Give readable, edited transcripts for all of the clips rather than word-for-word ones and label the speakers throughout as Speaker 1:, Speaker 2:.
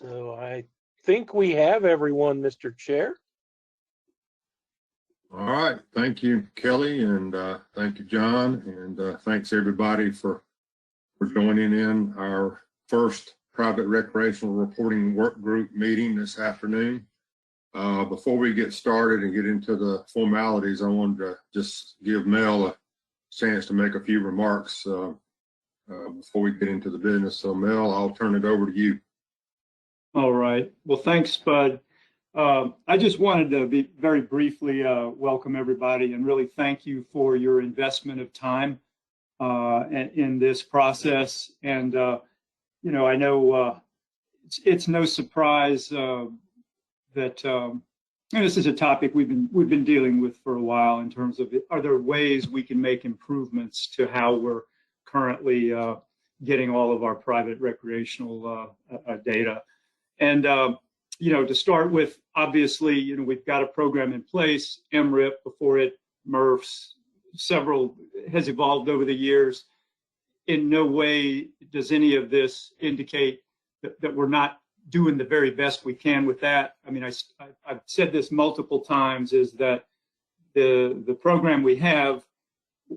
Speaker 1: So I think we have everyone, Mr. Chair.
Speaker 2: All right, thank you, Kelly, and thank you, John, and thanks everybody for joining in our first private recreational reporting work group meeting this afternoon. Before we get started and get into the formalities, I wanted to just give Mel a chance to make a few remarks before we get into the business. So Mel, I'll turn it over to you.
Speaker 3: All right. Well, thanks, Spud. I just wanted to very briefly welcome everybody and really thank you for your investment of time in this process. And, you know, I know it's no surprise that and this is a topic we've been dealing with for a while in terms of, are there ways we can make improvements to how we're currently getting all of our private recreational data. And, you know, to start with, obviously, you know, we've got a program in place, Emirate, before it, MRFs, several has evolved over the years. In no way does any of this indicate that we're not doing the very best we can with that. I mean, I've said this multiple times, is that the program we have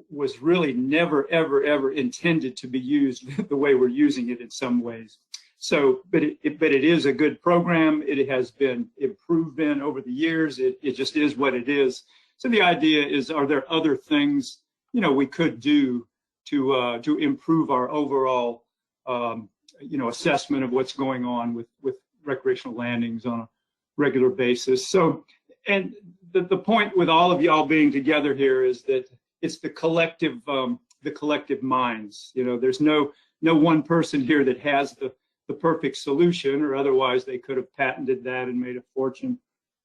Speaker 3: was really never, ever, ever intended to be used the way we're using it in some ways. So, but it is a good program. It has been improved over the years. It just is what it is. So the idea is, are there other things, you know, we could do to improve our overall, you know, assessment of what's going on with recreational landings on a regular basis. So, and the point with all of y'all being together here is that it's the collective minds. You know, there's no one person here that has the perfect solution, or otherwise they could have patented that and made a fortune,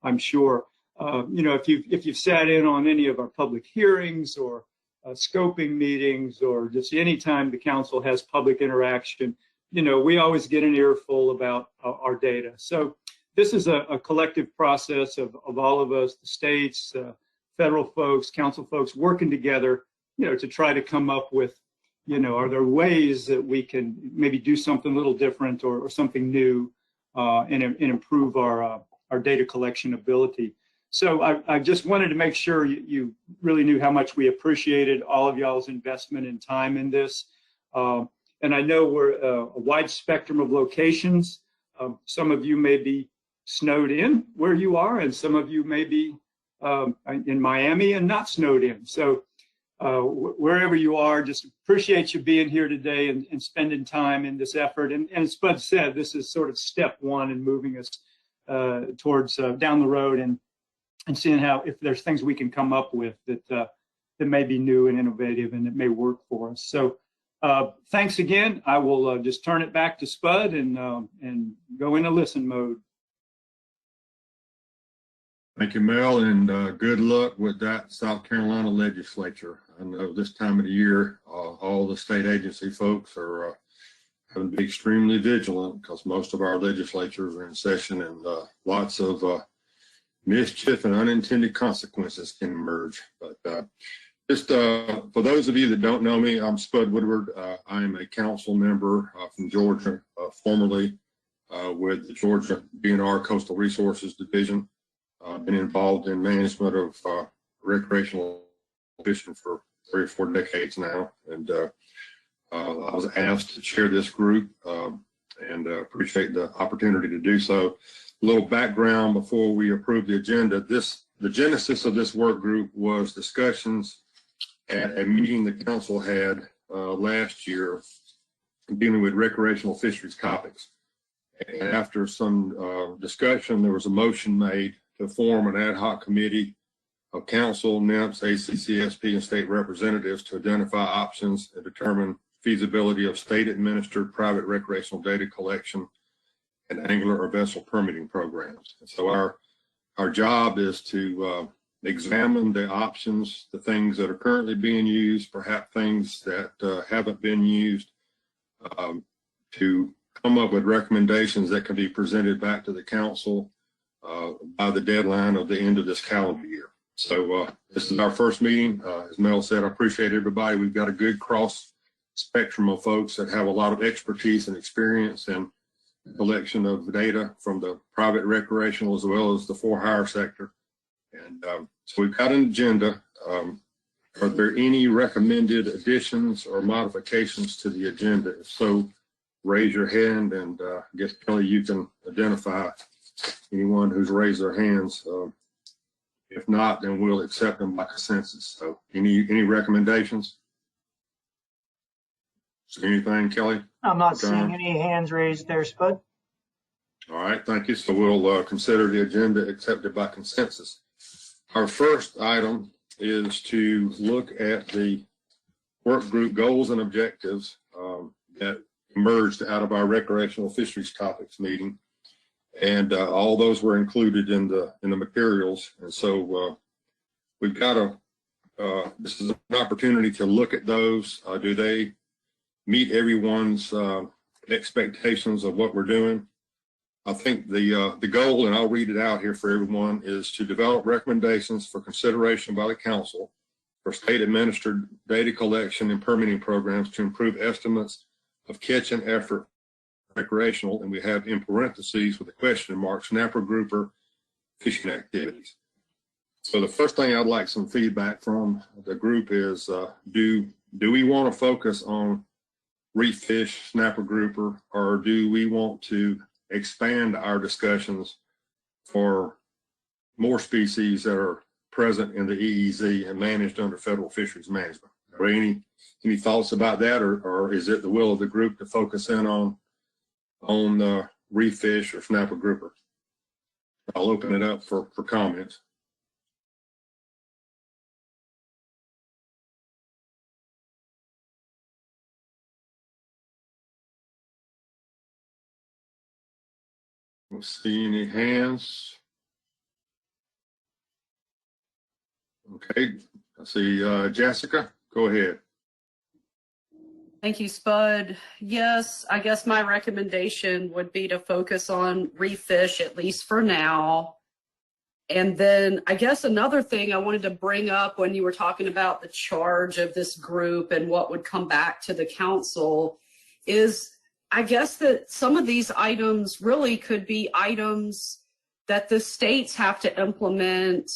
Speaker 3: I'm sure. You know, if you've sat in on any of our public hearings or scoping meetings, or just any time the council has public interaction, you know, we always get an earful about our data. So this is a collective process of all of us, the states, federal folks, council folks, working together, you know, to try to come up with, you know, are there ways that we can maybe do something a little different or something new and improve our data collection ability. So I just wanted to make sure you really knew how much we appreciated all of y'all's investment and time in this. And I know we're a wide spectrum of locations. Some of you may be snowed in where you are, and some of you may be in Miami and not snowed in. So wherever you are, just appreciate you being here today and spending time in this effort. And as Spud said, this is sort of step one in moving us towards down the road and seeing how, if there's things we can come up with that may be new and innovative and it may work for us. So thanks again. I will just turn it back to Spud and go into listen mode.
Speaker 2: Thank you, Mel, and good luck with that South Carolina legislature. I know this time of the year, all the state agency folks are having to be extremely vigilant because most of our legislatures are in session, and lots of mischief and unintended consequences can emerge. But just for those of you that don't know me, I'm Spud Woodward. I am a council member from Georgia, formerly with the Georgia DNR Coastal Resources Division. I've been involved in management of recreational fishing for 3 or 4 decades now, and I was asked to chair this group and appreciate the opportunity to do so. A little background before we approve the agenda. The genesis of this work group was discussions at a meeting the council had last year dealing with recreational fisheries topics. And after some discussion, there was a motion made to form an ad hoc committee of council, NIMS, ACCSP, and state representatives to identify options and determine feasibility of state-administered private recreational data collection and angler or vessel permitting programs. And so our job is to examine the options, the things that are currently being used, perhaps things that haven't been used, to come up with recommendations that can be presented back to the council by the deadline of the end of this calendar year. So this is our first meeting. As Mel said, I appreciate everybody. We've got a good cross spectrum of folks that have a lot of expertise and experience, and collection of data from the private recreational as well as the for-hire sector. And so we've got an agenda. Are there any recommended additions or modifications to the agenda? If so, raise your hand, and I guess, Kelly, you can identify anyone who's raised their hands. If not, then we'll accept them by consensus. So any recommendations? See anything, Kelly?
Speaker 4: I'm not seeing any hands raised there, Spud.
Speaker 2: All right, thank you. So we'll consider the agenda accepted by consensus. Our first item is to look at the work group goals and objectives that emerged out of our recreational fisheries topics meeting. And all those were included in the materials. And so we've got this is an opportunity to look at those. Do they meet everyone's expectations of what we're doing? I think the goal, and I'll read it out here for everyone, is to develop recommendations for consideration by the council for state-administered data collection and permitting programs to improve estimates of catch and effort recreational, and we have in parentheses with a question mark, snapper grouper fishing activities. So the first thing I'd like some feedback from the group is, do we want to focus on reef fish, snapper grouper, or do we want to expand our discussions for more species that are present in the EEZ and managed under federal fisheries management? Are any thoughts about that, or is it the will of the group to focus in on reef fish or snapper grouper? I'll open it up for comments. We'll see any hands. Okay, I see Jessica, go ahead.
Speaker 5: Thank you, Spud. Yes, I guess my recommendation would be to focus on reef fish, at least for now. And then I guess another thing I wanted to bring up when you were talking about the charge of this group and what would come back to the council is, I guess that some of these items really could be items that the states have to implement.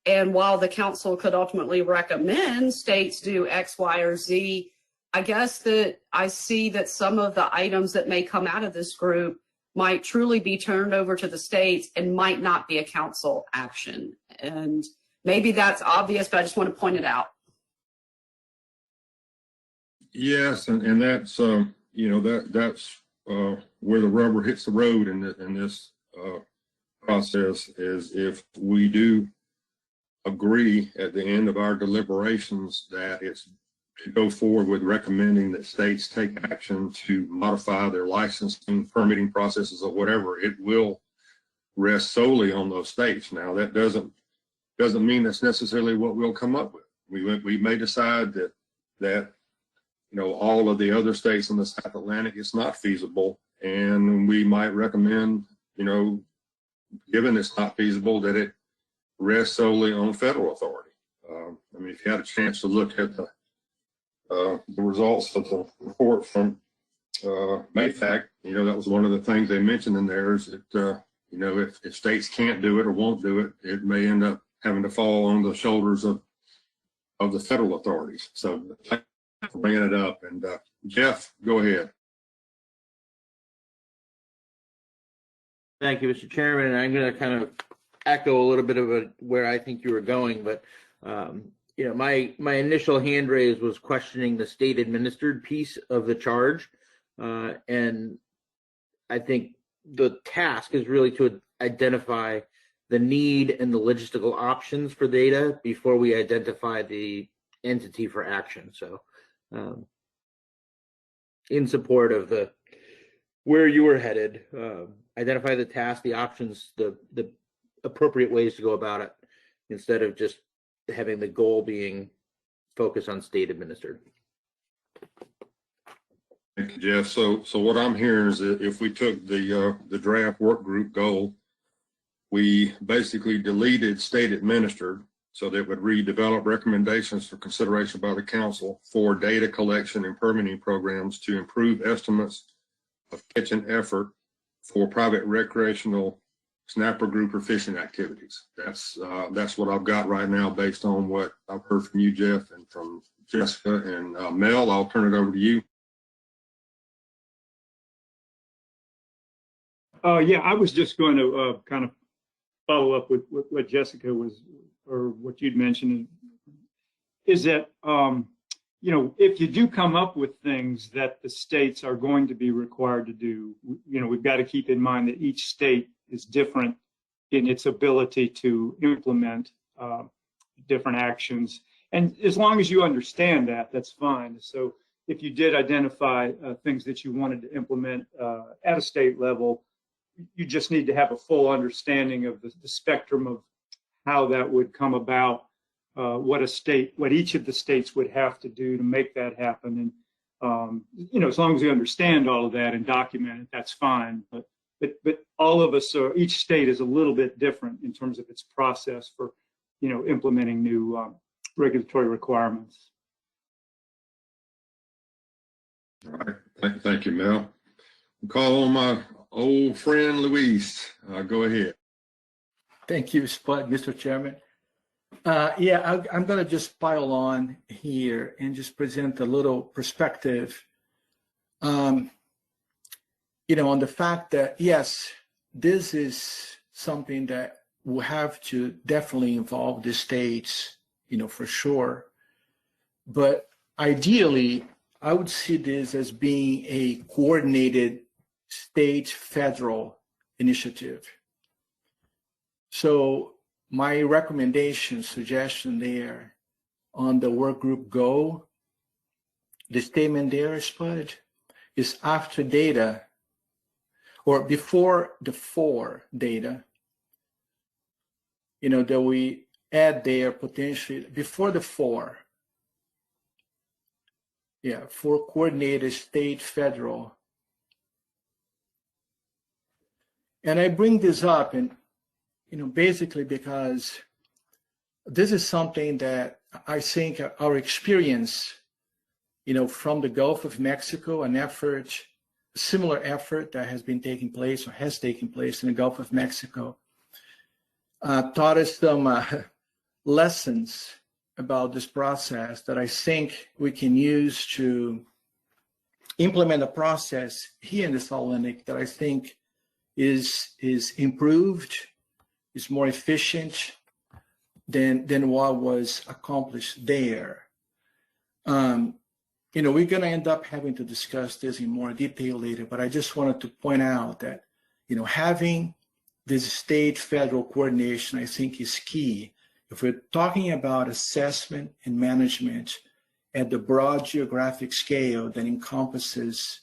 Speaker 5: And while the council could ultimately recommend states do X, Y, or Z, I guess that I see that some of the items that may come out of this group might truly be turned over to the states and might not be a council action. And maybe that's obvious, but I just want to point it out.
Speaker 2: Yes, and that's that's where the rubber hits the road in this process, is if we do agree at the end of our deliberations that it's to go forward with recommending that states take action to modify their licensing, permitting processes, or whatever, it will rest solely on those states. Now, that doesn't mean that's necessarily what we'll come up with. We may decide that all of the other states in the South Atlantic, it's not feasible, and we might recommend, given it's not feasible, that it rests solely on federal authority. I mean, if you had a chance to look at the results of the report from Mayfac, that was one of the things they mentioned in there, is that if states can't do it or won't do it, it may end up having to fall on the shoulders of the federal authorities. So thanks for bringing it up. And Jeff, go ahead.
Speaker 6: Thank you, Mr. Chairman. And I'm going to kind of echo a little bit of where I think you were going, but my initial hand raise was questioning the state administered piece of the charge, and I think the task is really to identify the need and the logistical options for data before we identify the entity for action. So, in support of where you were headed, identify the task, the options, the appropriate ways to go about it, instead of just having the goal being focused on state administered.
Speaker 2: Thank you, Jeff. So what I'm hearing is that if we took the draft work group goal, we basically deleted state administered, so that would read develop recommendations for consideration by the council for data collection and permitting programs to improve estimates of catch and effort for private recreational snapper grouper fishing activities. That's what I've got right now based on what I've heard from you, Jeff, and from Jessica and Mel. I'll turn it over to you.
Speaker 3: Yeah, I was just going to kind of follow up with what Jessica was, or what you'd mentioned, is that, you know, if you do come up with things that the states are going to be required to do, you know, we've got to keep in mind that each state is different in its ability to implement different actions. And as long as you understand that, that's fine. So if you did identify things that you wanted to implement at a state level, you just need to have a full understanding of the spectrum of how that would come about, what each of the states would have to do to make that happen. And, you know, as long as you understand all of that and document it, that's fine. But all of us, each state is a little bit different in terms of its process for, you know, implementing new regulatory requirements.
Speaker 2: All right. Thank you, Mel. I'll call on my old friend Luis. Go ahead.
Speaker 7: Thank you, Spud, Mr. Chairman. Yeah, I'm going to just pile on here and just present a little perspective, you know, on the fact that, yes, this is something that will have to definitely involve the states, you know, for sure. But ideally, I would see this as being a coordinated state federal initiative. So my recommendation, suggestion there on the work group goal, the statement there, Spud, is after data or before the for data, you know, that we add there potentially before the for. Yeah, for coordinated state federal. And I bring this up and, you know, basically because this is something that I think our experience, you know, from the Gulf of Mexico, an effort, a similar effort that has been taking place or has taken place in the Gulf of Mexico, taught us some lessons about this process that I think we can use to implement a process here in the Atlantic that I think is improved, is more efficient than what was accomplished there. You know, we're going to end up having to discuss this in more detail later, but I just wanted to point out that, you know, having this state-federal coordination, I think, is key. If we're talking about assessment and management at the broad geographic scale that encompasses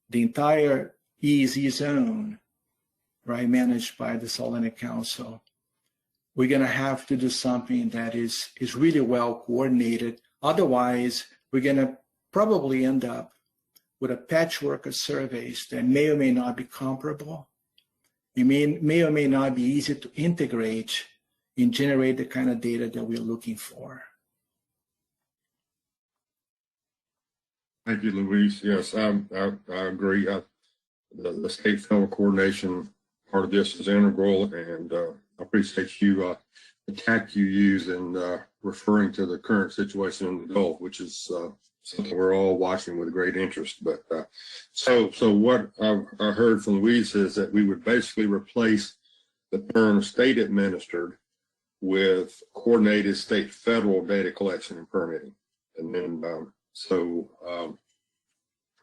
Speaker 7: the entire EEZ zone, right, managed by the Atlantic Council, we're going to have to do something that is really well coordinated. Otherwise, we're going to probably end up with a patchwork of surveys that may or may not be comparable. It may or may not be easy to integrate and generate the kind of data that we're looking for.
Speaker 2: Thank you, Luis. Yes, I agree. The state federal coordination part of this is integral, and I appreciate you the tact you use in referring to the current situation in the Gulf, which is something we're all watching with great interest. But so what I heard from Luis is that we would basically replace the term state administered with coordinated state federal data collection and permitting. And then,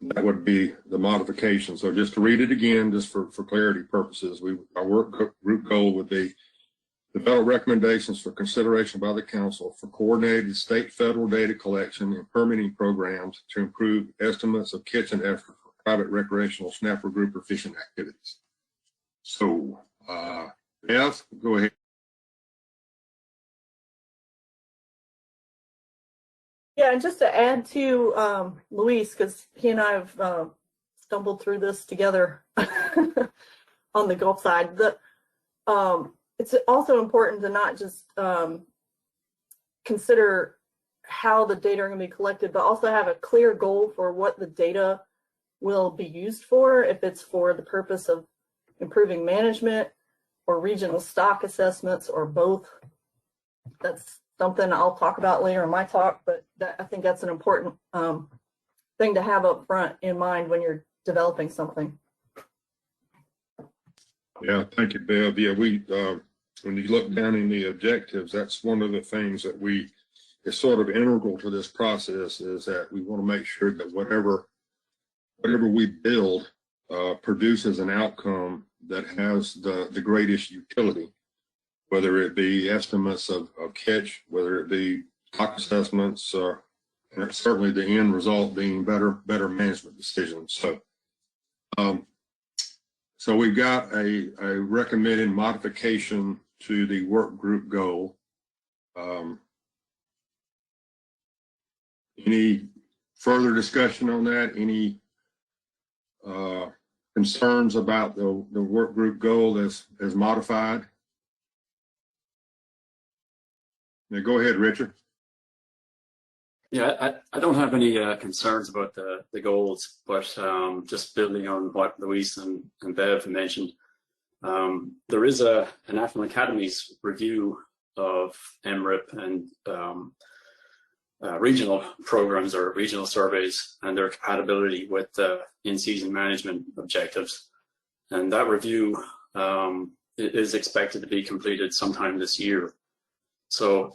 Speaker 2: that would be the modification. So just to read it again, just for clarity purposes, our work group goal would be develop recommendations for consideration by the council for coordinated state federal data collection and permitting programs to improve estimates of catch and effort for private recreational snapper grouper fishing activities. So, Beth, go ahead.
Speaker 8: Yeah, and just to add to Luis, because he and I have stumbled through this together on the Gulf side. It's also important to not just consider how the data are going to be collected, but also have a clear goal for what the data will be used for. If it's for the purpose of improving management, or regional stock assessments, or both. That's something I'll talk about later in my talk, but I think that's an important thing to have up front in mind when you're developing something.
Speaker 2: Yeah, thank you, Bev. Yeah, when you look down in the objectives, that's one of the things that is sort of integral to this process, is that we want to make sure that whatever we build produces an outcome that has the greatest utility, whether it be estimates of catch, whether it be stock assessments, and certainly the end result being better management decisions. So we've got a recommended modification to the work group goal. Any further discussion on that? Any concerns about the work group goal as modified? Now go ahead, Richard.
Speaker 9: Yeah, I don't have any concerns about the goals, but just building on what Luis and Bev mentioned, there is a National Academies review of Emirate and regional programs or regional surveys and their compatibility with in-season management objectives. And that review is expected to be completed sometime this year. So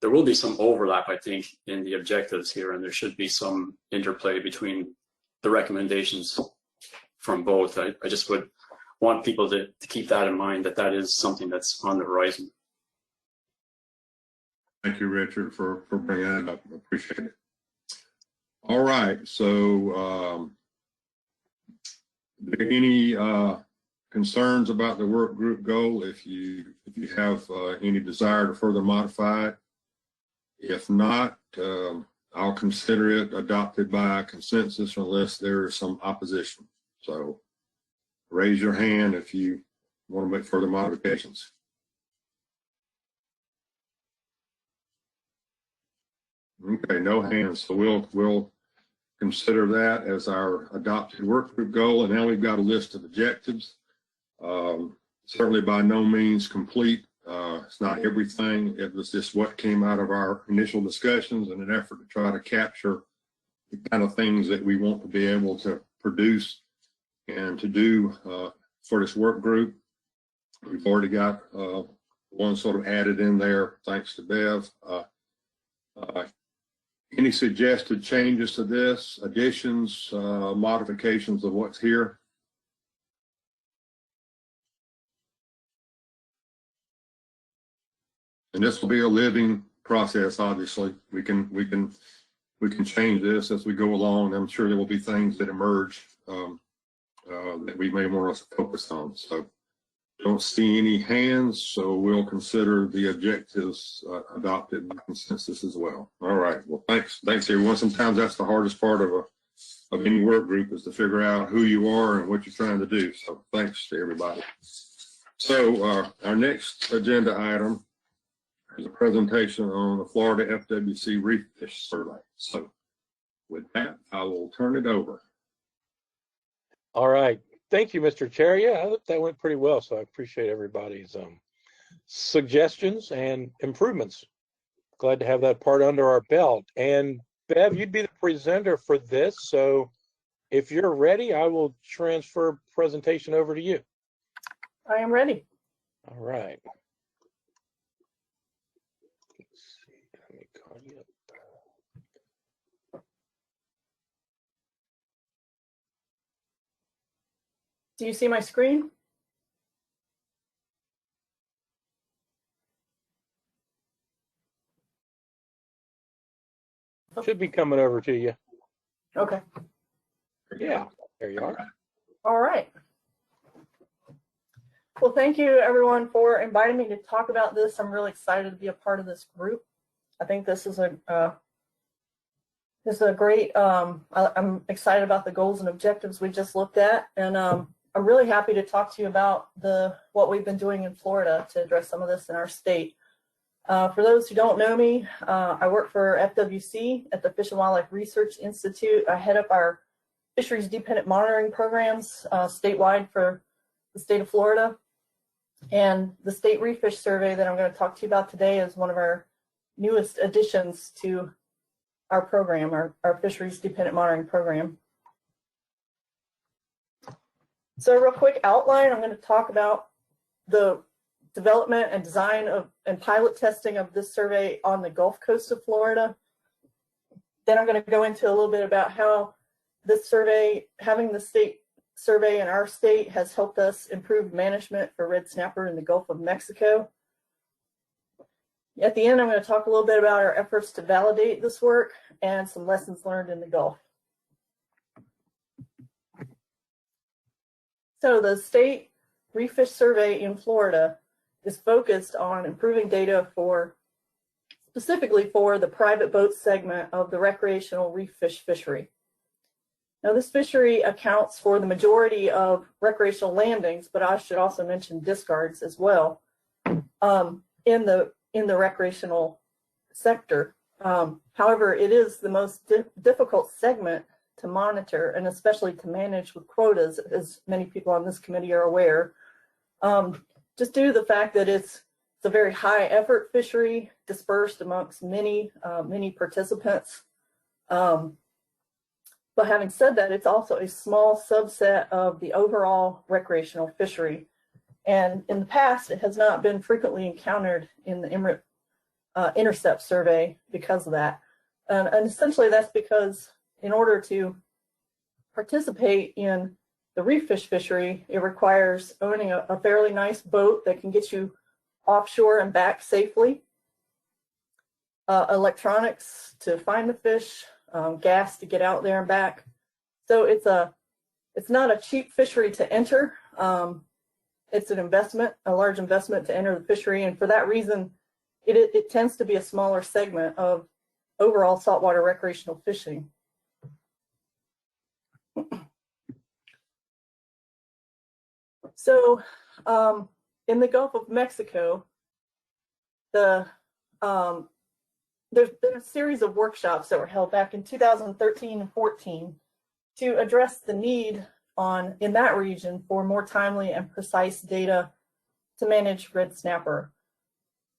Speaker 9: there will be some overlap, I think, in the objectives here, and there should be some interplay between the recommendations from both. I just would want people to keep that in mind, that is something that's on the horizon.
Speaker 2: Thank you, Richard, for bringing that up. I appreciate it. All right, so any concerns about the work group goal? If you have any desire to further modify it, if not, I'll consider it adopted by consensus unless there is some opposition. So raise your hand if you want to make further modifications. Okay, no hands. So we'll consider that as our adopted work group goal. And now we've got a list of objectives. Certainly by no means complete. It's not everything. It was just what came out of our initial discussions in an effort to try to capture the kind of things that we want to be able to produce and to do for this work group. We've already got one sort of added in there, thanks to Bev. Any suggested changes to this, additions, modifications of what's here? And this will be a living process. Obviously, we can change this as we go along. I'm sure there will be things that emerge that we may want us to focus on. So, don't see any hands. So we'll consider the objectives adopted by consensus as well. All right. Well, thanks everyone. Sometimes that's the hardest part of any work group, is to figure out who you are and what you're trying to do. So thanks to everybody. So our next agenda item is a presentation on the Florida FWC Refish Survey. So with that, I will turn it over.
Speaker 1: All right. Thank you, Mr. Chair. Yeah, I think that went pretty well. So I appreciate everybody's suggestions and improvements. Glad to have that part under our belt. And Bev, you'd be the presenter for this. So if you're ready, I will transfer presentation over to you.
Speaker 8: I am ready.
Speaker 1: All right. Let's see. Let me call you up.
Speaker 8: Do you see my screen?
Speaker 1: Should be coming over to you.
Speaker 8: Okay.
Speaker 1: Yeah, there you are.
Speaker 8: All right. Well, thank you everyone for inviting me to talk about this. I'm really excited to be a part of this group. I think this is a great, I'm excited about the goals and objectives we just looked at. And I'm really happy to talk to you about what we've been doing in Florida to address some of this in our state. For those who don't know me, I work for FWC at the Fish and Wildlife Research Institute. I head up our fisheries dependent monitoring programs statewide for the state of Florida. And the state Refish survey that I'm going to talk to you about today is one of our newest additions to our program, our fisheries dependent monitoring program. So a real quick outline, I'm going to talk about the development and design of and pilot testing of this survey on the Gulf Coast of Florida. Then I'm going to go into a little bit about how this survey, having the state survey in our state, has helped us improve management for red snapper in the Gulf of Mexico. At the end, I'm going to talk a little bit about our efforts to validate this work and some lessons learned in the Gulf. So the state Refish survey in Florida is focused on improving data for, specifically for the private boat segment of the recreational reef fish fishery. Now this fishery accounts for the majority of recreational landings, but I should also mention discards as well in the recreational sector. However, it is the most difficult segment to monitor and especially to manage with quotas, as many people on this committee are aware. Just due to the fact that it's a very high effort fishery dispersed amongst many participants. But having said that, it's also a small subset of the overall recreational fishery. And in the past, it has not been frequently encountered in the Emirate intercept survey because of that. And essentially that's because in order to participate in the reef fish fishery, it requires owning a fairly nice boat that can get you offshore and back safely, electronics to find the fish, gas to get out there and back. So it's not a cheap fishery to enter. It's an investment, a large investment to enter the fishery, and for that reason, it tends to be a smaller segment of overall saltwater recreational fishing. So in the Gulf of Mexico, there's been a series of workshops that were held back in 2013 and 14 to address the need in that region for more timely and precise data to manage red snapper.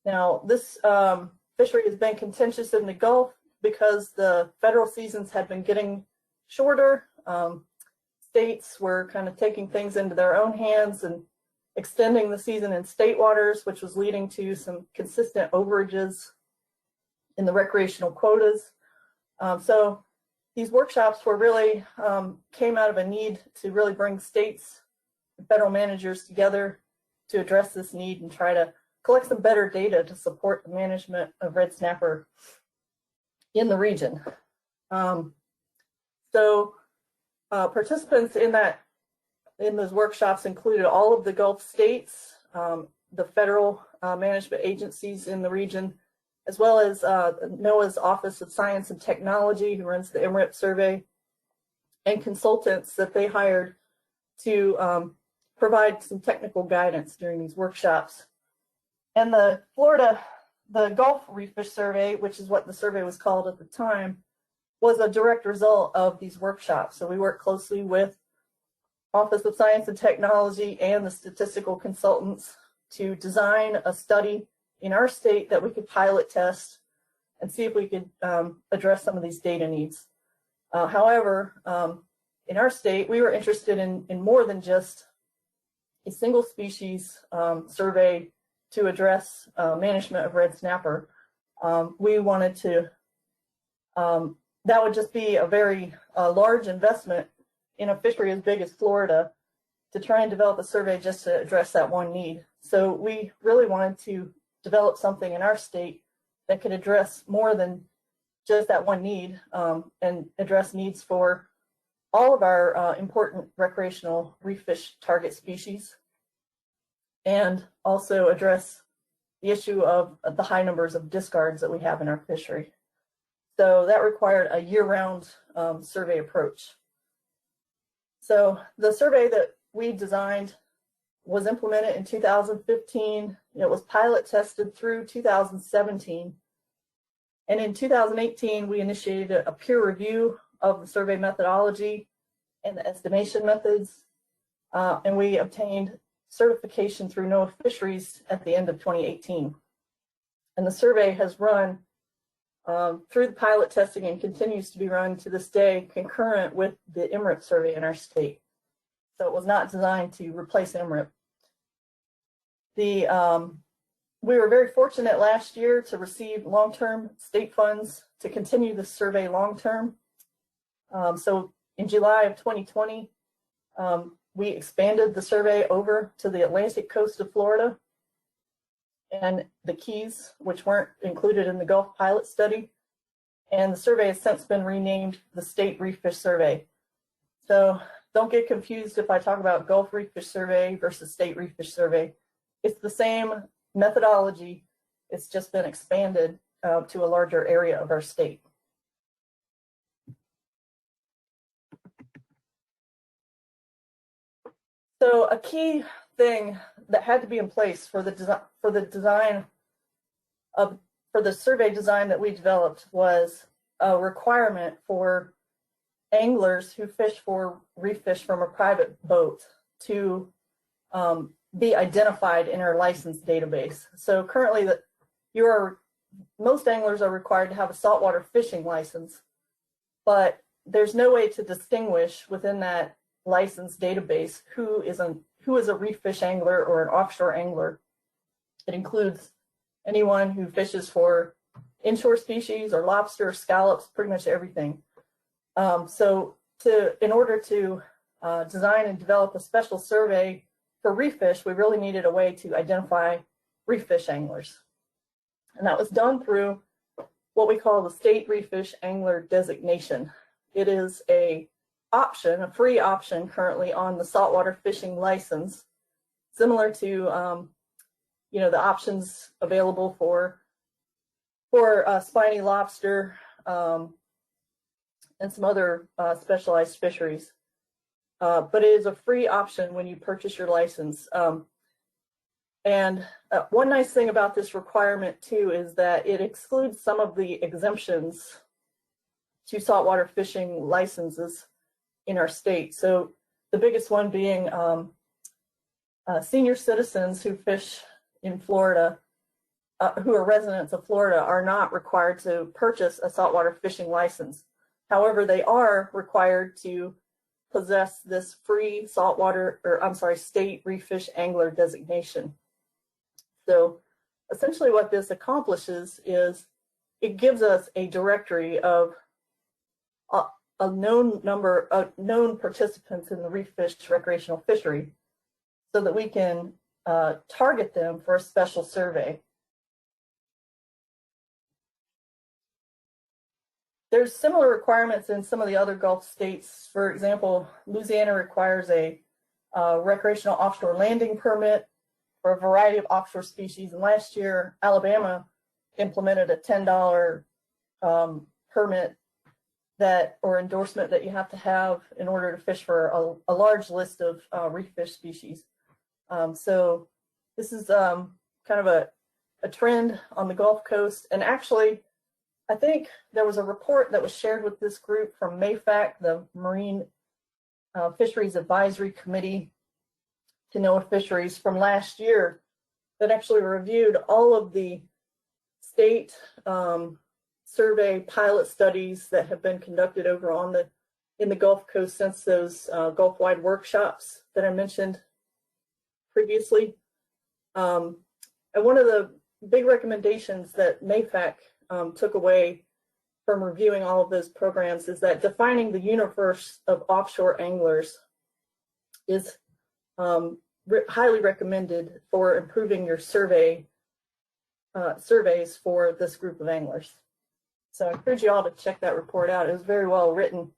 Speaker 8: Now, this fishery has been contentious in the Gulf because the federal seasons had been getting shorter. States were kind of taking things into their own hands and extending the season in state waters, which was leading to some consistent overages in the recreational quotas. So these workshops were really came out of a need to really bring states and federal managers together to address this need and try to collect some better data to support the management of red snapper in the region. Participants in those workshops included all of the Gulf states, the federal management agencies in the region, as well as NOAA's Office of Science and Technology, who runs the Emirate survey, and consultants that they hired to provide some technical guidance during these workshops. And the Gulf Reef Fish Survey, which is what the survey was called at the time, was a direct result of these workshops. So we worked closely with Office of Science and Technology and the statistical consultants to design a study in our state that we could pilot test and see if we could address some of these data needs. However, in our state, we were interested in more than just a single species survey to address management of red snapper. We wanted to, that would just be a very large investment in a fishery as big as Florida to try and develop a survey just to address that one need. So we really wanted to develop something in our state that could address more than just that one need and address needs for all of our important recreational reef fish target species, and also address the issue of the high numbers of discards that we have in our fishery. So that required a year-round survey approach. So the survey that we designed was implemented in 2015. It was pilot tested through 2017. And in 2018, we initiated a peer review of the survey methodology and the estimation methods. And we obtained certification through NOAA Fisheries at the end of 2018. And the survey has run through the pilot testing and continues to be run to this day concurrent with the Emirate survey in our state. So it was not designed to replace Emirate. We were very fortunate last year to receive long-term state funds to continue the survey long-term. So in July of 2020, we expanded the survey over to the Atlantic coast of Florida and the Keys, which weren't included in the Gulf pilot study. And the survey has since been renamed the State Reef Fish Survey. So don't get confused if I talk about Gulf Reef Fish Survey versus State Reef Fish Survey. It's the same methodology. It's just been expanded to a larger area of our state. So a key thing that had to be in place for the survey design that we developed was a requirement for anglers who fish for reef fish from a private boat to be identified in our license database. So currently, most anglers are required to have a saltwater fishing license, but there's no way to distinguish within that license database who is a reef fish angler or an offshore angler. It includes anyone who fishes for inshore species or lobster, scallops, pretty much everything. So in order to design and develop a special survey for reef fish, we really needed a way to identify reef fish anglers. And that was done through what we call the State Reef Fish Angler Designation. It is a free option currently on the saltwater fishing license, similar to the options available for spiny lobster and some other specialized fisheries. But it is a free option when you purchase your license. And one nice thing about this requirement too is that it excludes some of the exemptions to saltwater fishing licenses in our state. So the biggest one being senior citizens who fish in Florida, who are residents of Florida, are not required to purchase a saltwater fishing license. However, they are required to possess this free state reef fish angler designation. So essentially what this accomplishes is it gives us a directory of a known number of known participants in the reef fish recreational fishery so that we can target them for a special survey. There's similar requirements in some of the other Gulf states. For example, Louisiana requires a recreational offshore landing permit for a variety of offshore species. And last year, Alabama implemented a $10 permit or endorsement that you have to have in order to fish for a large list of reef fish species. So this is kind of a trend on the Gulf Coast. And actually, I think there was a report that was shared with this group from MAFAC, the Marine Fisheries Advisory Committee to NOAA Fisheries from last year, that actually reviewed all of the state survey pilot studies that have been conducted over in the Gulf Coast since those Gulf-wide workshops that I mentioned previously. And one of the big recommendations that MAFAC took away from reviewing all of those programs is that defining the universe of offshore anglers is highly recommended for improving your surveys for this group of anglers. So I encourage you all to check that report out. It was very well written,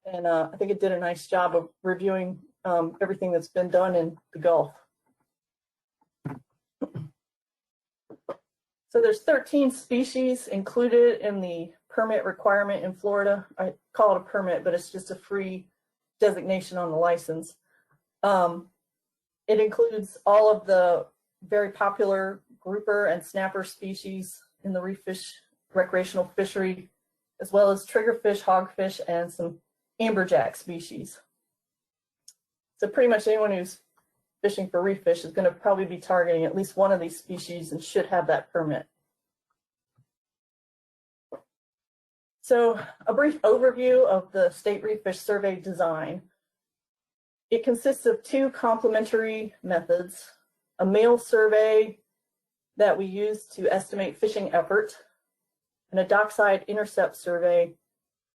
Speaker 8: and I think it did a nice job of reviewing everything that's been done in the Gulf. So there's 13 species included in the permit requirement in Florida. I call it a permit, but it's just a free designation on the license. It includes all of the very popular grouper and snapper species in the reef fish recreational fishery, as well as triggerfish, hogfish, and some amberjack species. So pretty much anyone who's fishing for reef fish is going to probably be targeting at least one of these species and should have that permit. So a brief overview of the State Reef Fish Survey design. It consists of two complementary methods, a mail survey that we use to estimate fishing effort, and a dockside intercept survey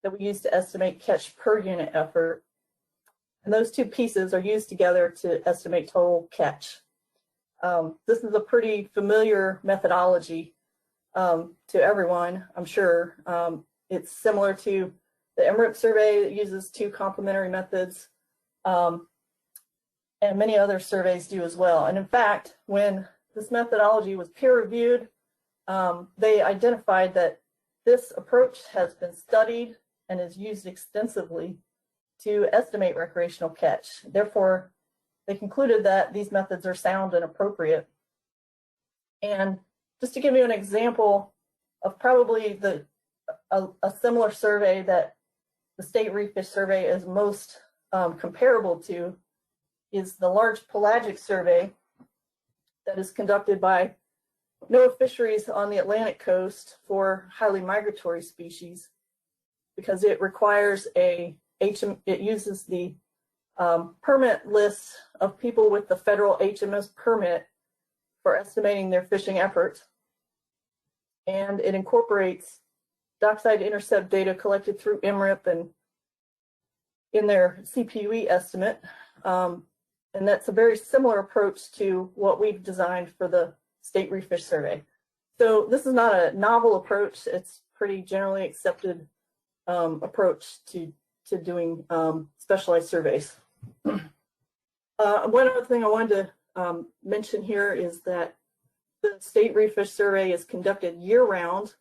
Speaker 8: that we use to estimate catch per unit effort. And those two pieces are used together to estimate total catch. This is a pretty familiar methodology to everyone, I'm sure. It's similar to the Emirate survey that uses two complementary methods, and many other surveys do as well. And in fact, when this methodology was peer reviewed, they identified that this approach has been studied and is used extensively to estimate recreational catch. Therefore, they concluded that these methods are sound and appropriate. And just to give you an example of probably a similar survey that the State Reef Fish Survey is most comparable to is the large pelagic survey that is conducted by NOAA Fisheries on the Atlantic coast for highly migratory species, because it requires it uses the permit list of people with the federal HMS permit for estimating their fishing efforts. And it incorporates dockside intercept data collected through Emirate and in their CPUE estimate. And that's a very similar approach to what we've designed for the State Reef Fish Survey. So this is not a novel approach. It's pretty generally accepted approach to doing specialized surveys. One other thing I wanted to mention here is that the State Reef Fish Survey is conducted year-round,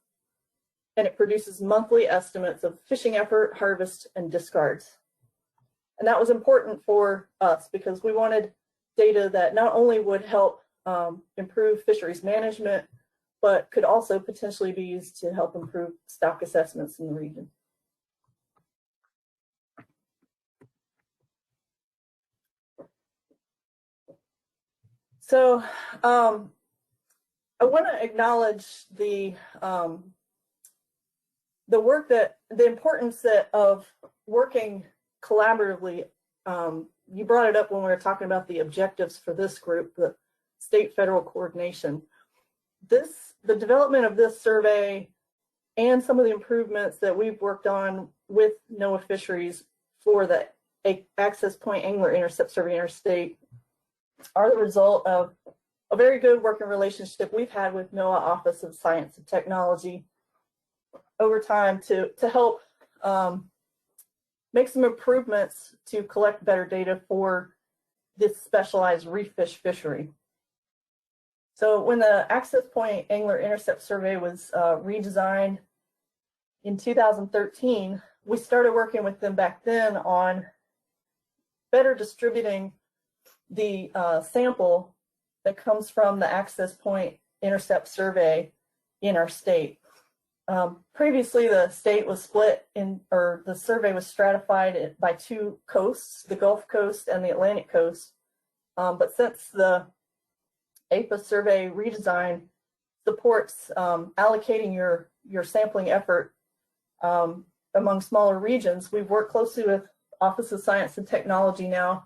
Speaker 8: and it produces monthly estimates of fishing effort, harvest, and discards. And that was important for us because we wanted data that not only would help improve fisheries management, but could also potentially be used to help improve stock assessments in the region. So I want to acknowledge the work the importance of working collaboratively. You brought it up when we were talking about the objectives for this group, the state-federal coordination. The development of this survey and some of the improvements that we've worked on with NOAA Fisheries for the Access Point Angler Intercept Survey Interstate are the result of a very good working relationship we've had with NOAA Office of Science and Technology over time to help make some improvements to collect better data for this specialized reef fish fishery. So when the Access Point Angler Intercept Survey was redesigned in 2013, we started working with them back then on better distributing the sample that comes from the Access Point Intercept Survey in our state. Previously, the state was split or the survey was stratified by two coasts, the Gulf Coast and the Atlantic Coast. But since the APA survey redesign supports allocating your sampling effort among smaller regions, we've worked closely with Office of Science and Technology now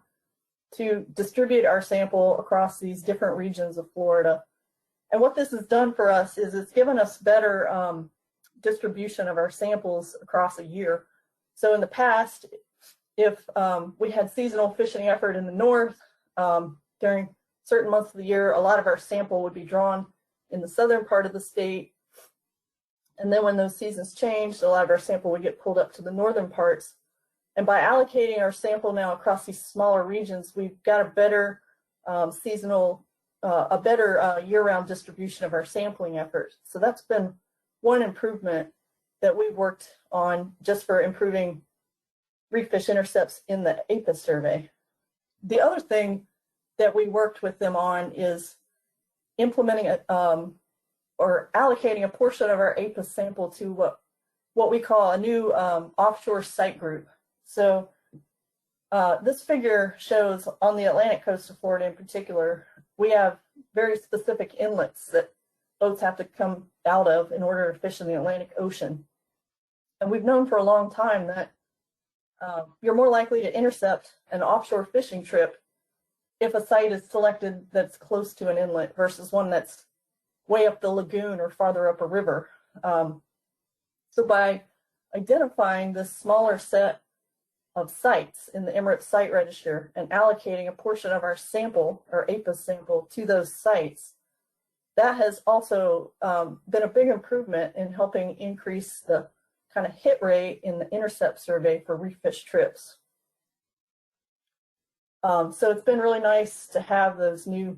Speaker 8: to distribute our sample across these different regions of Florida. And what this has done for us is it's given us better distribution of our samples across a year. So in the past, if we had seasonal fishing effort in the north during certain months of the year, a lot of our sample would be drawn in the southern part of the state. And then when those seasons changed, a lot of our sample would get pulled up to the northern parts. And by allocating our sample now across these smaller regions, we've got a better year-round distribution of our sampling effort. So that's been one improvement that we've worked on just for improving reef fish intercepts in the APA survey. The other thing that we worked with them on is implementing or allocating a portion of our APA sample to what we call a new offshore site group. So This figure shows on the Atlantic coast of Florida in particular, we have very specific inlets that boats have to come out of in order to fish in the Atlantic Ocean. And we've known for a long time that you're more likely to intercept an offshore fishing trip if a site is selected that's close to an inlet versus one that's way up the lagoon or farther up a river. So by identifying this smaller set of sites in the Emirate site register and allocating a portion of our sample, our APIS sample, to those sites, that has also been a big improvement in helping increase the kind of hit rate in the intercept survey for reef fish trips. So it's been really nice to have those new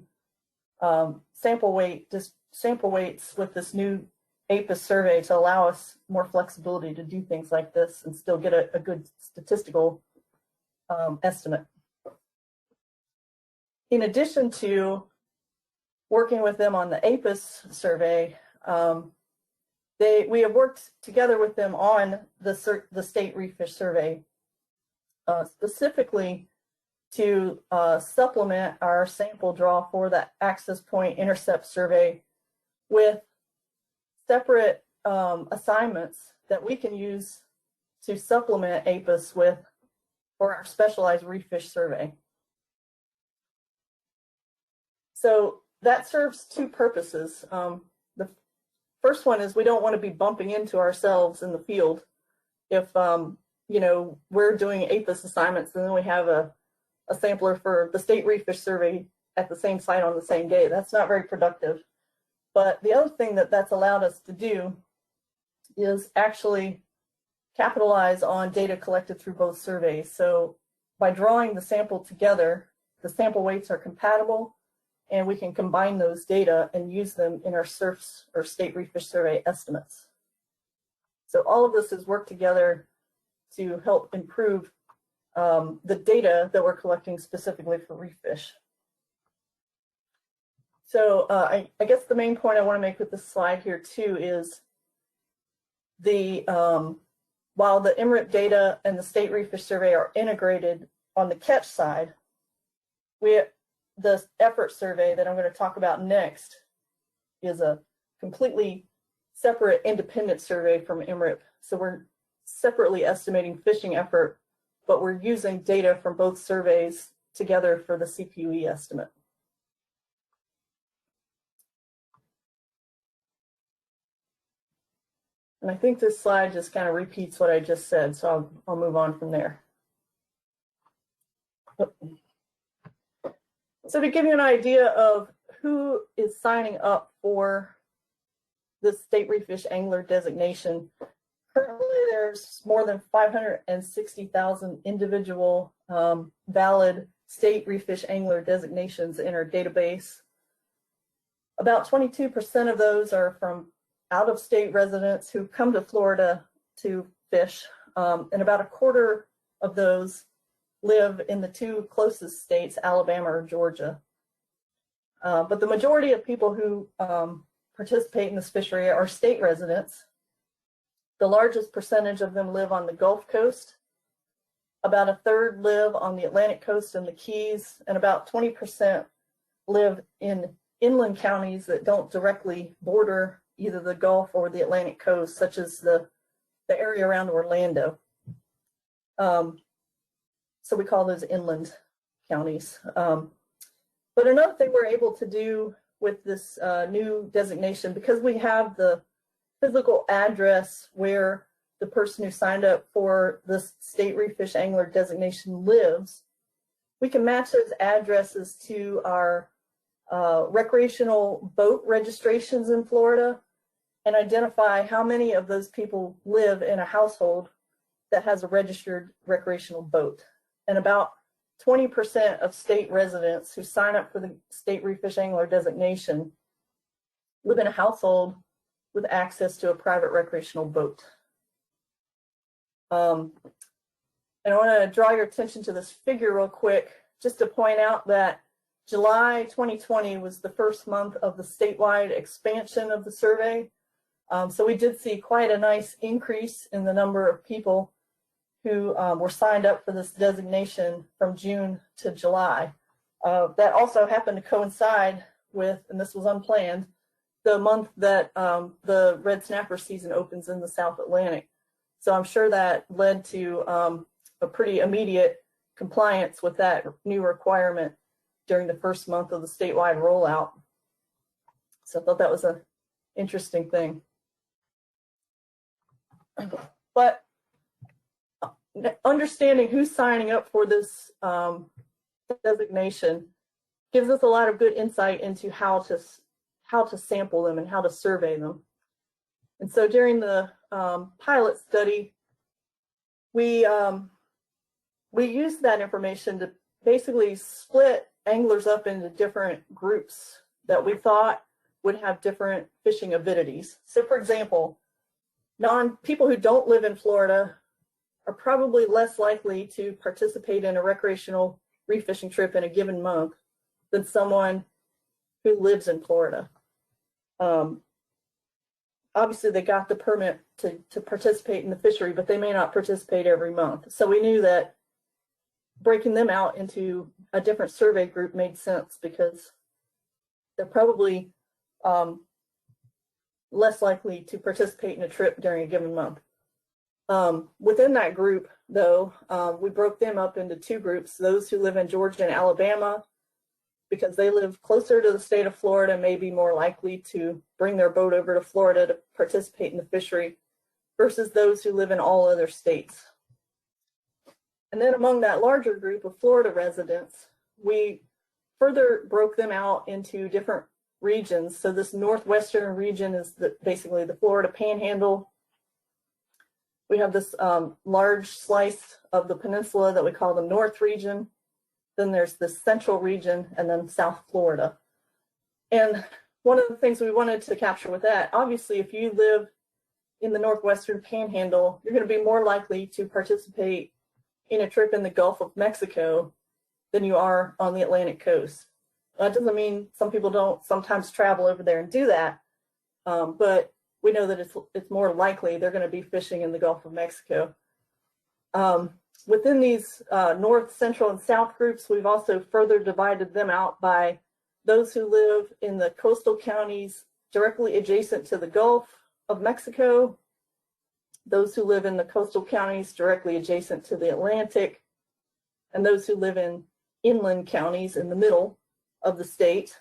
Speaker 8: sample weights with this new APIS survey to allow us more flexibility to do things like this and still get a good statistical estimate. In addition to working with them on the APIS survey, we have worked together with them on the state reef fish survey, specifically to supplement our sample draw for the access point intercept survey with separate assignments that we can use to supplement APIS with for our specialized reef fish survey. So that serves two purposes. The first one is we don't want to be bumping into ourselves in the field. If you know, we're doing APIS assignments and then we have a sampler for the state reef fish survey at the same site on the same day, that's not very productive. But the other thing that that's allowed us to do is actually capitalize on data collected through both surveys. So by drawing the sample together, the sample weights are compatible, and we can combine those data and use them in our SURFs or state reef fish survey estimates. So all of this has worked together to help improve the data that we're collecting specifically for reef fish. So I guess the main point I want to make with this slide here too is while the Emirate data and the state reef fish survey are integrated on the catch side, the effort survey that I'm going to talk about next is a completely separate independent survey from Emirate. So we're separately estimating fishing effort, but we're using data from both surveys together for the CPUE estimate. And I think this slide just kind of repeats what I just said, so I'll move on from there. So to give you an idea of who is signing up for the state reef fish angler designation, currently there's more than 560,000 individual valid state reef fish angler designations in our database. About 22% of those are from out-of-state residents who come to Florida to fish, and about a quarter of those live in the two closest states, Alabama or Georgia. But the majority of people who participate in this fishery are state residents. The largest percentage of them live on the Gulf Coast. About a third live on the Atlantic coast and the Keys, and about 20% live in inland counties that don't directly border either the Gulf or the Atlantic coast, such as the area around Orlando. So we call those inland counties. But another thing we're able to do with this new designation, because we have the physical address where the person who signed up for this state reef fish angler designation lives, we can match those addresses to our recreational boat registrations in Florida and identify how many of those people live in a household that has a registered recreational boat. And about 20% of state residents who sign up for the state reef fish angler designation live in a household with access to a private recreational boat. And I want to draw your attention to this figure real quick, just to point out that July 2020 was the first month of the statewide expansion of the survey. So we did see quite a nice increase in the number of people who were signed up for this designation from June to July. That also happened to coincide with, and this was unplanned, the month that the red snapper season opens in the South Atlantic. So I'm sure that led to a pretty immediate compliance with that new requirement during the first month of the statewide rollout. So I thought that was an interesting thing. But understanding who's signing up for this designation gives us a lot of good insight into how to sample them and how to survey them. And so during the pilot study, we used that information to basically split anglers up into different groups that we thought would have different fishing avidities. So for example, people who don't live in Florida are probably less likely to participate in a recreational reef fishing trip in a given month than someone who lives in Florida. Obviously, they got the permit to participate in the fishery, but they may not participate every month. So we knew that breaking them out into a different survey group made sense because they're probably less likely to participate in a trip during a given month. Within that group, though, we broke them up into two groups: those who live in Georgia and Alabama, because they live closer to the state of Florida, may be more likely to bring their boat over to Florida to participate in the fishery, versus those who live in all other states. And then among that larger group of Florida residents, we further broke them out into different regions. So this northwestern region is basically the Florida Panhandle. We have this large slice of the peninsula that we call the North region. Then there's the central region, and then South Florida. And one of the things we wanted to capture with that, obviously, if you live in the northwestern Panhandle, you're going to be more likely to participate in a trip in the Gulf of Mexico than you are on the Atlantic coast. That doesn't mean some people don't sometimes travel over there and do that, but we know that it's more likely they're going to be fishing in the Gulf of Mexico. Within these North, Central, and South groups, we've also further divided them out by those who live in the coastal counties directly adjacent to the Gulf of Mexico, those who live in the coastal counties directly adjacent to the Atlantic, and those who live in inland counties in the middle of the state,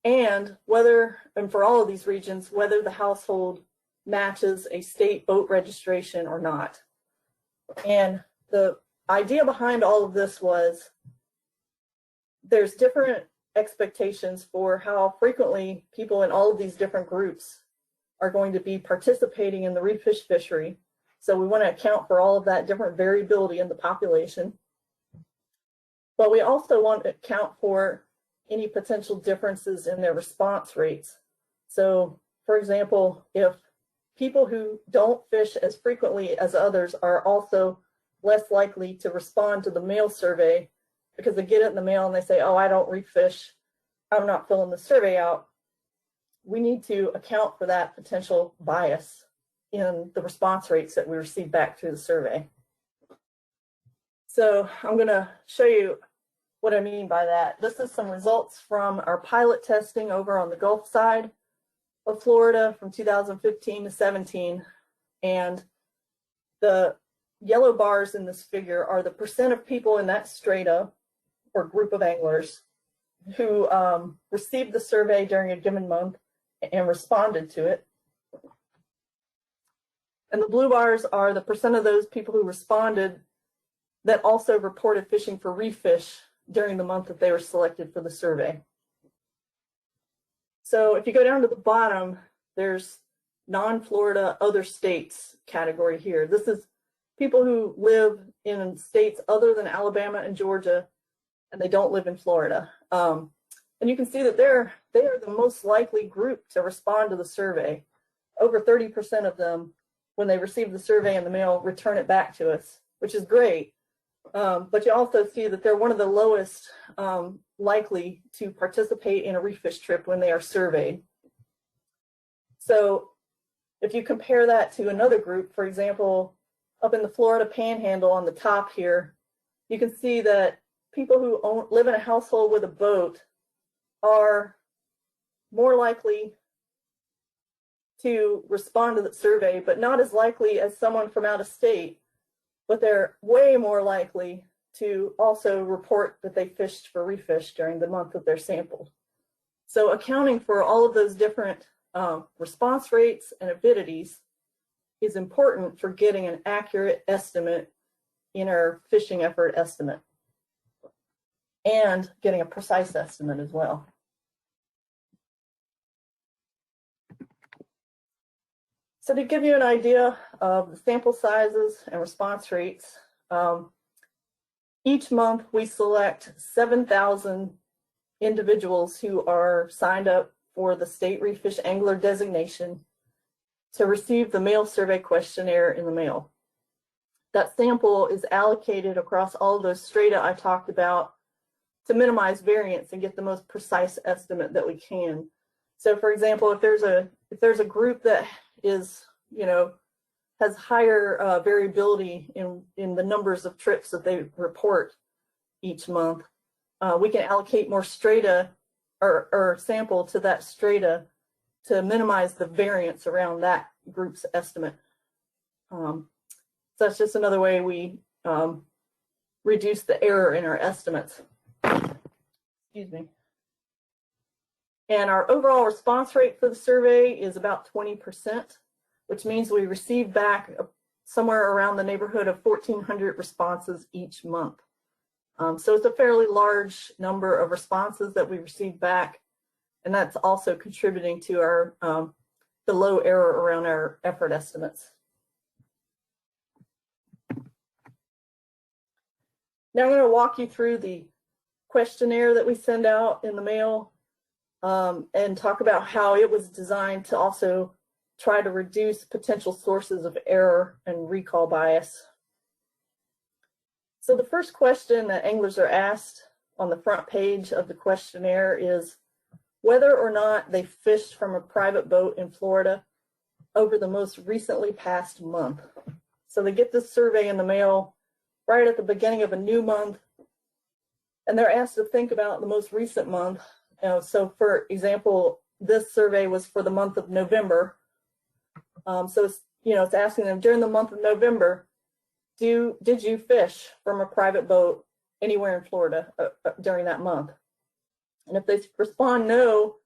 Speaker 8: and for all of these regions, whether the household matches a state boat registration or not. And the idea behind all of this was there's different expectations for how frequently people in all of these different groups are going to be participating in the reef fish fishery. So we want to account for all of that different variability in the population. But we also want to account for any potential differences in their response rates. So, for example, if people who don't fish as frequently as others are also less likely to respond to the mail survey because they get it in the mail and they say, oh, I don't reef fish, I'm not filling the survey out, we need to account for that potential bias in the response rates that we receive back through the survey. So I'm going to show you what I mean by that. This is some results from our pilot testing over on the Gulf side of Florida from 2015 to 17. And the yellow bars in this figure are the percent of people in that strata or group of anglers who received the survey during a given month and responded to it. And the blue bars are the percent of those people who responded that also reported fishing for reef fish during the month that they were selected for the survey. So if you go down to the bottom, there's non-Florida other states category here. This is people who live in states other than Alabama and Georgia, and they don't live in Florida. And you can see that they are the most likely group to respond to the survey. Over 30% of them, when they receive the survey in the mail, return it back to us, which is great. But you also see that they're one of the lowest likely to participate in a reef fish trip when they are surveyed. So if you compare that to another group, for example, up in the Florida Panhandle on the top here, you can see that people who live in a household with a boat are more likely to respond to the survey, but not as likely as someone from out of state, but they're way more likely to also report that they fished for reef fish during the month that they're sampled. So accounting for all of those different response rates and avidities is important for getting an accurate estimate in our fishing effort estimate and getting a precise estimate as well. So to give you an idea of the sample sizes and response rates, each month we select 7,000 individuals who are signed up for the state Reef Fish Angler designation to receive the mail survey questionnaire in the mail. That sample is allocated across all of those strata I talked about to minimize variance and get the most precise estimate that we can. So for example, if there's a group that is, has higher variability in the numbers of trips that they report each month, we can allocate more strata or sample to that strata to minimize the variance around that group's estimate. So that's just another way we reduce the error in our estimates. Excuse me. And our overall response rate for the survey is about 20%, which means we receive back somewhere around the neighborhood of 1,400 responses each month. So it's a fairly large number of responses that we receive back, and that's also contributing to our the low error around our effort estimates. Now I'm going to walk you through the questionnaire that we send out in the mail and talk about how it was designed to also try to reduce potential sources of error and recall bias. So the first question that anglers are asked on the front page of the questionnaire is whether or not they fished from a private boat in Florida over the most recently past month. So they get this survey in the mail right at the beginning of a new month, and they're asked to think about the most recent month. So for example, this survey was for the month of November. So it's asking them during the month of November, did you fish from a private boat anywhere in Florida during that month? And if they respond no,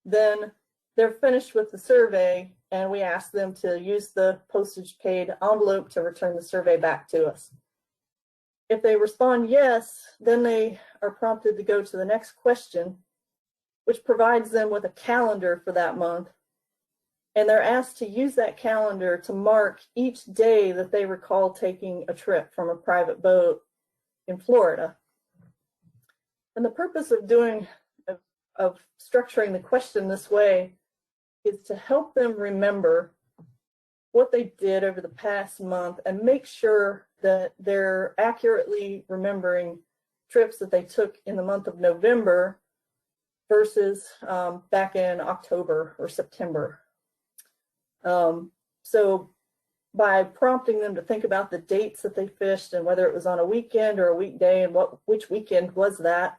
Speaker 8: then they're finished with the survey, and we ask them to use the postage paid envelope to return the survey back to us. If they respond yes, then they are prompted to go to the next question, which provides them with a calendar for that month. And they're asked to use that calendar to mark each day that they recall taking a trip from a private boat in Florida. And the purpose of structuring the question this way is to help them remember what they did over the past month and make sure that they're accurately remembering trips that they took in the month of November versus back in October or September. So by prompting them to think about the dates that they fished and whether it was on a weekend or a weekday and which weekend was that,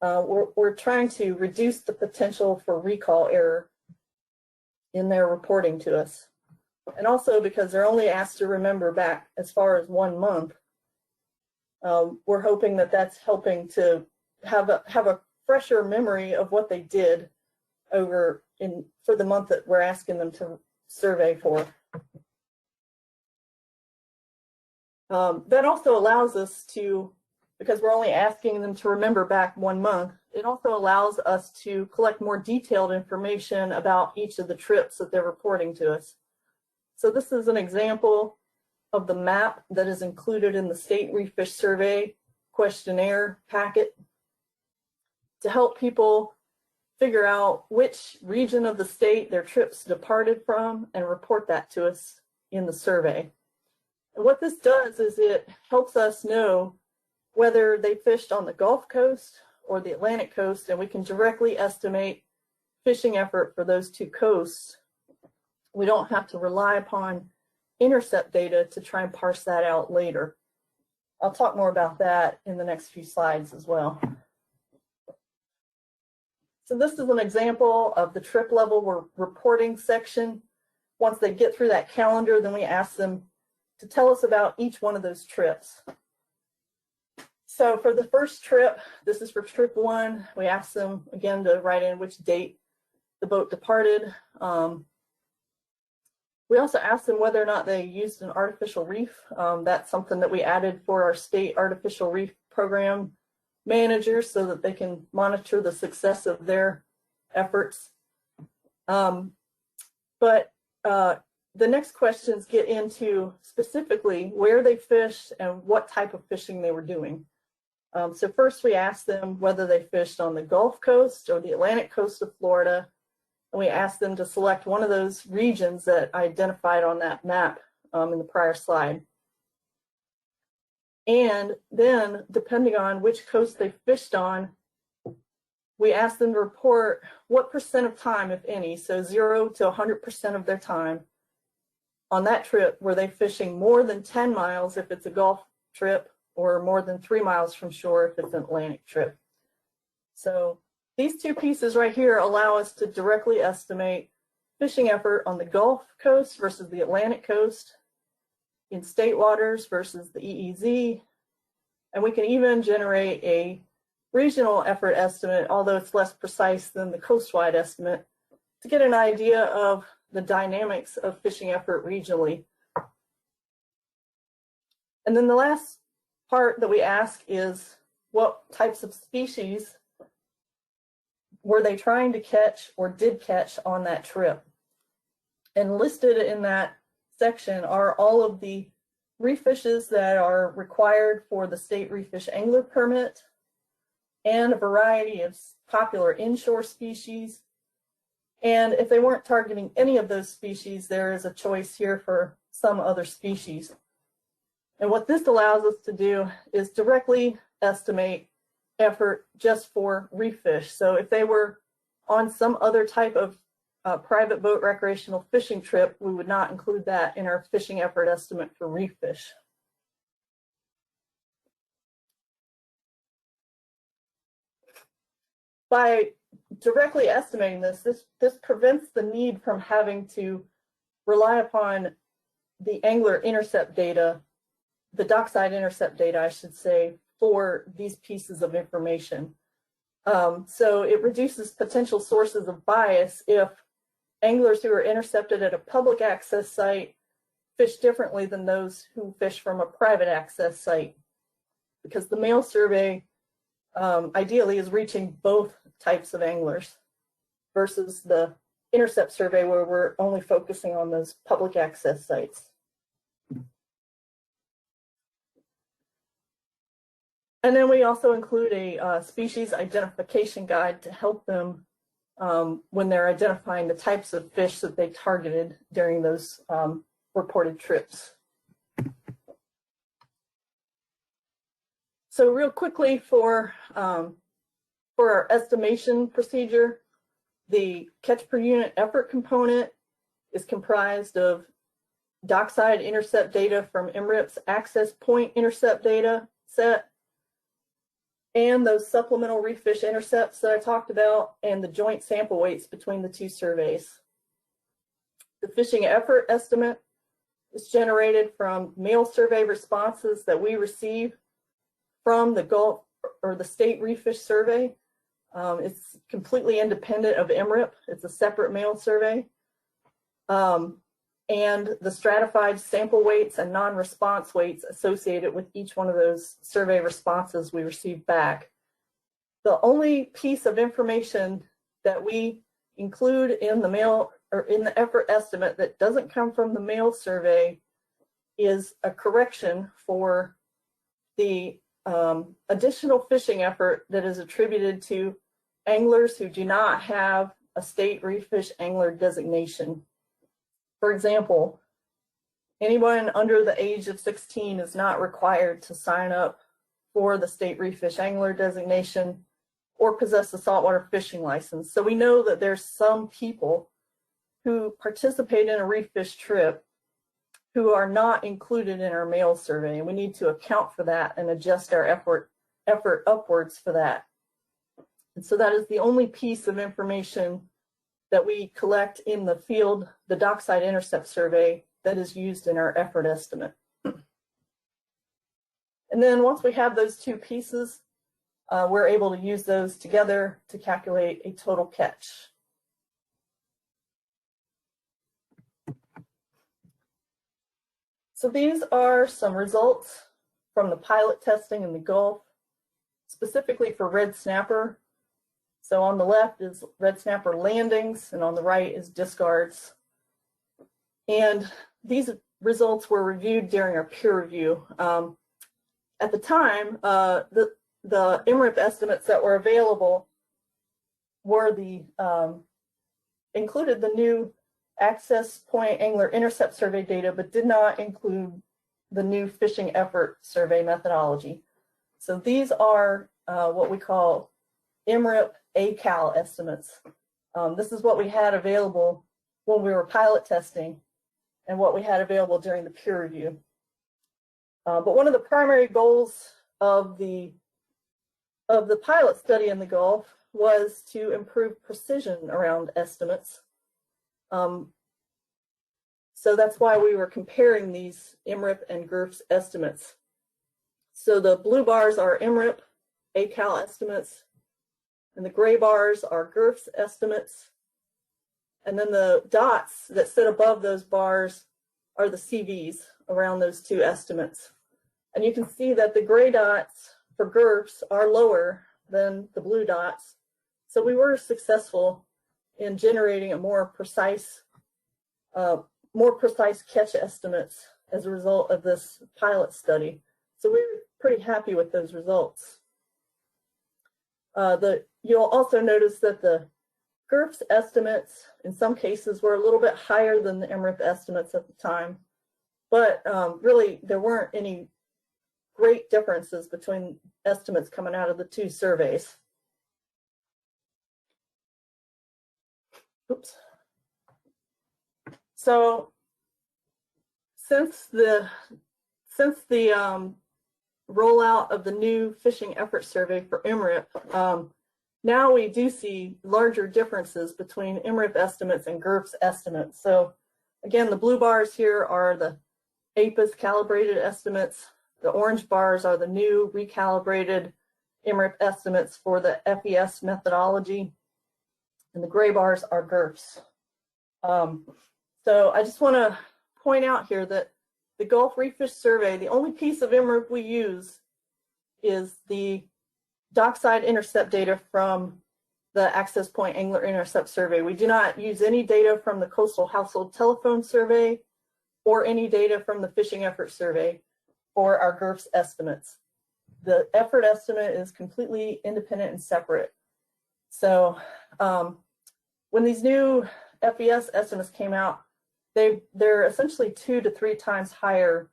Speaker 8: we're trying to reduce the potential for recall error in their reporting to us. And also because they're only asked to remember back as far as 1 month, we're hoping that that's helping to have a fresher memory of what they did for the month that we're asking them to survey for. That also allows us to, because we're only asking them to remember back 1 month, it also allows us to collect more detailed information about each of the trips that they're reporting to us. So this is an example of the map that is included in the State Reef Fish Survey questionnaire packet to help people figure out which region of the state their trips departed from and report that to us in the survey. And what this does is it helps us know whether they fished on the Gulf Coast or the Atlantic coast, and we can directly estimate fishing effort for those two coasts. We don't have to rely upon intercept data to try and parse that out later. I'll talk more about that in the next few slides as well. So this is an example of the trip level reporting section. Once they get through that calendar, then we ask them to tell us about each one of those trips. So for the first trip, this is for trip 1, we asked them again to write in which date the boat departed. We also asked them whether or not they used an artificial reef. That's something that we added for our state artificial reef program managers so that they can monitor the success of their efforts. But the next questions get into specifically where they fished and what type of fishing they were doing. So first we asked them whether they fished on the Gulf Coast or the Atlantic coast of Florida. And we asked them to select one of those regions that I identified on that map in the prior slide. And then, depending on which coast they fished on, we asked them to report what percent of time, if any, so 0 to 100% of their time on that trip, were they fishing more than 10 miles if it's a Gulf trip, or more than 3 miles from shore if it's an Atlantic trip. So these two pieces right here allow us to directly estimate fishing effort on the Gulf Coast versus the Atlantic coast, in state waters versus the EEZ, and we can even generate a regional effort estimate, although it's less precise than the coastwide estimate, to get an idea of the dynamics of fishing effort regionally. And then the last part that we ask is what types of species were they trying to catch or did catch on that trip. And listed in that section are all of the reef fishes that are required for the state reef fish angler permit, and a variety of popular inshore species. And if they weren't targeting any of those species, there is a choice here for some other species. And what this allows us to do is directly estimate effort just for reef fish. So if they were on some other type of private boat recreational fishing trip, we would not include that in our fishing effort estimate for reef fish. By directly estimating this prevents the need from having to rely upon the angler intercept data, the dockside intercept data, I should say, for these pieces of information. So it reduces potential sources of bias if anglers who are intercepted at a public access site fish differently than those who fish from a private access site, because the mail survey ideally is reaching both types of anglers versus the intercept survey where we're only focusing on those public access sites. And then we also include a species identification guide to help them when they're identifying the types of fish that they targeted during those reported trips. So real quickly for our estimation procedure, the catch per unit effort component is comprised of dockside intercept data from Emirate's access point intercept data set, and those supplemental reef fish intercepts that I talked about, and the joint sample weights between the two surveys. The fishing effort estimate is generated from mail survey responses that we receive from the Gulf or the state reef fish survey. It's completely independent of Emirate. It's a separate mail survey. And the stratified sample weights and non-response weights associated with each one of those survey responses we received back. The only piece of information that we include in the mail or in the effort estimate that doesn't come from the mail survey is a correction for the additional fishing effort that is attributed to anglers who do not have a state reef fish angler designation. For example, anyone under the age of 16 is not required to sign up for the state reef fish angler designation or possess a saltwater fishing license. So we know that there's some people who participate in a reef fish trip who are not included in our male survey, and we need to account for that and adjust our effort upwards for that. And so that is the only piece of information that we collect in the field, the dockside intercept survey, that is used in our effort estimate. And then once we have those two pieces, we're able to use those together to calculate a total catch. So these are some results from the pilot testing in the Gulf, specifically for red snapper. So on the left is red snapper landings, and on the right is discards. And these results were reviewed during our peer review. At the time, the Emirate estimates that were available were included the new access point angler intercept survey data, but did not include the new fishing effort survey methodology. So these are what we call Emirate ACAL estimates. This is what we had available when we were pilot testing and what we had available during the peer review. But one of the primary goals of the pilot study in the Gulf was to improve precision around estimates. So that's why we were comparing these Emirate and Girps estimates. So the blue bars are Emirate ACAL estimates, and the gray bars are Girps estimates. And then the dots that sit above those bars are the CVs around those two estimates. And you can see that the gray dots for Girps are lower than the blue dots. So we were successful in generating a more precise catch estimates as a result of this pilot study. So we were pretty happy with those results. You'll also notice that the Girps estimates in some cases were a little bit higher than the Emirate estimates at the time, but really there weren't any great differences between estimates coming out of the two surveys. Oops. So since the rollout of the new fishing effort survey for Emirate, now we do see larger differences between Emirate estimates and Girps estimates. So again, the blue bars here are the APIS calibrated estimates. The orange bars are the new recalibrated Emirate estimates for the FES methodology, and the gray bars are Girps. So I just want to point out here that the Gulf Refish survey, the only piece of Emirate we use is the dockside intercept data from the access point angler intercept survey. We do not use any data from the coastal household telephone survey or any data from the fishing effort survey for our Girps estimates. The effort estimate is completely independent and separate. So when these new FES estimates came out, they're essentially 2 to 3 times higher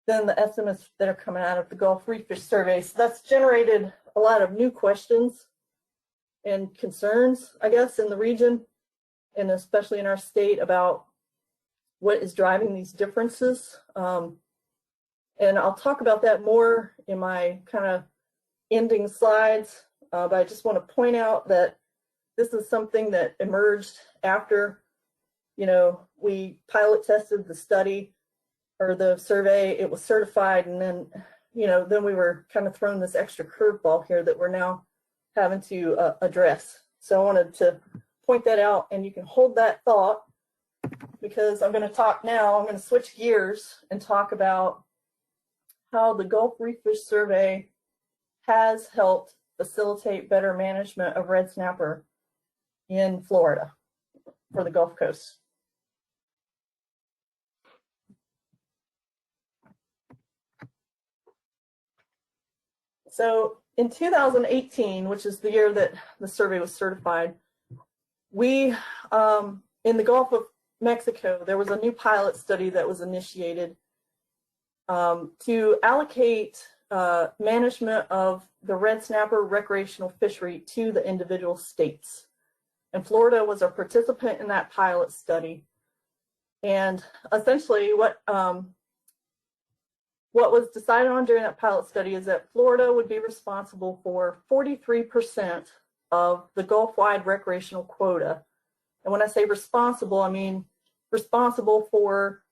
Speaker 8: than the estimates that are coming out of the Gulf Refish survey. So that's generated a lot of new questions and concerns, I guess, in the region, and especially in our state, about what is driving these differences. And I'll talk about that more in my kind of ending slides, but I just want to point out that this is something that emerged after, we pilot tested the study or the survey. It was certified, and then, then we were kind of thrown this extra curveball here that we're now having to address. So I wanted to point that out, and you can hold that thought, because I'm going to talk now. I'm going to switch gears and talk about how the Gulf Refish survey has helped facilitate better management of red snapper in Florida for the Gulf Coast. So in 2018, which is the year that the survey was certified, we, in the Gulf of Mexico, there was a new pilot study that was initiated to allocate management of the red snapper recreational fishery to the individual states. And Florida was a participant in that pilot study. And essentially what was decided on during that pilot study is that Florida would be responsible for 43% of the Gulf-wide recreational quota. And when I say responsible, I mean responsible for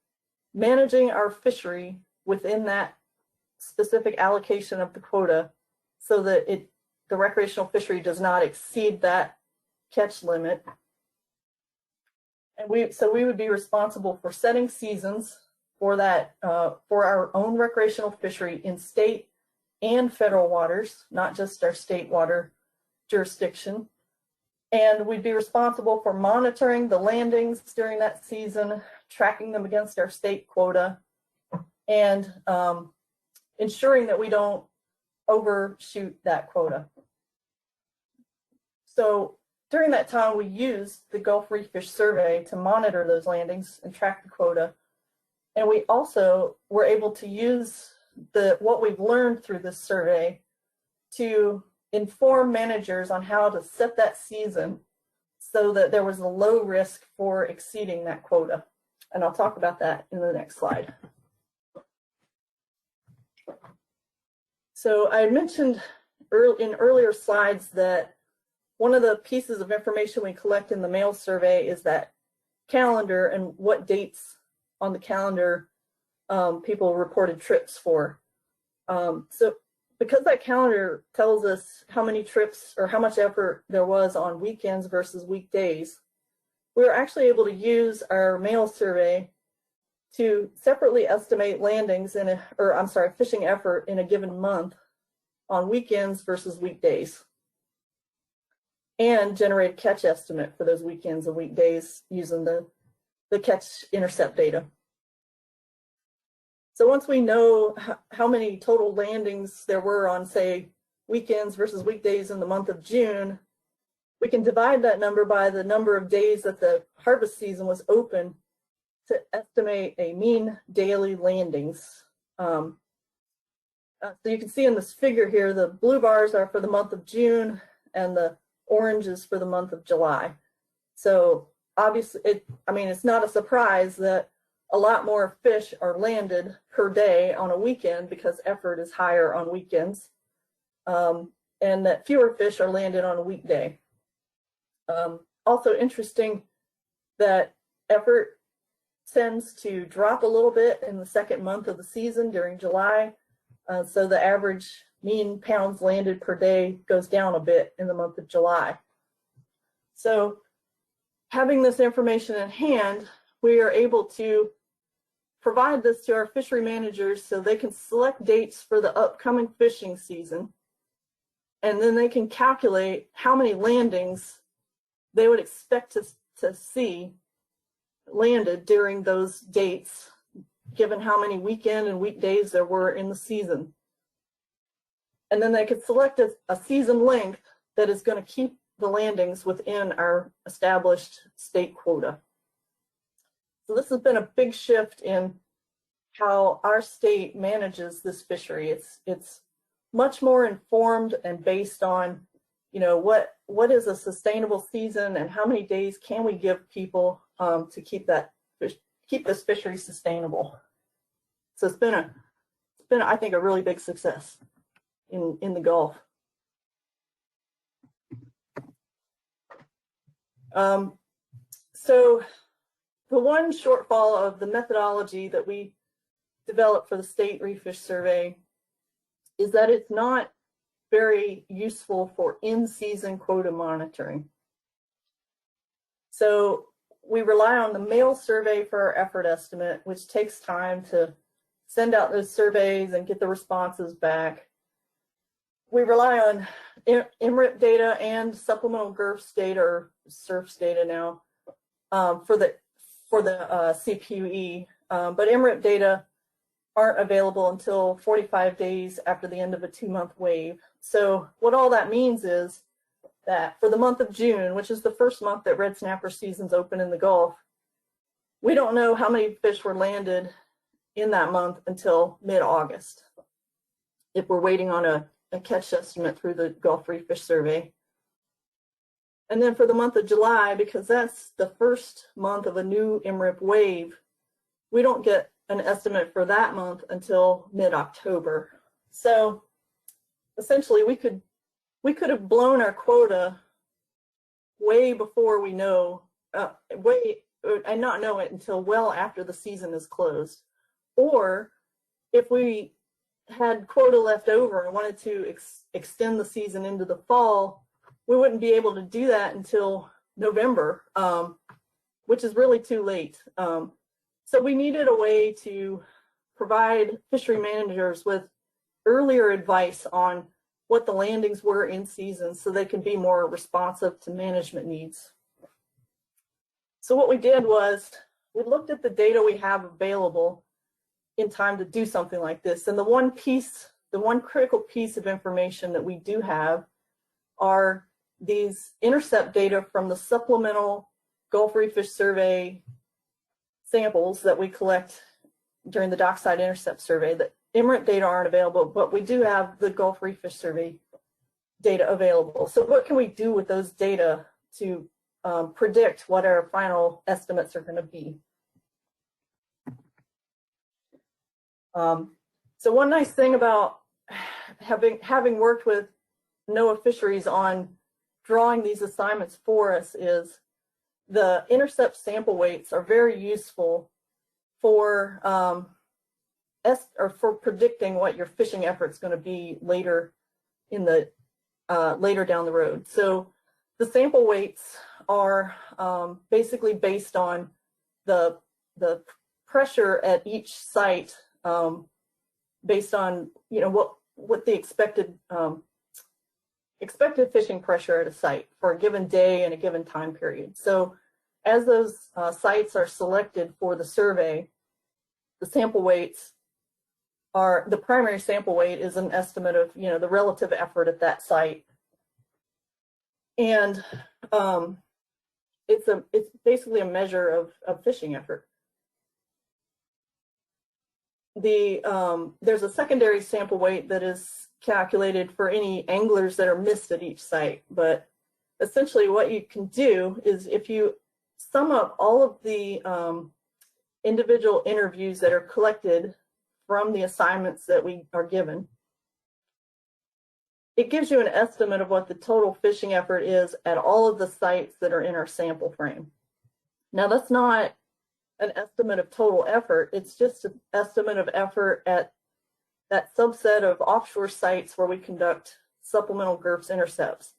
Speaker 8: managing our fishery within that specific allocation of the quota so that the recreational fishery does not exceed that catch limit. And we would be responsible for setting seasons for that, for our own recreational fishery in state and federal waters, not just our state water jurisdiction. And we'd be responsible for monitoring the landings during that season, tracking them against our state quota, and ensuring that we don't overshoot that quota. So during that time, we used the Gulf Refish Survey to monitor those landings and track the quota. And we also were able to use what we've learned through this survey to inform managers on how to set that season so that there was a low risk for exceeding that quota. And I'll talk about that in the next slide. So I mentioned in earlier slides that one of the pieces of information we collect in the mail survey is that calendar and what dates on the calendar people reported trips for. So because that calendar tells us how many trips or how much effort there was on weekends versus weekdays, we were actually able to use our mail survey to separately estimate landings fishing effort in a given month on weekends versus weekdays, and generate a catch estimate for those weekends and weekdays using the catch intercept data. So once we know how many total landings there were on, say, weekends versus weekdays in the month of June, we can divide that number by the number of days that the harvest season was open to estimate a mean daily landings. So you can see in this figure here, the blue bars are for the month of June and the orange is for the month of July. So obviously, it's not a surprise that a lot more fish are landed per day on a weekend because effort is higher on weekends, and that fewer fish are landed on a weekday. Also interesting that effort tends to drop a little bit in the second month of the season during July. So the average mean pounds landed per day goes down a bit in the month of July. So having this information in hand, we are able to provide this to our fishery managers so they can select dates for the upcoming fishing season. And then they can calculate how many landings they would expect to see landed during those dates, given how many weekend and weekdays there were in the season. And then they could select a season length that is going to keep the landings within our established state quota. So this has been a big shift in how our state manages this fishery. It's much more informed and based on, what is a sustainable season and how many days can we give people to keep this fishery sustainable. So it's been I think a really big success in the Gulf. So the one shortfall of the methodology that we developed for the state Refish survey is that it's not very useful for in-season quota monitoring. So we rely on the mail survey for our effort estimate, which takes time to send out those surveys and get the responses back. We rely on Emirate data and supplemental Girps data, or SURFs data now, for the CPUE, but Emirate data aren't available until 45 days after the end of a 2-month wave. So what all that means is that for the month of June, which is the first month that red snapper season's open in the Gulf, we don't know how many fish were landed in that month until mid-August, if we're waiting on a catch estimate through the Gulf Refish survey. And then for the month of July, because that's the first month of a new MRIP wave, we don't get an estimate for that month until mid-October. So essentially we could have blown our quota way before we know, and not know it until well after the season is closed. Or if we had quota left over and wanted to extend the season into the fall, we wouldn't be able to do that until November, which is really too late. So we needed a way to provide fishery managers with earlier advice on what the landings were in season so they can be more responsive to management needs. So what we did was we looked at the data we have available in time to do something like this. And the one critical piece of information that we do have are these intercept data from the supplemental Gulf Refish Survey samples that we collect during the dockside intercept survey. The Emirate data aren't available, but we do have the Gulf Refish Survey data available. So what can we do with those data to predict what our final estimates are going to be? So one nice thing about having worked with NOAA Fisheries on drawing these assignments for us is the intercept sample weights are very useful for predicting what your fishing effort's going to be later in the later down the road. So the sample weights are basically based on the pressure at each site, based on what the expected fishing pressure at a site for a given day and a given time period. So as those sites are selected for the survey, the sample weights are, the primary sample weight is an estimate of the relative effort at that site, and it's basically a measure of fishing effort. There's a secondary sample weight that is calculated for any anglers that are missed at each site, but essentially what you can do is if you sum up all of the individual interviews that are collected from the assignments that we are given, it gives you an estimate of what the total fishing effort is at all of the sites that are in our sample frame. Now that's not an estimate of total effort, it's just an estimate of effort at that subset of offshore sites where we conduct supplemental Girps intercepts.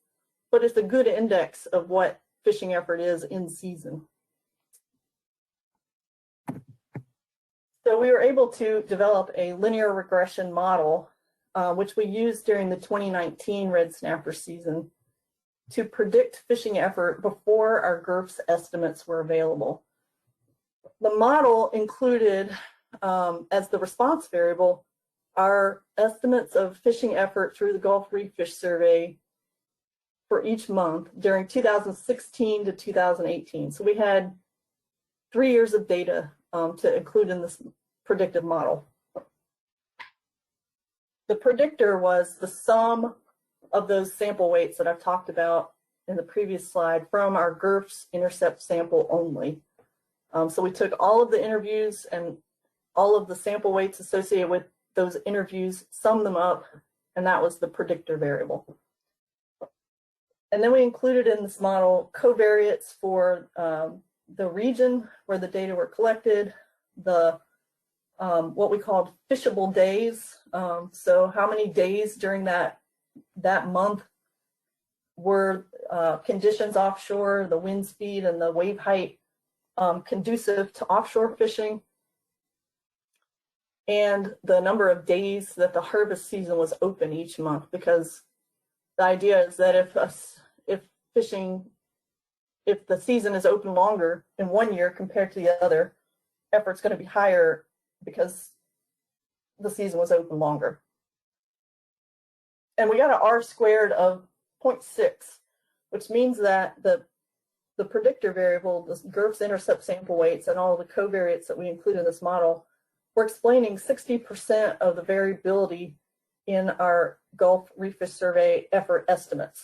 Speaker 8: But it's a good index of what fishing effort is in season. So we were able to develop a linear regression model, which we used during the 2019 red snapper season to predict fishing effort before our Girps estimates were available. The model included, as the response variable, our estimates of fishing effort through the Gulf Refish Survey for each month during 2016 to 2018. So we had 3 years of data to include in this predictive model. The predictor was the sum of those sample weights that I've talked about in the previous slide from our Girps intercept sample only. So we took all of the interviews and all of the sample weights associated with those interviews, summed them up, and that was the predictor variable. And then we included in this model covariates for the region where the data were collected, the what we called fishable days. So how many days during that month were conditions offshore, the wind speed and the wave height conducive to offshore fishing, and the number of days that the harvest season was open each month, because the idea is that if the season is open longer in one year compared to the other, effort's going to be higher because the season was open longer. And we got an R squared of 0.6, which means that the predictor variable, the Girps intercept sample weights, and all the covariates that we include in this model, we're explaining 60% of the variability in our Gulf Refish Survey effort estimates,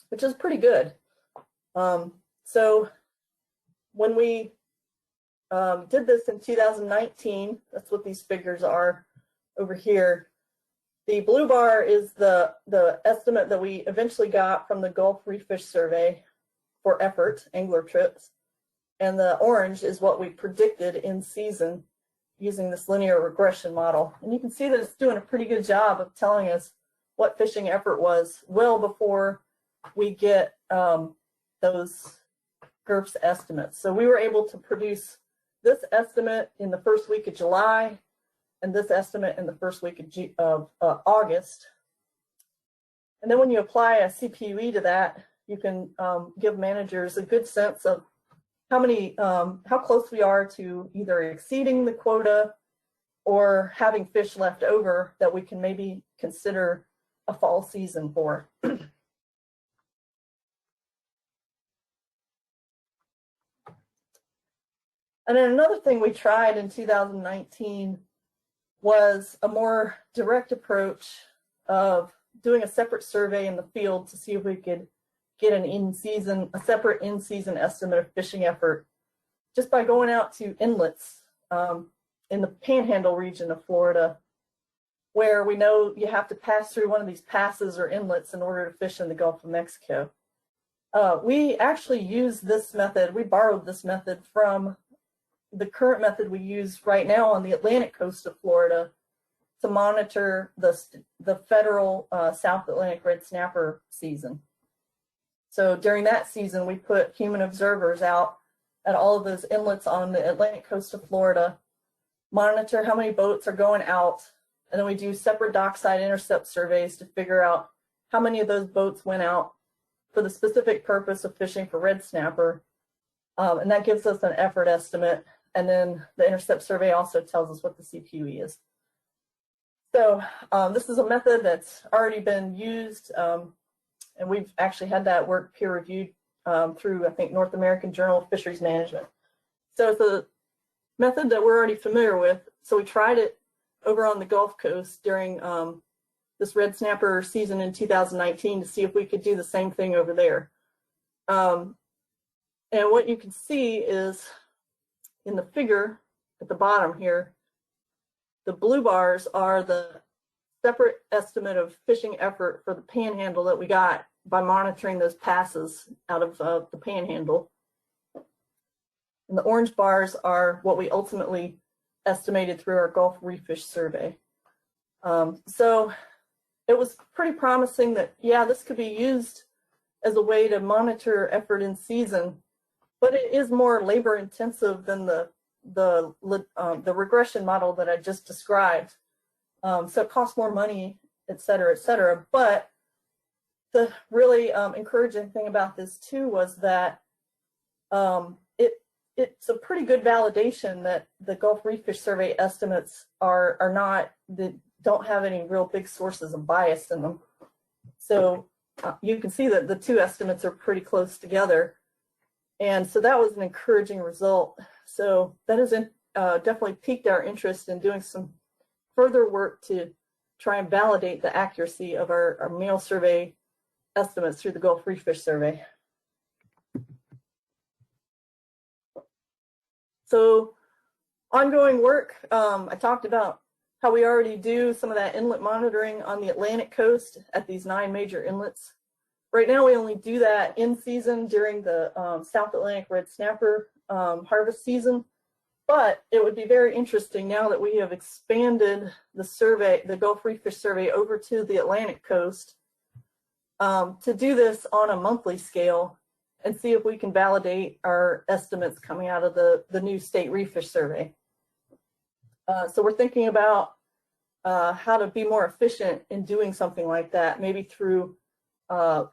Speaker 8: which is pretty good. So when we did this in 2019. That's what these figures are over here. The blue bar is the estimate that we eventually got from the Gulf Refish Survey for effort, angler trips. And the orange is what we predicted in season using this linear regression model. And you can see that it's doing a pretty good job of telling us what fishing effort was well before we get those Girps estimates. So we were able to produce this estimate in the first week of July and this estimate in the first week of August. And then when you apply a CPUE to that, you can give managers a good sense of how close we are to either exceeding the quota or having fish left over that we can maybe consider a fall season for. And then another thing we tried in 2019 was a more direct approach of doing a separate survey in the field to see if we could get a separate in-season estimate of fishing effort just by going out to inlets in the Panhandle region of Florida, where we know you have to pass through one of these passes or inlets in order to fish in the Gulf of Mexico. We actually used this method. We borrowed this method from the current method we use right now on the Atlantic coast of Florida to monitor the federal South Atlantic red snapper season. So during that season, we put human observers out at all of those inlets on the Atlantic coast of Florida, monitor how many boats are going out, and then we do separate dockside intercept surveys to figure out how many of those boats went out for the specific purpose of fishing for red snapper. And that gives us an effort estimate. And then the intercept survey also tells us what the CPUE is. So this is a method that's already been used. And we've actually had that work peer reviewed through, I think, North American Journal of Fisheries Management. So it's a method that we're already familiar with. So we tried it over on the Gulf Coast during this red snapper season in 2019 to see if we could do the same thing over there. And what you can see is in the figure at the bottom here, the blue bars are the separate estimate of fishing effort for the Panhandle that we got by monitoring those passes out of the Panhandle. And the orange bars are what we ultimately estimated through our Gulf Refish Survey. So it was pretty promising that, yeah, this could be used as a way to monitor effort in season, but it is more labor intensive than the regression model that I just described. So it costs more money, et cetera, but the really encouraging thing about this too was that it's a pretty good validation that the Gulf Refish Survey estimates don't have any real big sources of bias in them. So you can see that the two estimates are pretty close together. And so that was an encouraging result. So that has definitely piqued our interest in doing some further work to try and validate the accuracy of our male survey estimates through the Gulf Refish Survey. So ongoing work, I talked about how we already do some of that inlet monitoring on the Atlantic coast at these 9 major inlets. Right now, we only do that in season during the South Atlantic red snapper harvest season. But it would be very interesting now that we have expanded the survey, the Gulf Refish Survey, over to the Atlantic coast to do this on a monthly scale and see if we can validate our estimates coming out of the new state Refish Survey. So we're thinking about how to be more efficient in doing something like that, maybe through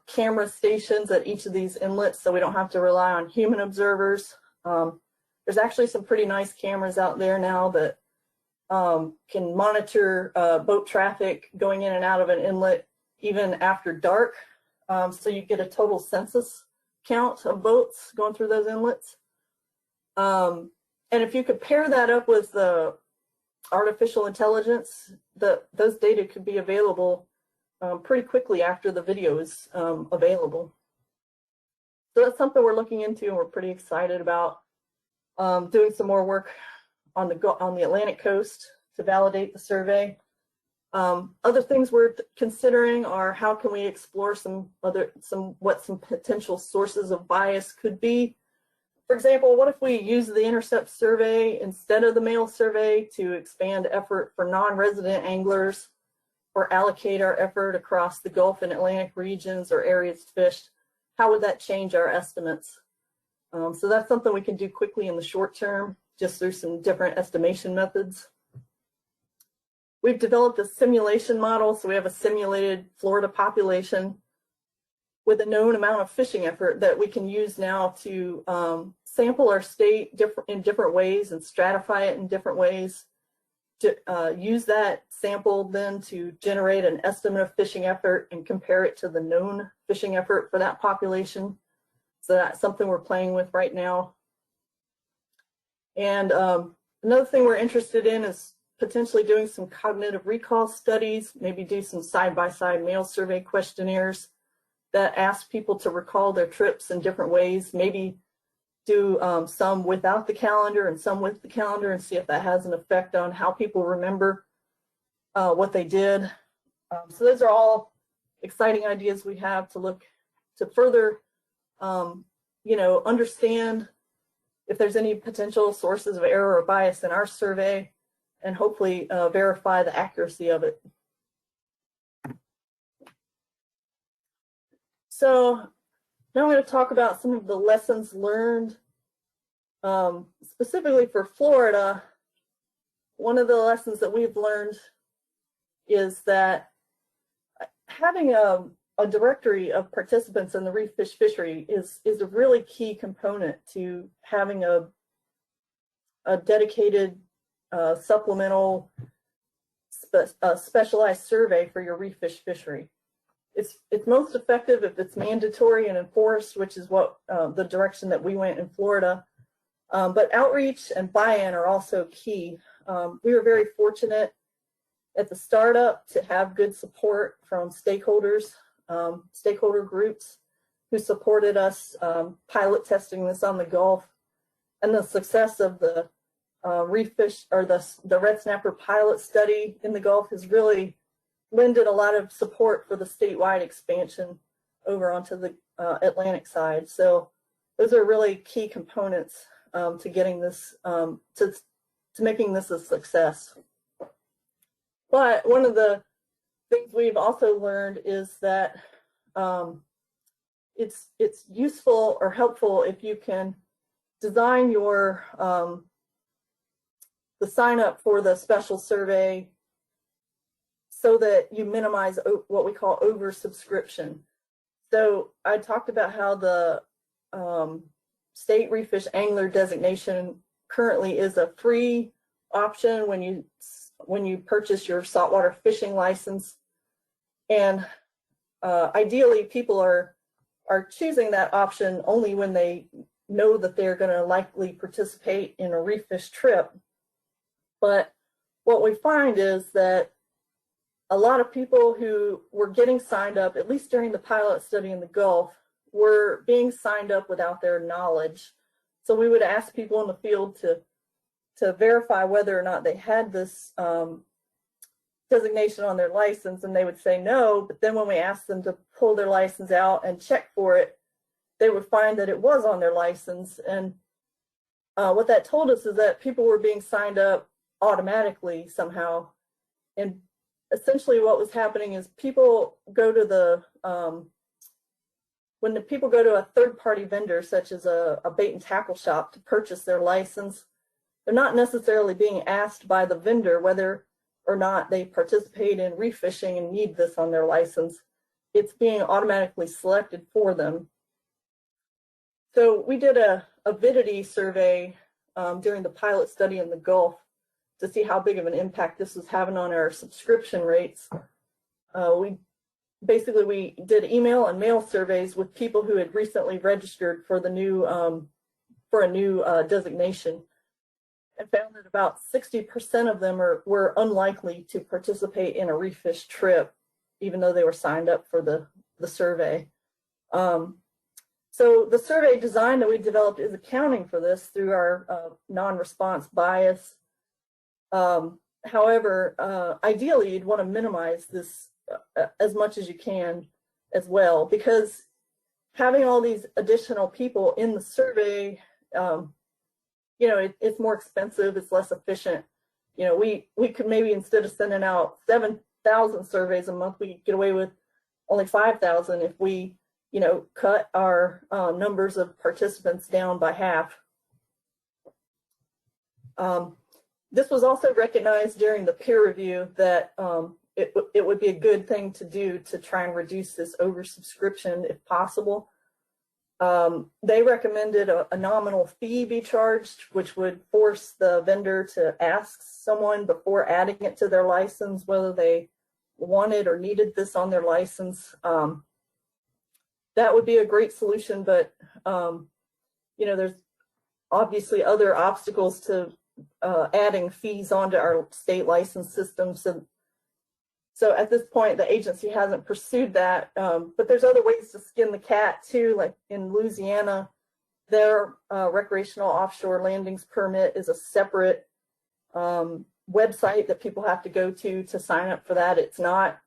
Speaker 8: camera stations at each of these inlets so we don't have to rely on human observers. There's actually some pretty nice cameras out there now that can monitor boat traffic going in and out of an inlet even after dark. So you get a total census count of boats going through those inlets. And if you could pair that up with the artificial intelligence, those data could be available pretty quickly after the video is available. So that's something we're looking into and we're pretty excited about. doing some more work on the Atlantic coast to validate the survey. Other things we're considering are how can we explore some potential sources of bias could be. For example, what if we use the intercept survey instead of the male survey to expand effort for non-resident anglers, or allocate our effort across the Gulf and Atlantic regions or areas fished? How would that change our estimates? So that's something we can do quickly in the short term, just through some different estimation methods. We've developed a simulation model, so we have a simulated Florida population with a known amount of fishing effort that we can use now to sample our state in different ways and stratify it in different ways, to use that sample then to generate an estimate of fishing effort and compare it to the known fishing effort for that population. So that's something we're playing with right now. And another thing we're interested in is potentially doing some cognitive recall studies, maybe do some side-by-side male survey questionnaires that ask people to recall their trips in different ways, maybe do some without the calendar and some with the calendar, and see if that has an effect on how people remember what they did. So those are all exciting ideas we have to look to further, understand if there's any potential sources of error or bias in our survey, and hopefully verify the accuracy of it. So now I'm going to talk about some of the lessons learned specifically for Florida. One of the lessons that we've learned is that having a directory of participants in the reef fish fishery is a really key component to having a dedicated supplemental specialized survey for your reef fish fishery. It's most effective if it's mandatory and enforced, which is what the direction that we went in Florida. But outreach and buy-in are also key. We were very fortunate at the startup to have good support from stakeholders, stakeholder groups who supported us pilot testing this on the Gulf, and the success of the reef fish, or the red snapper pilot study in the Gulf has really lended a lot of support for the statewide expansion over onto the Atlantic side. So those are really key components to getting this, to making this a success. But one of the things we've also learned is that it's useful or helpful if you can design your the sign up for the special survey so that you minimize what we call oversubscription. So I talked about how the state reef fish angler designation currently is a free option when you purchase your saltwater fishing license, and ideally people are choosing that option only when they know that they're going to likely participate in a reef fish trip. But what we find is that a lot of people who were getting signed up, at least during the pilot study in the Gulf, were being signed up without their knowledge. So we would ask people in the field to verify whether or not they had this designation on their license, and they would say no. But then when we asked them to pull their license out and check for it, they would find that it was on their license. And what that told us is that people were being signed up automatically somehow. And essentially what was happening is people go to the, when the people go to a third-party vendor, such as a bait and tackle shop, to purchase their license, they're not necessarily being asked by the vendor whether or not they participate in reef fishing and need this on their license. It's being automatically selected for them. So we did a Avidity survey during the pilot study in the Gulf to see how big of an impact this was having on our subscription rates. We did email and mail surveys with people who had recently registered for the new for a new designation, and found that about 60% of them were unlikely to participate in a reef fish trip, even though they were signed up for the survey. So the survey design that we developed is accounting for this through our non-response bias. However, ideally, you'd want to minimize this as much as you can as well, because having all these additional people in the survey, you know, it's more expensive, it's less efficient. You know, we could maybe, instead of sending out 7,000 surveys a month, we could get away with only 5,000 if we, you know, cut our numbers of participants down by half. This was also recognized during the peer review that it would be a good thing to do to try and reduce this oversubscription if possible. They recommended a nominal fee be charged, which would force the vendor to ask someone before adding it to their license whether they wanted or needed this on their license. That would be a great solution, but you know, there's obviously other obstacles to adding fees onto our state license system. So at this point, the agency hasn't pursued that, but there's other ways to skin the cat too. Like in Louisiana, their recreational offshore landings permit is a separate website that people have to go to sign up for that. It's not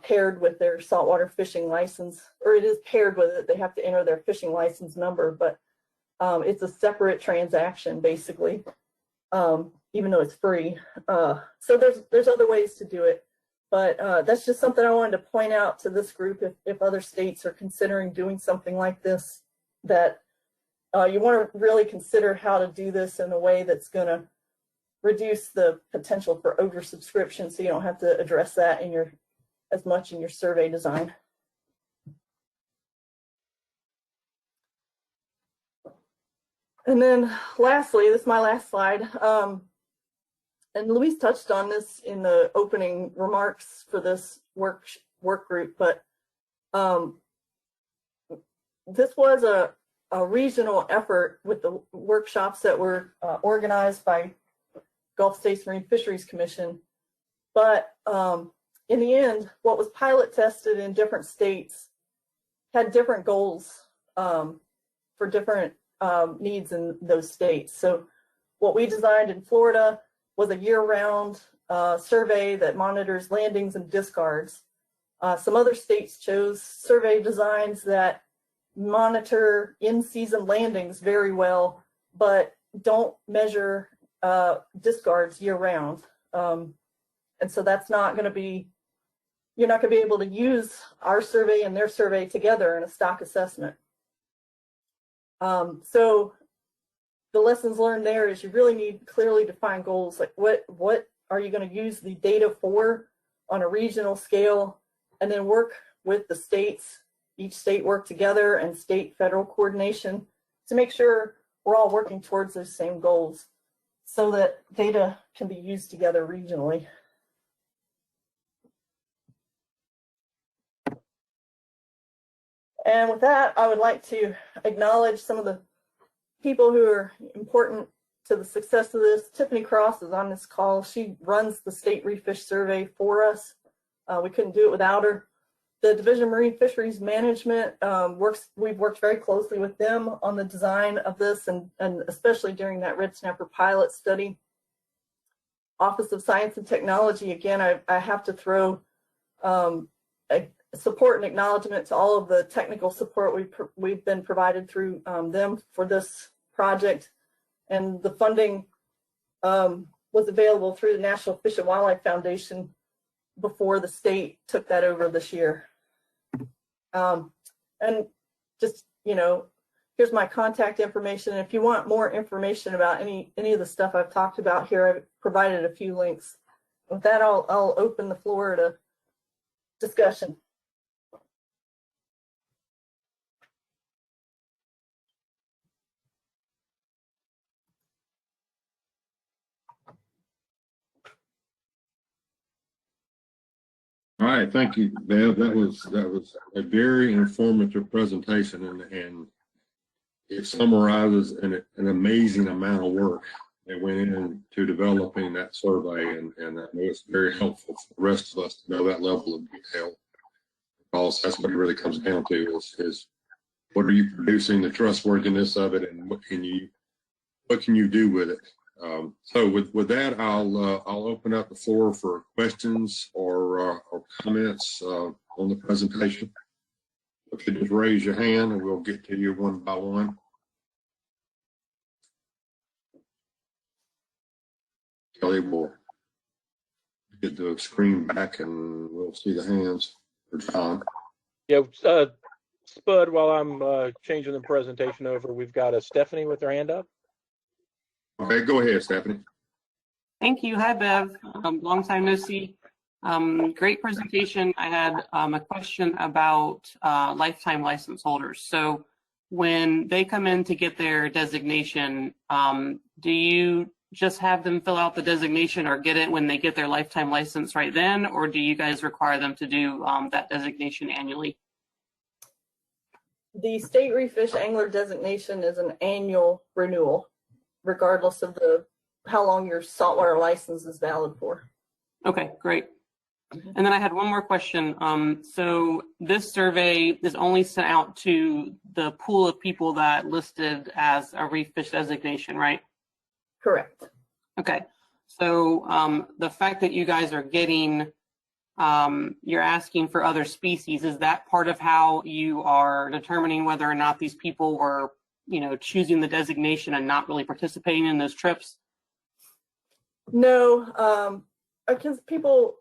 Speaker 8: paired with their saltwater fishing license, or it is paired with it. They have to enter their fishing license number, but it's a separate transaction basically, even though it's free. So there's other ways to do it. But that's just something I wanted to point out to this group if other states are considering doing something like this, that you want to really consider how to do this in a way that's going to reduce the potential for oversubscription, so you don't have to address that in as much in your survey design. And then lastly, this is my last slide. And Luis touched on this in the opening remarks for this work group, but this was a regional effort with the workshops that were organized by Gulf States Marine Fisheries Commission. But in the end, what was pilot tested in different states had different goals for different needs in those states. So what we designed in Florida was a year-round survey that monitors landings and discards. Some other states chose survey designs that monitor in-season landings very well, but don't measure discards year-round. And so that's not going to be, you're not going to be able to use our survey and their survey together in a stock assessment. So the lessons learned there is you really need clearly defined goals, like what are you going to use the data for on a regional scale, and then work with the states, each state work together, and state federal coordination to make sure we're all working towards those same goals so that data can be used together regionally. And with that, I would like to acknowledge some of the people who are important to the success of this. Tiffany Cross is on this call. She runs the state Refish survey for us. We couldn't do it without her. The Division of Marine Fisheries Management we've worked very closely with them on the design of this, and especially during that red snapper pilot study. Office of Science and Technology, again, I have to throw support and acknowledgement to all of the technical support we've been provided through them for this project. And the funding was available through the National Fish and Wildlife Foundation before the state took that over this year. And just, you know, here's my contact information. If you want more information about any of the stuff I've talked about here, I've provided a few links. With that, I'll open the floor to discussion.
Speaker 2: All right, thank you, Bev. That was a very informative presentation, and it summarizes an amazing amount of work that went into developing that survey, and I know it's very helpful for the rest of us to know that level of detail, because that's what it really comes down to is what are you producing, the trustworthiness of it, and what can you do with it? So with that, I'll open up the floor for questions or comments on the presentation. If you just raise your hand and we'll get to you one by one. Kelly will get the screen back and we'll see the hands for John.
Speaker 1: Yeah, Spud, while I'm changing the presentation over, we've got a Stephanie with her hand up.
Speaker 2: Okay, go ahead, Stephanie.
Speaker 10: Thank you. Hi, Bev. Long time no see. Great presentation. I had a question about lifetime license holders. So when they come in to get their designation, do you just have them fill out the designation or get it when they get their lifetime license right then, or do you guys require them to do that designation annually?
Speaker 8: The state Refish angler designation is an annual renewal, regardless of how long your saltwater license is valid for.
Speaker 10: Okay, great. And then I had one more question. So this survey is only sent out to the pool of people that listed as a reef fish designation, right?
Speaker 8: Correct.
Speaker 10: Okay. So the fact that you guys are getting, you're asking for other species, is that part of how you are determining whether or not these people were, choosing the designation and not really participating in those trips?
Speaker 8: No, because people,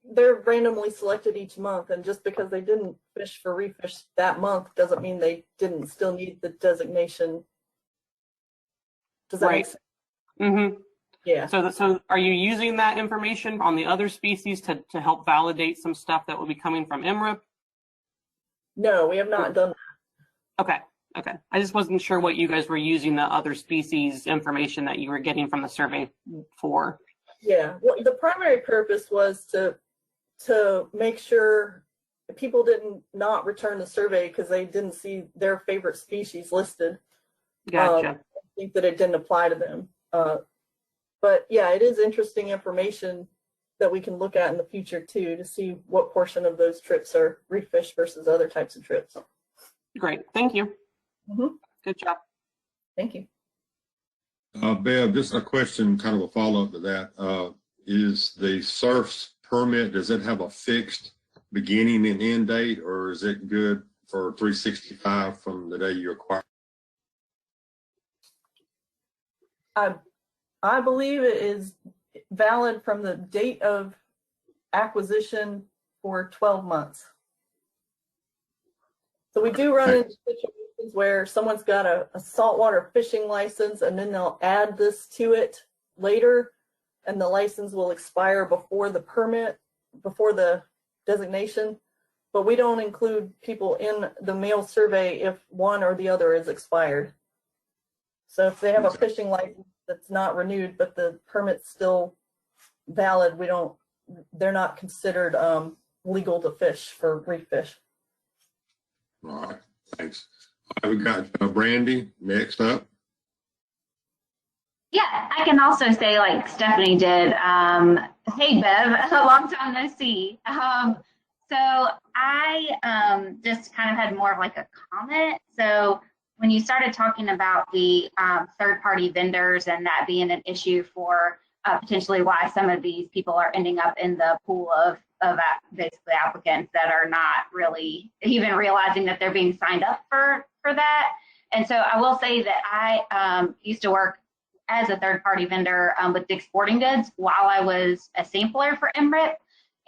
Speaker 8: they're randomly selected each month, and just because they didn't fish for reef fish that month doesn't mean they didn't still need the designation. Does that make sense?
Speaker 10: Mm-hmm.
Speaker 8: Yeah.
Speaker 10: So are you using that information on the other species to help validate some stuff that will be coming from Emirate?
Speaker 8: No, we have not done that.
Speaker 10: Okay. Okay. I just wasn't sure what you guys were using the other species information that you were getting from the survey for.
Speaker 8: Yeah. Well, the primary purpose was to make sure people didn't not return the survey because they didn't see their favorite species listed.
Speaker 10: Gotcha.
Speaker 8: I think that it didn't apply to them. But yeah, it is interesting information that we can look at in the future too, to see what portion of those trips are reef fish versus other types of trips.
Speaker 10: Great. Thank you.
Speaker 8: Mm-hmm.
Speaker 10: Good job.
Speaker 8: Thank you.
Speaker 2: Bev, just a question, kind of a follow-up to that. Is the SURF's permit, does it have a fixed beginning and end date, or is it good for 365 from the day you acquire?
Speaker 8: I believe it is valid from the date of acquisition for 12 months. So we do run into situations where someone's got a saltwater fishing license and then they'll add this to it later, and the license will expire before the permit, before the designation. But we don't include people in the mail survey if one or the other is expired. So if they have a fishing license that's not renewed, but the permit's still valid, they're not considered legal to fish for reef fish.
Speaker 2: All right, thanks. We've got Brandy next up.
Speaker 11: Yeah, I can also say, like Stephanie did, hey, Bev, a long time no see. So I just kind of had more of like a comment. So when you started talking about the third-party vendors and that being an issue for potentially why some of these people are ending up in the pool of basically applicants that are not really even realizing that they're being signed up for that. And so I will say that I used to work as a third-party vendor with Dick's Sporting Goods while I was a sampler for Emirate,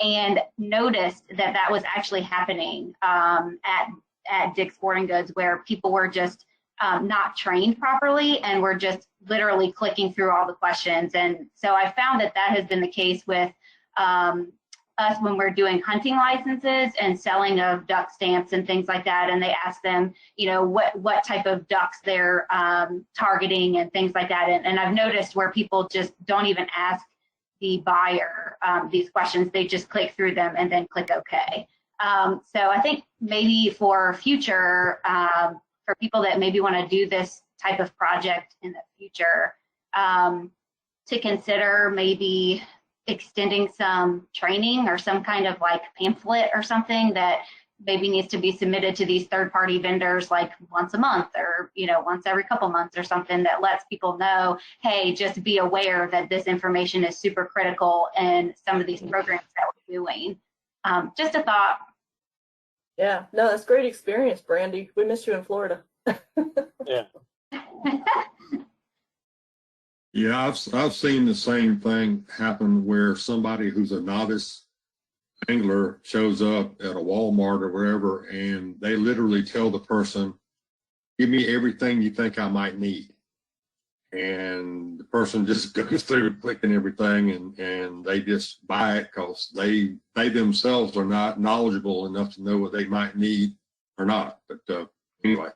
Speaker 11: and noticed that that was actually happening at Dick's Sporting Goods, where people were just not trained properly and were just literally clicking through all the questions. And so I found that that has been the case with us when we're doing hunting licenses and selling of duck stamps and things like that. And they ask them, what type of ducks they're targeting and things like that. And I've noticed where people just don't even ask the buyer these questions. They just click through them and then click OK. So I think maybe for future, for people that maybe want to do this type of project in the future, to consider maybe extending some training or some kind of like pamphlet or something that maybe needs to be submitted to these third-party vendors like once a month or, once every couple months or something that lets people know, hey, just be aware that this information is super critical in some of these programs that we're doing. Just a thought.
Speaker 8: Yeah, no, that's great experience, Brandy. We miss you in Florida.
Speaker 1: Yeah.
Speaker 2: Yeah, I've seen the same thing happen where somebody who's a novice angler shows up at a Walmart or wherever, and they literally tell the person, give me everything you think I might need. And the person just goes through clicking everything, and they just buy it because they themselves are not knowledgeable enough to know what they might need or not. But anyway,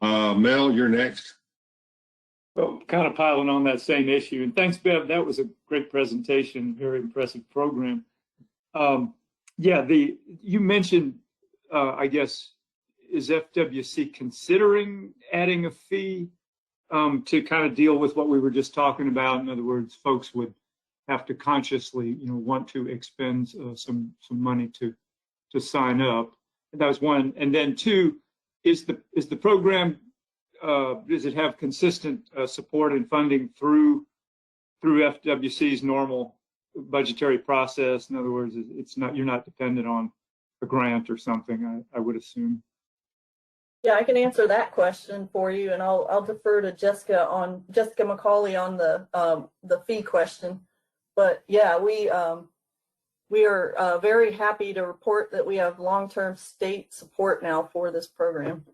Speaker 2: Mel, you're next.
Speaker 3: Well, kind of piling on that same issue. And thanks, Bev. That was a great presentation, very impressive program. Yeah, you mentioned, I guess, is FWC considering adding a fee to kind of deal with what we were just talking about? In other words, folks would have to consciously, want to expend some money to sign up. And that was one. And then two, is the program, does it have consistent support and funding through FWC's normal budgetary process? In other words, you're not dependent on a grant or something, I would assume.
Speaker 8: Yeah, I can answer that question for you, and I'll defer to Jessica McCauley on the fee question. But yeah, we are very happy to report that we have long-term state support now for this program.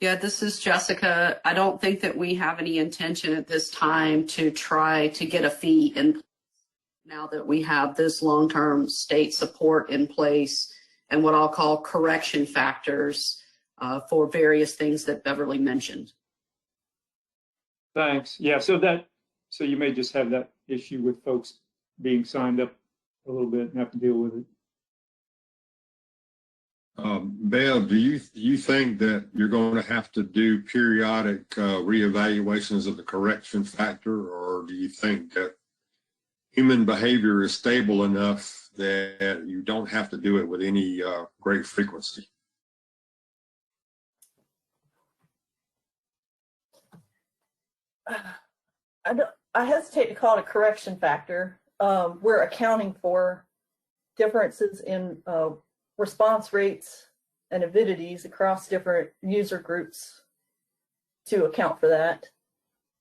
Speaker 5: Yeah, this is Jessica. I don't think that we have any intention at this time to try to get a fee in now that we have this long-term state support in place and what I'll call correction factors for various things that Beverly mentioned.
Speaker 3: Thanks. Yeah, so you may just have that issue with folks being signed up a little bit and have to deal with it.
Speaker 2: Bev, do you think that you're going to have to do periodic reevaluations of the correction factor, or do you think that human behavior is stable enough that you don't have to do it with any great frequency?
Speaker 8: I hesitate to call it a correction factor. We're accounting for differences in response rates and avidities across different user groups to account for that.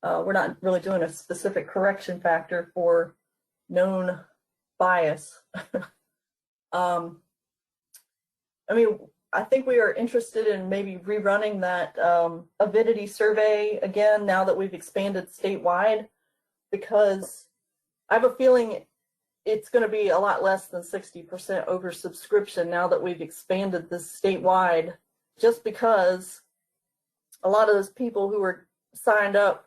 Speaker 8: We're not really doing a specific correction factor for known bias. I mean, I think we are interested in maybe rerunning that Avidity survey again now that we've expanded statewide, because I have a feeling it's going to be a lot less than 60% oversubscription now that we've expanded this statewide, just because a lot of those people who are signed up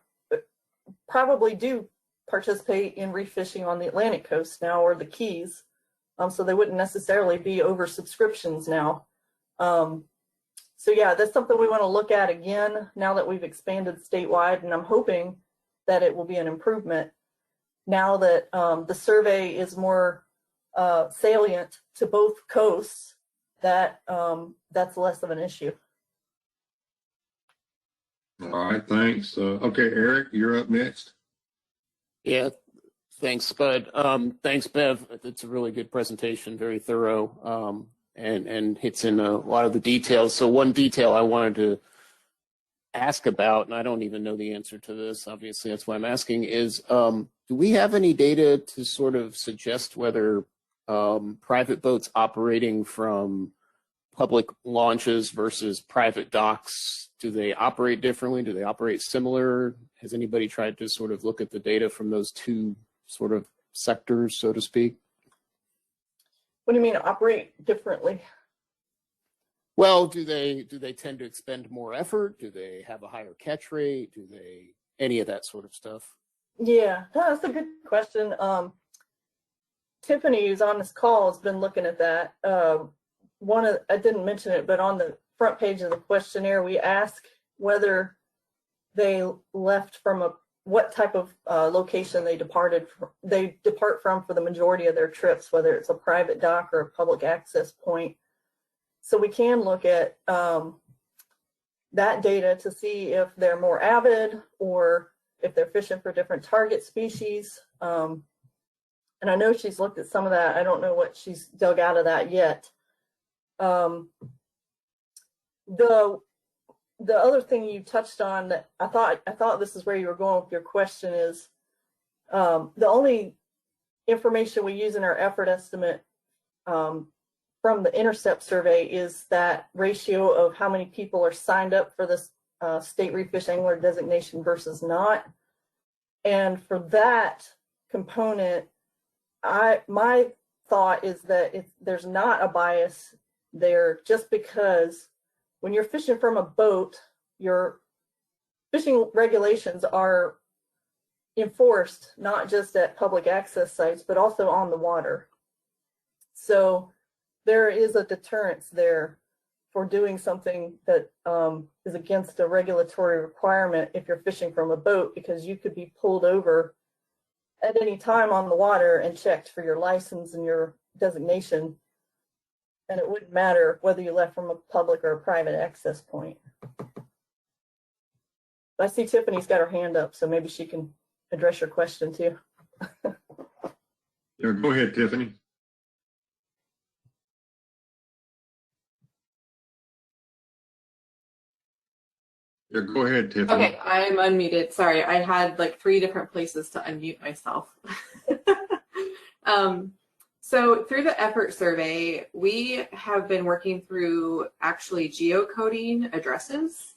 Speaker 8: probably do participate in reef fishing on the Atlantic coast now or the Keys. So they wouldn't necessarily be oversubscriptions now. So yeah, that's something we want to look at again now that we've expanded statewide, and I'm hoping that it will be an improvement now that the survey is more salient to both coasts, that that's less of an issue.
Speaker 2: All right, thanks. Okay, Eric, you're up next.
Speaker 12: Yeah, thanks, Spud. Thanks, Bev. It's a really good presentation, very thorough, and hits in a lot of the details. So one detail I wanted to ask about, and I don't even know the answer to this, obviously that's why I'm asking, is do we have any data to sort of suggest whether private boats operating from public launches versus private docks, do they operate differently? Do they operate similar? Has anybody tried to sort of look at the data from those two sort of sectors, so to speak?
Speaker 8: What do you mean operate differently?
Speaker 12: Well, do they tend to expend more effort? Do they have a higher catch rate? Do they any of that sort of stuff?
Speaker 8: Yeah, that's a good question. Tiffany, who's on this call, has been looking at that. I didn't mention it, but on the front page of the questionnaire, we ask whether they left from a what type of location they depart from for the majority of their trips, whether it's a private dock or a public access point. So we can look at that data to see if they're more avid or if they're fishing for different target species. And I know she's looked at some of that. I don't know what she's dug out of that yet. The other thing you touched on that I thought this is where you were going with your question is the only information we use in our effort estimate from the intercept survey is that ratio of how many people are signed up for this state reef fish angler designation versus not. And for that component, my thought is that there's not a bias there, just because when you're fishing from a boat, your fishing regulations are enforced not just at public access sites, but also on the water. So there is a deterrence there for doing something that is against a regulatory requirement if you're fishing from a boat, because you could be pulled over at any time on the water and checked for your license and your designation. And it wouldn't matter whether you left from a public or a private access point. I see Tiffany's got her hand up, so maybe she can address your question too.
Speaker 2: Yeah, go ahead, Tiffany. Yeah, go ahead, Tiffany.
Speaker 13: Okay, I'm unmuted. Sorry, I had like 3 different places to unmute myself. So through the effort survey, we have been working through actually geocoding addresses,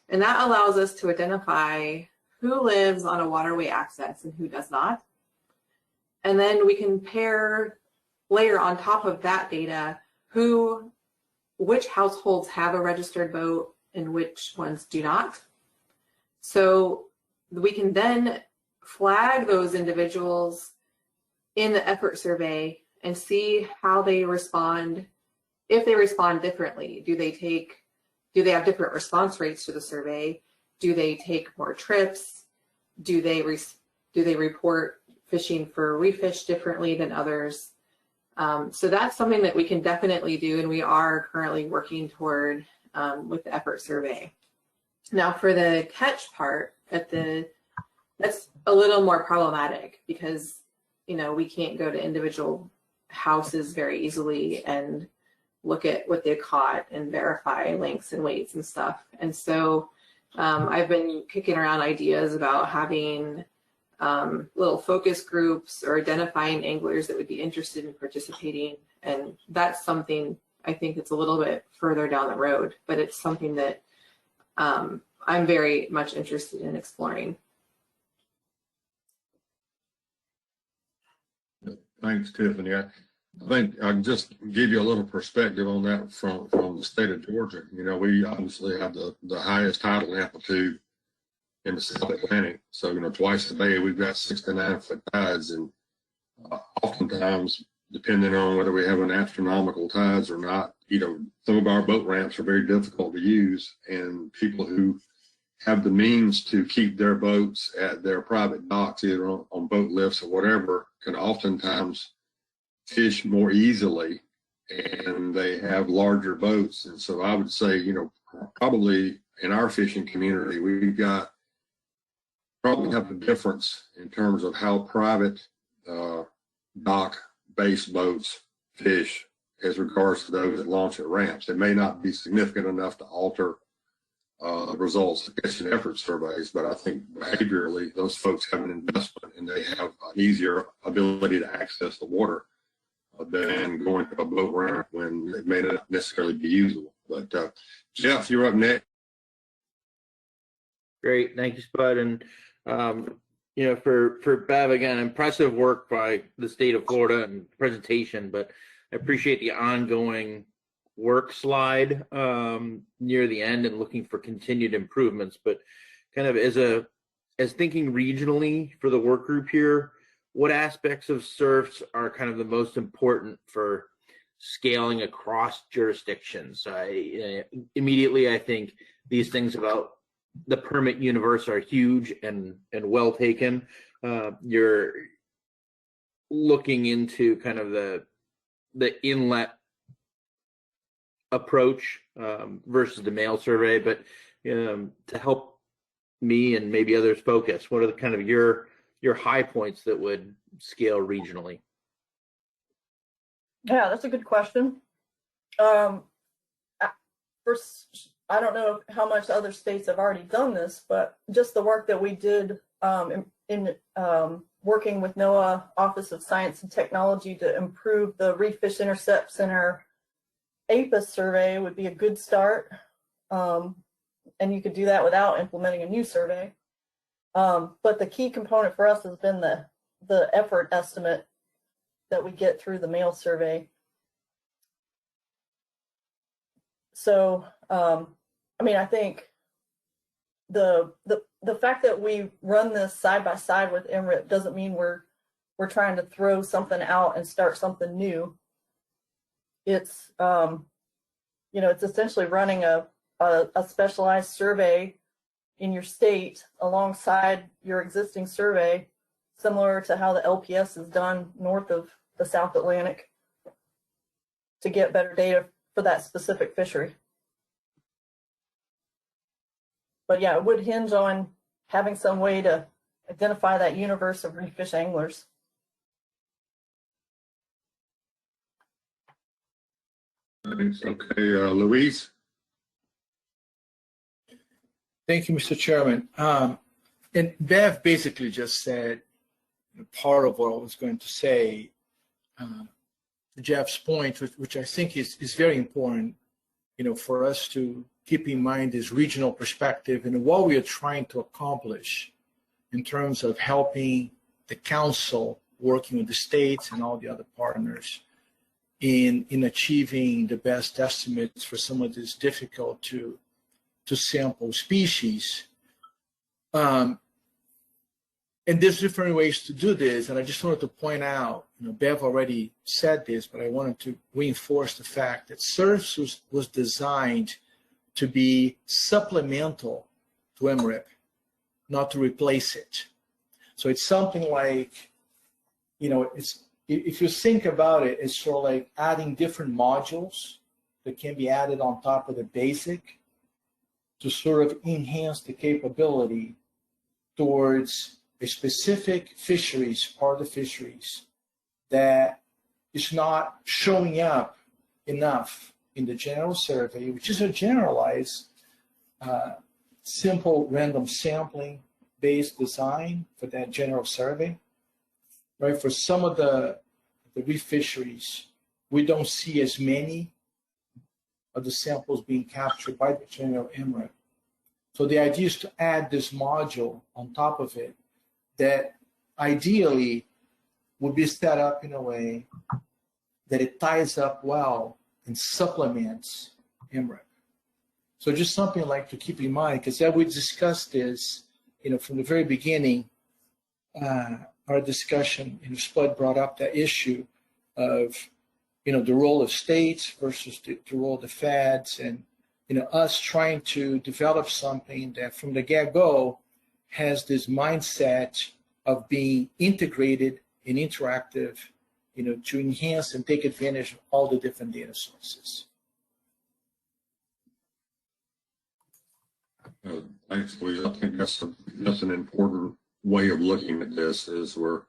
Speaker 13: and that allows us to identify who lives on a waterway access and who does not. And then we can layer on top of that data which households have a registered boat and which ones do not. So we can then flag those individuals in the effort survey and see how they respond, if they respond differently. Do they have different response rates to the survey? Do they take more trips? Do they report fishing for reef fish differently than others? So that's something that we can definitely do, and we are currently working toward with the effort survey. Now for the catch part, that's a little more problematic because we can't go to individual houses very easily and look at what they caught and verify lengths and weights and stuff. And so I've been kicking around ideas about having little focus groups or identifying anglers that would be interested in participating. And that's something I think that's a little bit further down the road, but it's something that I'm very much interested in exploring.
Speaker 2: Thanks, Tiffany. I think I can just give you a little perspective on that from the state of Georgia. We obviously have the highest tidal amplitude in the South Atlantic. So, twice a day we've got 6 to 9 foot tides, and oftentimes, depending on whether we have an astronomical tides or not, some of our boat ramps are very difficult to use, and people who have the means to keep their boats at their private docks, either on boat lifts or whatever, can oftentimes fish more easily, and they have larger boats. And so I would say, probably in our fishing community, we've got probably have a difference in terms of how private dock-based boats fish as regards to those that launch at ramps. It may not be significant enough to alter results of fish and effort surveys, but I think behaviorally those folks have an investment and they have an easier ability to access the water than going to a boat ramp when it may not necessarily be usable. But Jeff, you're up next.
Speaker 6: Great, thank you, Spud. And for Bev, again, impressive work by the state of Florida and presentation, but I appreciate the ongoing work slide near the end and looking for continued improvements. But kind of as thinking regionally for the work group here, what aspects of SURFs are kind of the most important for scaling across jurisdictions? Immediately, I think these things about the permit universe are huge and well taken. You're looking into kind of the inlet approach versus the mail survey, but to help me and maybe others focus, what are the kind of your high points that would scale regionally?
Speaker 8: Yeah, that's a good question. First, I don't know how much other states have already done this, but just the work that we did in working with NOAA Office of Science and Technology to improve the reef fish intercepts in our APIS survey would be a good start. And you could do that without implementing a new survey. But the key component for us has been the effort estimate that we get through the mail survey. So, I mean, I think the fact that we run this side by side with Emirate doesn't mean we're trying to throw something out and start something new. It's you know, it's essentially running a specialized survey in your state alongside your existing survey, similar to how the LPS is done north of the South Atlantic, to get better data for that specific fishery. But yeah, it would hinge on having some way to identify that universe of reef fish anglers.
Speaker 2: Thanks. Okay, Louise.
Speaker 7: Thank you, Mr. Chairman. And Bev basically just said part of what I was going to say. Jeff's point, which I think is very important, you know, for us to keep in mind this regional perspective and what we are trying to accomplish in terms of helping the council working with the states and all the other partners in achieving the best estimates for some of these difficult to sample species. And there's different ways to do this. And I just wanted to point out, you know, Bev already said this, but I wanted to reinforce the fact that SURFS was designed to be supplemental to Emirate, not to replace it. So it's something like, you know, it's, if you think about it, it's sort of like adding different modules that can be added on top of the basic to sort of enhance the capability towards a specific fisheries, part of the fisheries, that is not showing up enough in the general survey, which is a generalized, simple random sampling based design for that general survey, right? For some of the reef fisheries, we don't see as many of the samples being captured by the general Emirate. So the idea is to add this module on top of it that ideally would be set up in a way that it ties up well and supplements Emirate. So just something like to keep in mind, because as we discussed this, you know, from the very beginning, our discussion, you know, Spud brought up that issue of, you know, the role of states versus the role of the feds, and, you know, us trying to develop something that from the get-go has this mindset of being integrated and interactive, you know, to enhance and take advantage of all the different data sources.
Speaker 2: Thanks, Louise. I think that's an important way of looking at this. Is we're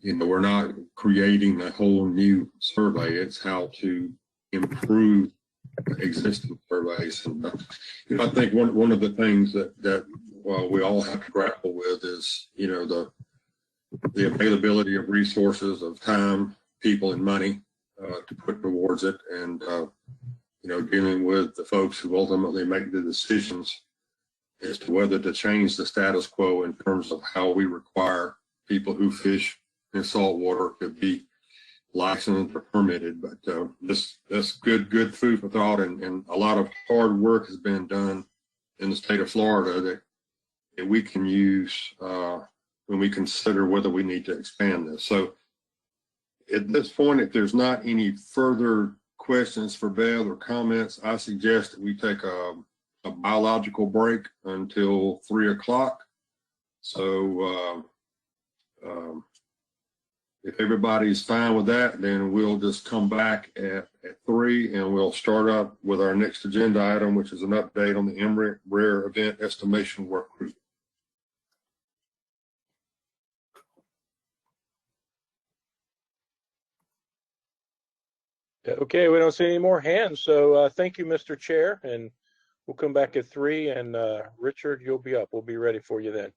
Speaker 2: not creating a whole new survey. It's how to improve existing surveys. And I think one of the things that we all have to grapple with is, you know, the availability of resources, of time, people, and money to put towards it, and you know, dealing with the folks who ultimately make the decisions as to whether to change the status quo in terms of how we require people who fish in saltwater to be licensed or permitted. But that's good food for thought, and a lot of hard work has been done in the state of Florida that we can use when we consider whether we need to expand this. So at this point, if there's not any further questions for Bev or comments, I suggest that we take a a biological break until 3 o'clock. So if everybody's fine with that, then we'll just come back at 3 and we'll start up with our next agenda item, which is an update on the Emirate Rare Event Estimation Workgroup.
Speaker 1: Okay, we don't see any more hands. So thank you, Mr. Chair. And we'll come back at 3. And Richard, you'll be up. We'll be ready for you then.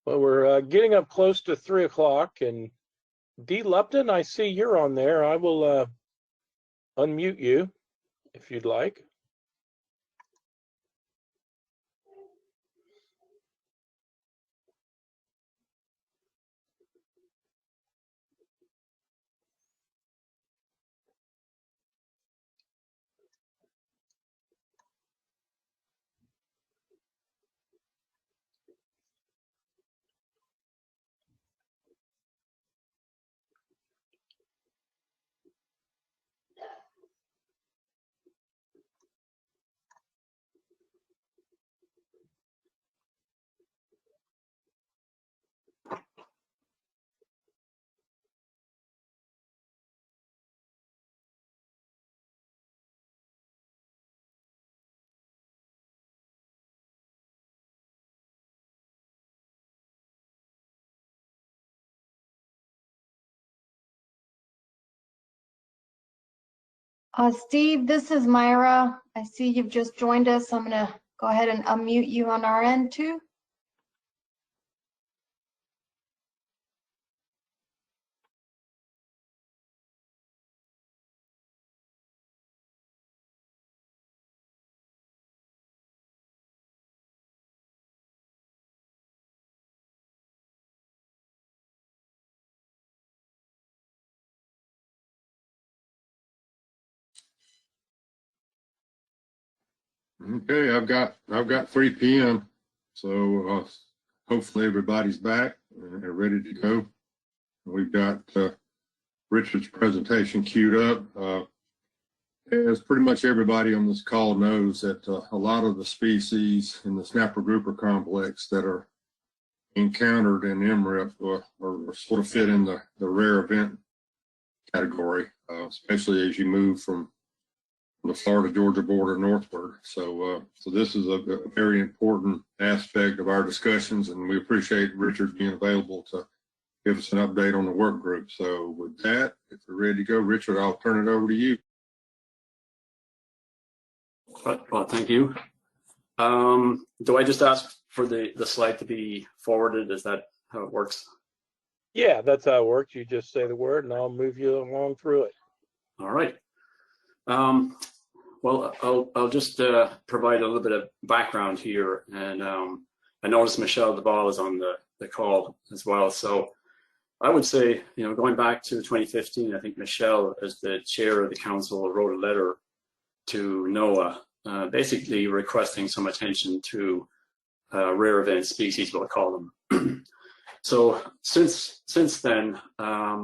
Speaker 1: Well, we're getting up close to 3 o'clock, and Dee Lupton, I see you're on there. I will unmute you if you'd like.
Speaker 14: Steve, this is Myra. I see you've just joined us. I'm going to go ahead and unmute you on our end too.
Speaker 2: Okay, I've got 3 p.m. So hopefully everybody's back and they're ready to go. We've got Richard's presentation queued up. As pretty much everybody on this call knows that a lot of the species in the snapper grouper complex that are encountered in Emirate are sort of fit in the rare event category, especially as you move from the Florida-Georgia border northward. So this is a very important aspect of our discussions, and we appreciate Richard being available to give us an update on the work group. So with that, if we're ready to go, Richard, I'll turn it over to you.
Speaker 9: Well, thank you. Do I just ask for the slide to be forwarded? Is that how it works?
Speaker 1: Yeah, that's how it works. You just say the word and I'll move you along through it.
Speaker 9: All right. Well, I'll just provide a little bit of background here. And I noticed Michelle Duval is on the call as well. So I would say, going back to 2015, I think Michelle, as the chair of the council, wrote a letter to NOAA, basically requesting some attention to rare event species, we'll call them. So since then,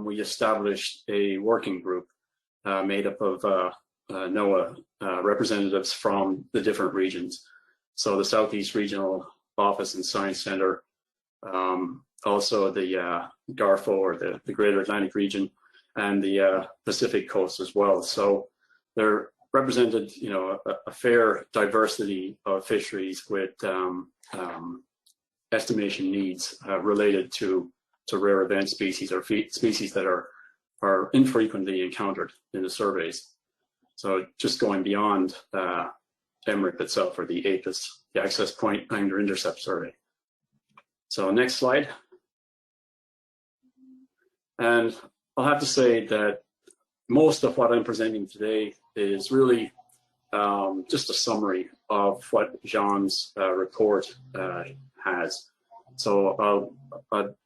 Speaker 9: we established a working group made up of NOAA representatives from the different regions. So the Southeast Regional Office and Science Center, also the GARFO, or the Greater Atlantic Region, and the Pacific Coast as well. So they're represented, a fair diversity of fisheries with estimation needs related to rare event species or species that are infrequently encountered in the surveys. So just going beyond Emirate itself, or the APIS, the Access Point Angler Intercept Survey. So next slide. And I'll have to say that most of what I'm presenting today is really just a summary of what Jean's report has. So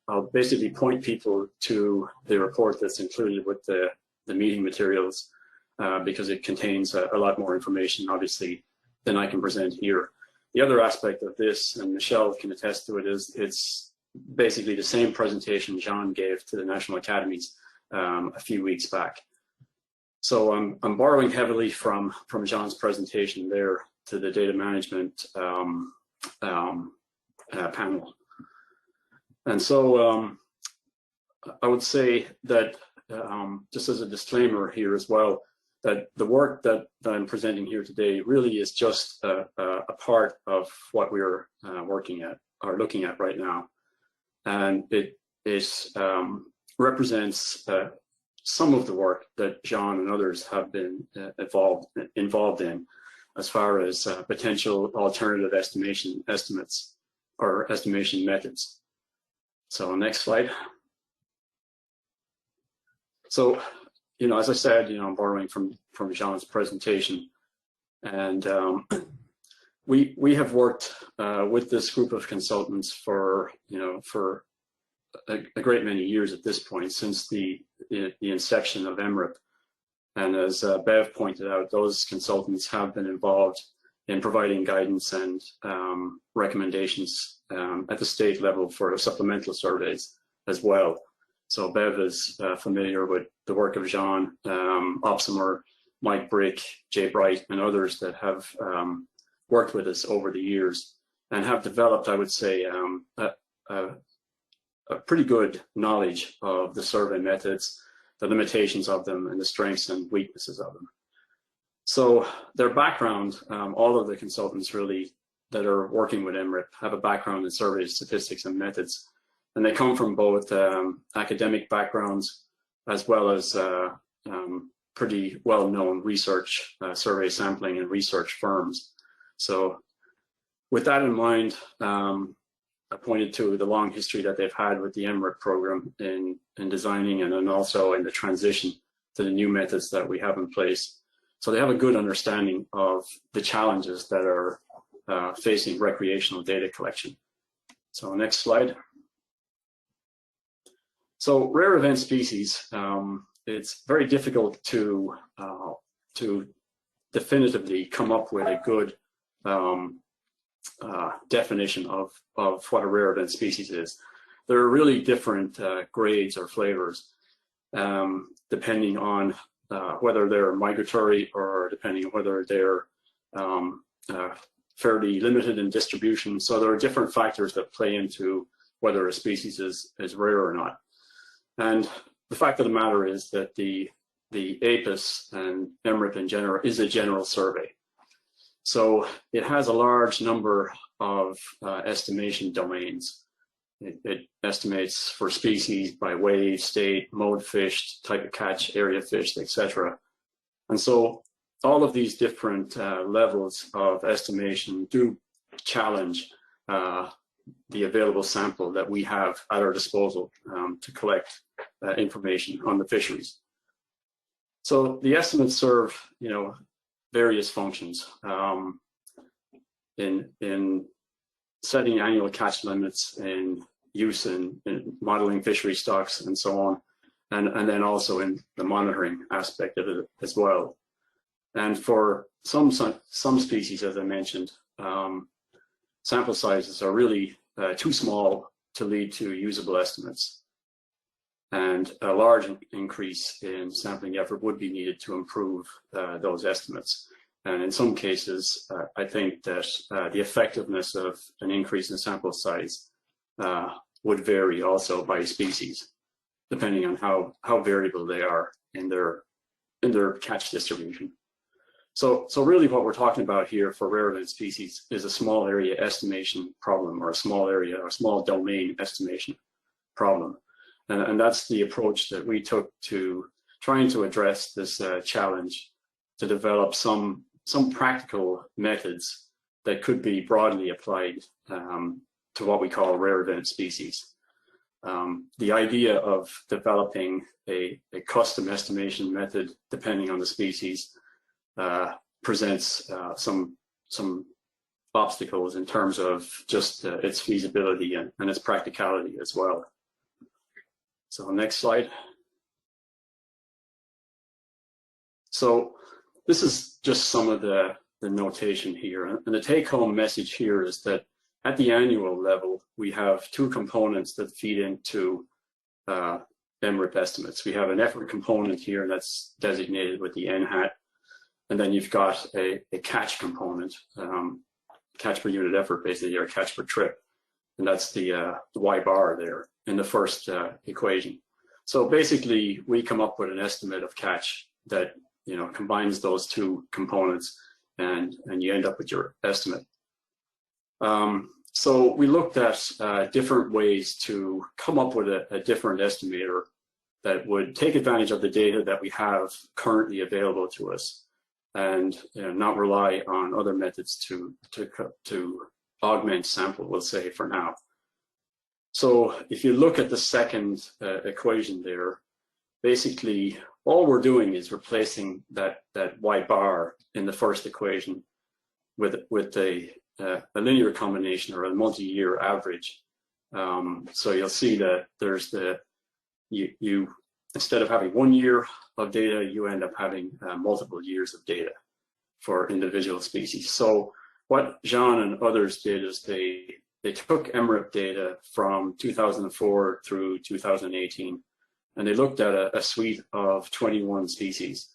Speaker 9: I'll basically point people to the report that's included with the meeting materials, because it contains a lot more information, obviously, than I can present here. The other aspect of this, and Michelle can attest to it, is it's basically the same presentation Jean gave to the National Academies a few weeks back. So I'm borrowing heavily from Jean's presentation there to the data management panel. And so I would say that, just as a disclaimer here as well, that the work that I'm presenting here today really is just a part of what we're working at, or looking at right now. And it represents some of the work that Jean and others have been involved in, as far as potential alternative estimation methods. So next slide. So, as I said, I'm borrowing from Jean's presentation, and we have worked with this group of consultants for a great many years at this point, since the inception of Emirate. And as Bev pointed out, those consultants have been involved in providing guidance and recommendations at the state level for supplemental surveys as well. So Bev is familiar with the work of Jean, Opsimer, Mike Brick, Jay Bright, and others that have worked with us over the years and have developed, I would say, a pretty good knowledge of the survey methods, the limitations of them, and the strengths and weaknesses of them. So their background, all of the consultants really that are working with Emirate have a background in survey statistics and methods, and they come from both academic backgrounds as well as pretty well-known research, survey sampling and research firms. So with that in mind, I pointed to the long history that they've had with the Emirate program in designing and then also in the transition to the new methods that we have in place. So they have a good understanding of the challenges that are facing recreational data collection. So next slide. So rare event species, it's very difficult to definitively come up with a good definition of what a rare event species is. There are really different grades or flavors depending on whether they're migratory or depending on whether they're fairly limited in distribution. So there are different factors that play into whether a species is rare or not. And the fact of the matter is that the APIS and Emirate in general is a general survey. So it has a large number of estimation domains. It estimates for species by wave, state, mode fished, type of catch, area fished, etc. And so all of these different levels of estimation do challenge the available sample that we have at our disposal to collect information on the fisheries. So the estimates serve, various functions in setting annual catch limits, in use in modeling fishery stocks and so on, and then also in the monitoring aspect of it as well. And for some species, as I mentioned, sample sizes are really too small to lead to usable estimates. And a large increase in sampling effort would be needed to improve those estimates. And in some cases, I think that the effectiveness of an increase in sample size would vary also by species, depending on how variable they are in their catch distribution. So really what we're talking about here for rare event species is a small area estimation problem, or a small area or small domain estimation problem. And that's the approach that we took to trying to address this challenge, to develop some practical methods that could be broadly applied to what we call rare event species. The idea of developing a custom estimation method depending on the species presents some obstacles in terms of just its feasibility and its practicality as well. So next slide. So this is just some of the notation here. And the take-home message here is that at the annual level, we have two components that feed into Emirate estimates. We have an effort component here that's designated with the N hat. And then you've got a catch component, catch per unit effort, basically, or catch per trip. And that's the Y bar there in the first equation. So basically, we come up with an estimate of catch that combines those two components, and you end up with your estimate. So we looked at different ways to come up with a different estimator that would take advantage of the data that we have currently available to us, and not rely on other methods to augment sample, we'll say, for now. So if you look at the second equation there, basically all we're doing is replacing that white bar in the first equation with a linear combination or a multi-year average. So you'll see that there's you instead of having 1 year of data, you end up having multiple years of data for individual species. So what Jean and others did is they took Emirate data from 2004 through 2018, and they looked at a suite of 21 species.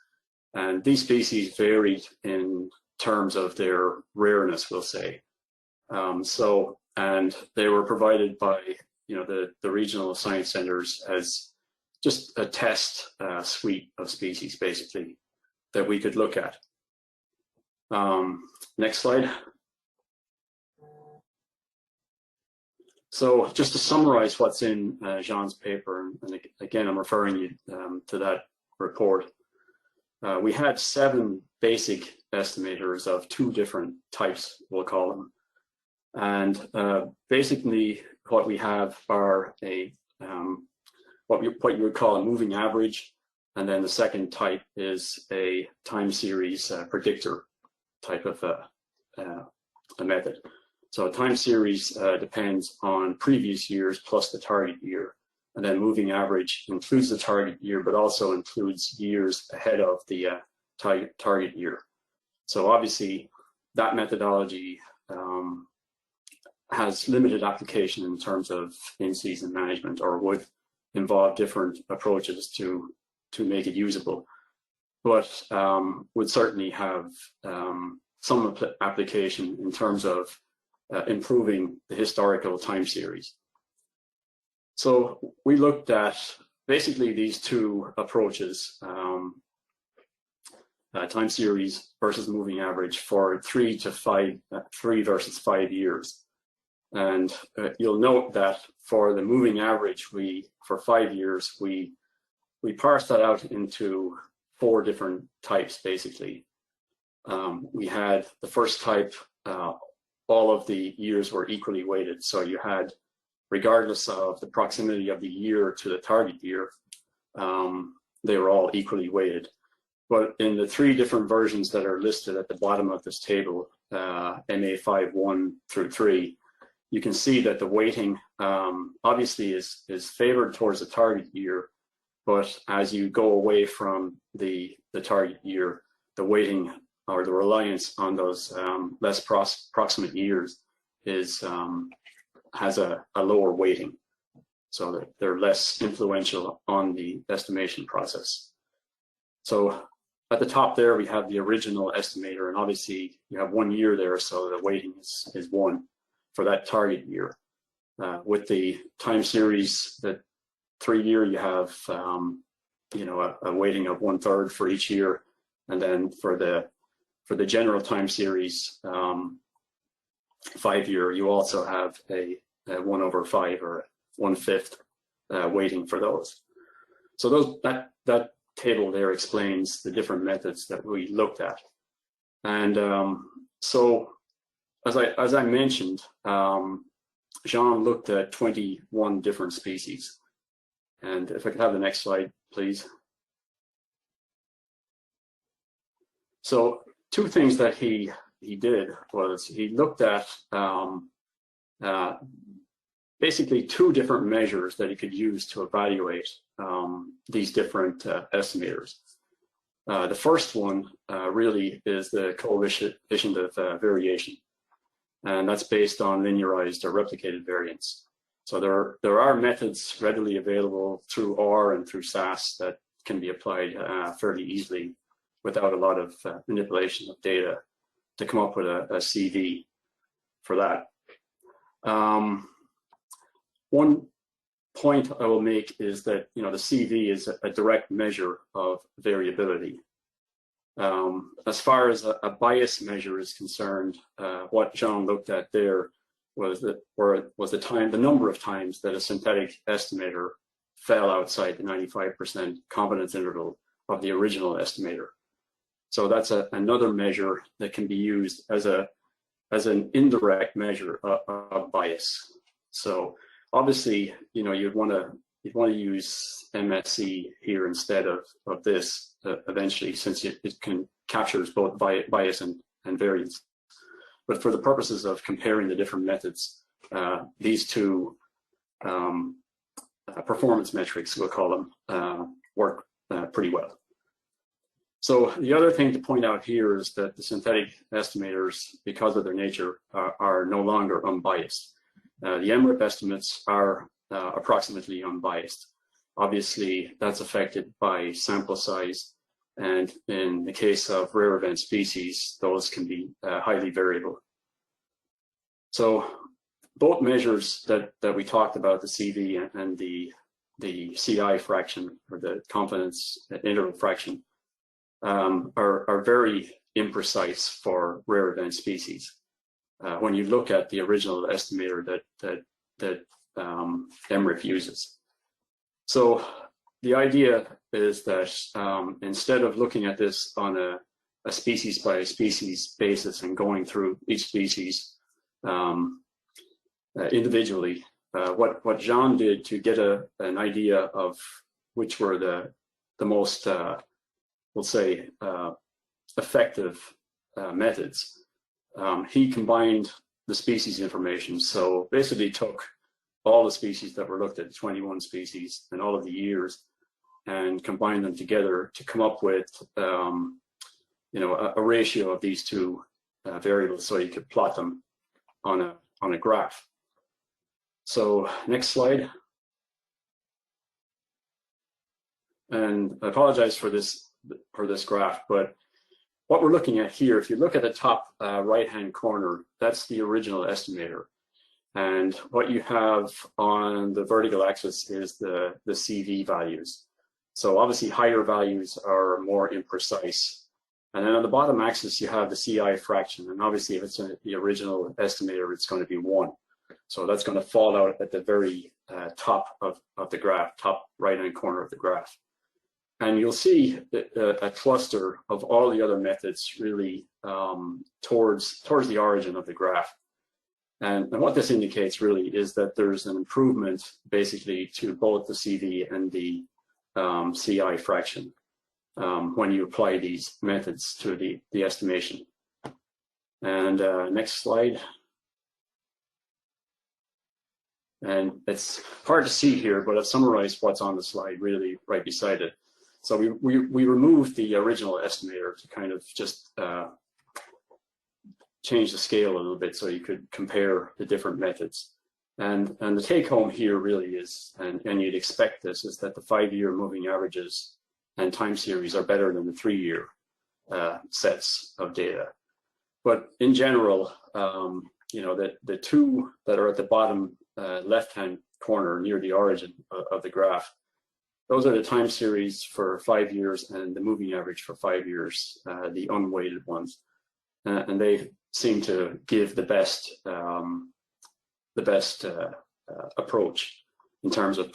Speaker 9: And these species varied in terms of their rareness, we'll say. And they were provided by the regional science centers as just a test suite of species, basically, that we could look at. Next slide. So just to summarize what's in Jean's paper, and again, I'm referring you to that report. We had 7 basic estimators of 2 different types, we'll call them. And basically what we have are what you would call a moving average, and then the second type is a time series predictor type of a method. So a time series depends on previous years plus the target year, and then moving average includes the target year, but also includes years ahead of the target year. So obviously that methodology has limited application in terms of in-season management, or would involve different approaches to make it usable, but would certainly have some application in terms of improving the historical time series. So we looked at basically these 2 approaches, time series versus moving average, for 3 versus 5 years. And you'll note that for the moving average, for 5 years, we parsed that out into 4 different types, basically. We had the first type, all of the years were equally weighted. So you had, regardless of the proximity of the year to the target year, they were all equally weighted. But in the 3 different versions that are listed at the bottom of this table, MA51 through 3, you can see that the weighting obviously is favored towards the target year, but as you go away from the target year, the weighting or the reliance on those less proximate years has a lower weighting, so that they're less influential on the estimation process. So at the top there, we have the original estimator, and obviously you have 1 year there, so the weighting is 1 for that target year. With the time series, the 3 year, you have a weighting of 1/3 for each year, and then for the general time series 5 year, you also have a 1/5 or 1/5 weighting for those. So that table there explains the different methods that we looked at. And so as I mentioned, Jean looked at 21 different species. And if I could have the next slide, please. So 2 things that he did was he looked at basically 2 different measures that he could use to evaluate these different estimators. The first one really is the coefficient of variation, and that's based on linearized or replicated variance. So there are methods readily available through R and through SAS that can be applied fairly easily without a lot of manipulation of data to come up with a CV for that. One point I will make is that the CV is a direct measure of variability. As far as a bias measure is concerned, what Jean looked at there was the number of times that a synthetic estimator fell outside the 95% confidence interval of the original estimator. So that's another measure that can be used as an indirect measure of bias. So obviously, you'd want to use MSC here instead of this eventually, since it captures both bias and variance. But for the purposes of comparing the different methods, these two performance metrics, we'll call them, work pretty well. So the other thing to point out here is that the synthetic estimators, because of their nature, are no longer unbiased. The Emirate estimates are approximately unbiased. Obviously, that's affected by sample size, and in the case of rare event species, those can be highly variable. So both measures that we talked about, the CV and the CI fraction, or the confidence interval fraction, are very imprecise for rare event species. When you look at the original estimator that Emirate uses. So the idea is that instead of looking at this on a species by species basis and going through each species individually, what Jean did to get an idea of which were the most, we'll say, effective methods, he combined the species information. So basically took all the species that were looked at, 21 species, and all of the years, and combined them together to come up with a ratio of these two variables, so you could plot them on a graph. So next slide. And I apologize for this graph, but what we're looking at here, if you look at the top right-hand corner, that's the original estimator. And what you have on the vertical axis is the CV values. So obviously higher values are more imprecise. And then on the bottom axis, you have the CI fraction. And obviously if it's the original estimator, it's going to be 1. So that's going to fall out at the very top of the graph, top right-hand corner of the graph. And you'll see a cluster of all the other methods really towards the origin of the graph. And what this indicates really is that there's an improvement basically to both the CV and the CI fraction when you apply these methods to the estimation. And next slide. And it's hard to see here, but I've summarized what's on the slide really right beside it. So we removed the original estimator to kind of just change the scale a little bit so you could compare the different methods. And the take home here really is, and you'd expect this, is that the 5-year moving averages and time series are better than the 3-year sets of data. But in general, the two that are at the bottom left-hand corner near the origin of the graph, those are the time series for 5 years and the moving average for 5 years, the unweighted ones. And they seem to give the best approach in terms of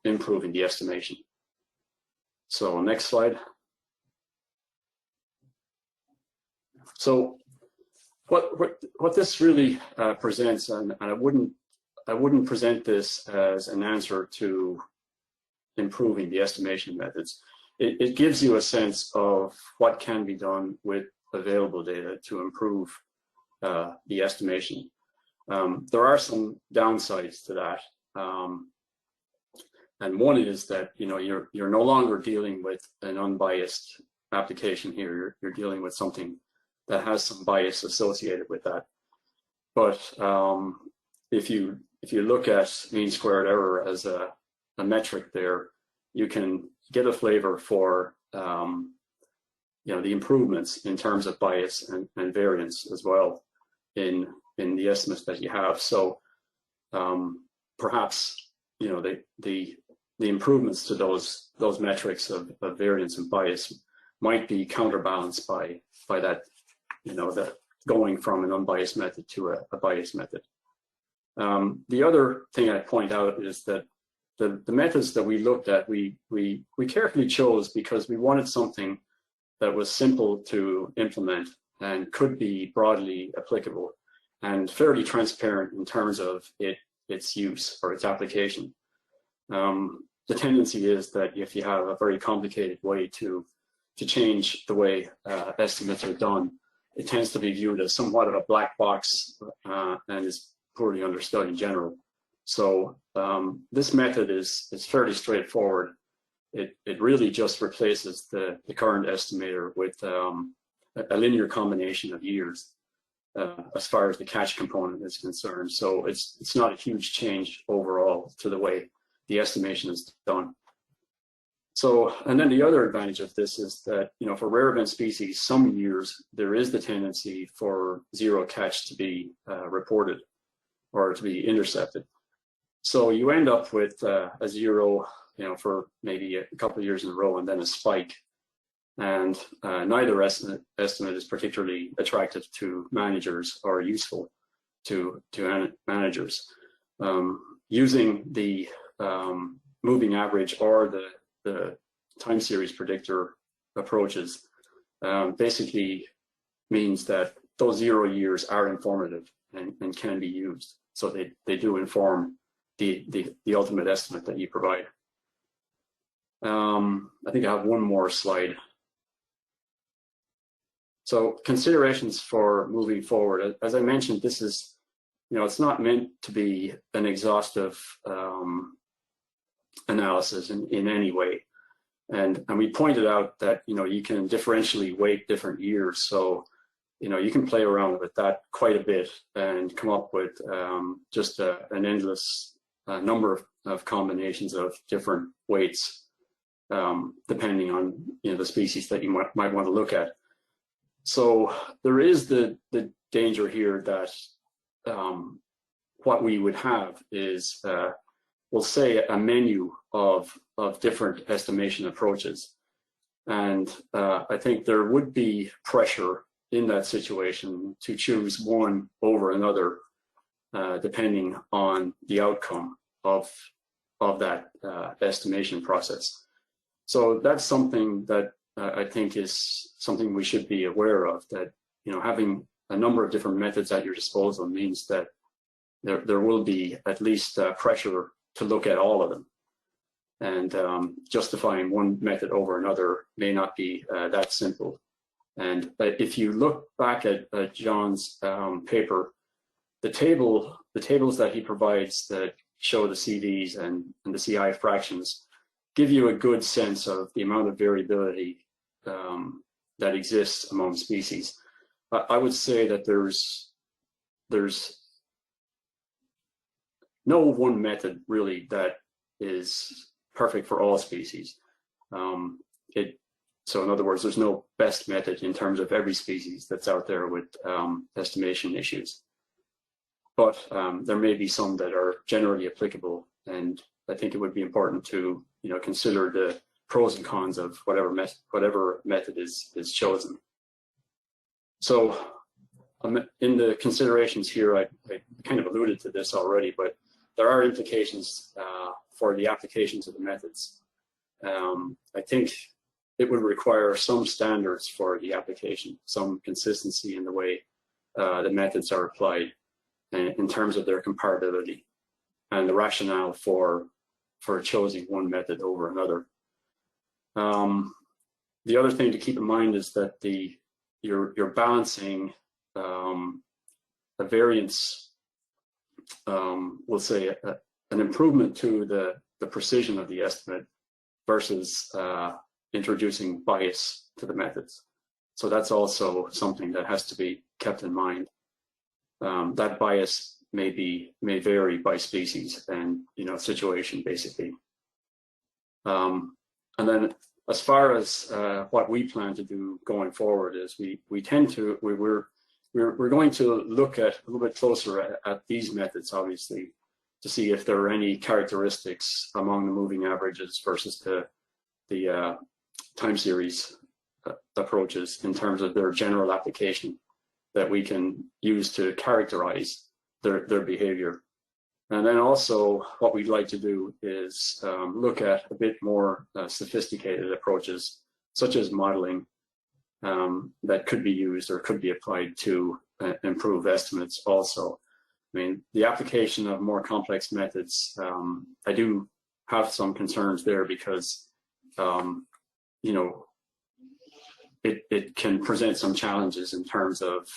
Speaker 9: improving the estimation. So next slide. So what this really presents, and I wouldn't present this as an answer to improving the estimation methods. It gives you a sense of what can be done with available data to improve the estimation. There are some downsides to that, and one is that you're no longer dealing with an unbiased application here. You're dealing with something that has some bias associated with that. But if you look at mean squared error as a metric there, you can get a flavor for the improvements in terms of bias and variance as well in the estimates that you have. So perhaps the improvements to those metrics of variance and bias might be counterbalanced by that that going from an unbiased method to a biased method. The other thing I point out is that the methods that we looked at, we carefully chose because we wanted something that was simple to implement and could be broadly applicable and fairly transparent in terms of it its use or its application. The tendency is that if you have a very complicated way to change the way estimates are done, it tends to be viewed as somewhat of a black box and is poorly understood in general. So this method is fairly straightforward. It really just replaces the current estimator with a linear combination of years as far as the catch component is concerned. So it's not a huge change overall to the way the estimation is done. So, and then the other advantage of this is that, you know, for rare event species, some years there is the tendency for zero catch to be reported or to be intercepted. So you end up with a zero, you know, for maybe a couple of years in a row, and then a spike. And neither estimate is particularly attractive to managers or useful to managers. Using the moving average or the time series predictor approaches basically means that those 0 years are informative and can be used. So they do inform the ultimate estimate that you provide. I think I have one more slide. So considerations for moving forward. As I mentioned, this is, you know, it's not meant to be an exhaustive analysis in any way. And we pointed out that, you know, you can differentially weight different years. So, you know, you can play around with that quite a bit and come up with just an endless number of combinations of different weights, depending on, you know, the species that you might want to look at. So there is the danger here that what we would have is, we'll say, a menu of different estimation approaches. And I think there would be pressure in that situation to choose one over another, depending on the outcome of that estimation process. So that's something that I think is something we should be aware of, that, you know, having a number of different methods at your disposal means that there will be at least pressure to look at all of them. And justifying one method over another may not be that simple. And if you look back at John's paper, the tables that he provides that show the CVs and the CI fractions give you a good sense of the amount of variability that exists among species. I would say that there's no one method really that is perfect for all species. So in other words, there's no best method in terms of every species that's out there with estimation issues. But there may be some that are generally applicable, and I think it would be important to, you know, consider the pros and cons of whatever method is chosen. So in the considerations here, I kind of alluded to this already, but there are implications for the applications of the methods. I think it would require some standards for the application, some consistency in the way the methods are applied in terms of their comparability and the rationale for choosing one method over another. The other thing to keep in mind is that you're balancing a variance, we'll say an improvement to the precision of the estimate versus introducing bias to the methods. So that's also something that has to be kept in mind. That bias may vary by species and, you know, situation basically. And then as far as what we plan to do going forward is we're going to look at a little bit closer at these methods, obviously, to see if there are any characteristics among the moving averages versus the time series approaches in terms of their general application that we can use to characterize their behavior. And then also what we'd like to do is look at a bit more sophisticated approaches, such as modeling, that could be used or could be applied to improve estimates also. I mean, the application of more complex methods, I do have some concerns there because, you know, it can present some challenges in terms of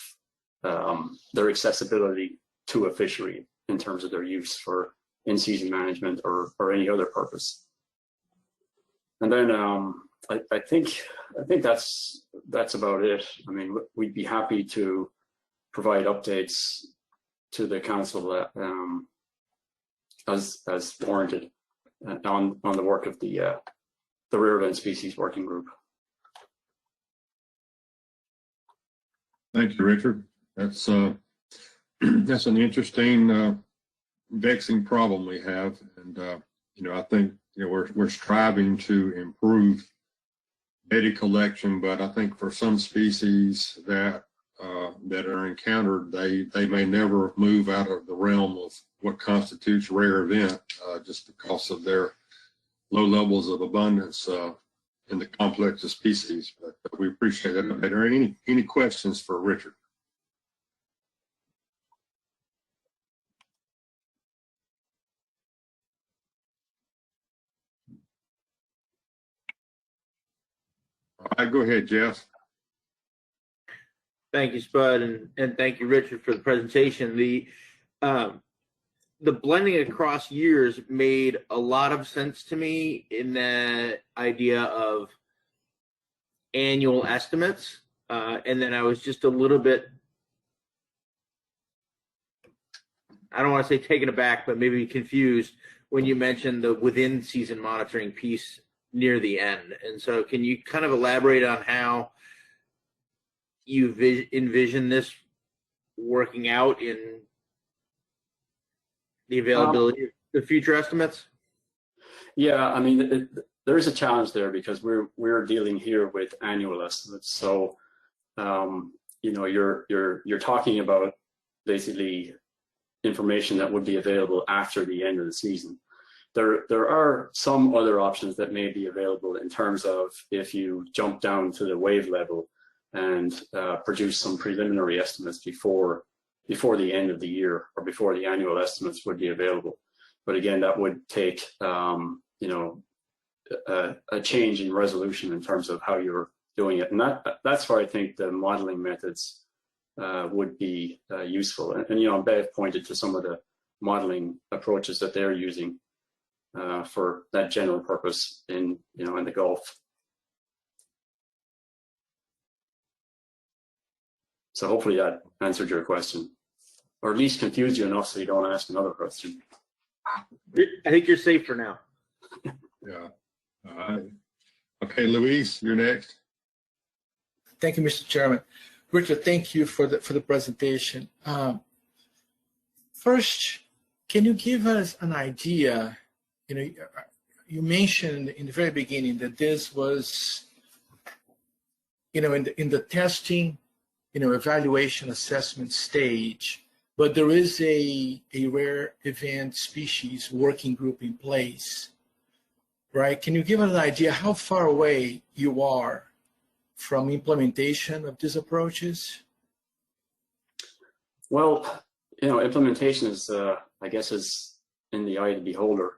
Speaker 9: their accessibility to a fishery in terms of their use for in-season management or any other purpose. And then I think that's about it. I mean, we'd be happy to provide updates to the council as warranted on the work of the Rare Event Species Working Group.
Speaker 2: Thank you, Richard. That's that's an interesting, vexing problem we have, and you know, I think, you know, we're striving to improve data collection, but I think for some species that that are encountered, they may never move out of the realm of what constitutes rare event, just because of their low levels of abundance in the complex of species. But we appreciate that. Are there any questions for Richard? All right, go ahead, Jeff.
Speaker 6: Thank you, Spud, and thank you, Richard, for the presentation. The blending across years made a lot of sense to me in the idea of annual estimates. And then I was just a little bit, I don't want to say taken aback, but maybe confused when you mentioned the within season monitoring piece near the end. And so can you kind of elaborate on how you envision this working out in the availability of the future estimates?
Speaker 9: Yeah, I mean, there is a challenge there because we're dealing here with annual estimates. So, you know, you're talking about basically information that would be available after the end of the season. There are some other options that may be available in terms of if you jump down to the wave level and produce some preliminary estimates before the end of the year or before the annual estimates would be available. But again, that would take you know, a change in resolution in terms of how you're doing it, and that's where I think the modeling methods would be useful. And you know, Bev pointed to some of the modeling approaches that they're using for that general purpose in the Gulf. So hopefully that answered your question, or at least confused you enough so you don't ask another question.
Speaker 6: I think you're safe for now.
Speaker 2: Yeah. All right. Okay, Luis, you're next.
Speaker 7: Thank you, Mr. Chairman. Richard, thank you for the presentation. First, can you give us an idea? You know, you mentioned in the very beginning that this was, you know, in the testing, you know, evaluation assessment stage, but there is a rare event species working group in place, right? Can you give us an idea how far away you are from implementation of these approaches?
Speaker 9: Well, you know, implementation is, I guess, is in the eye of the beholder.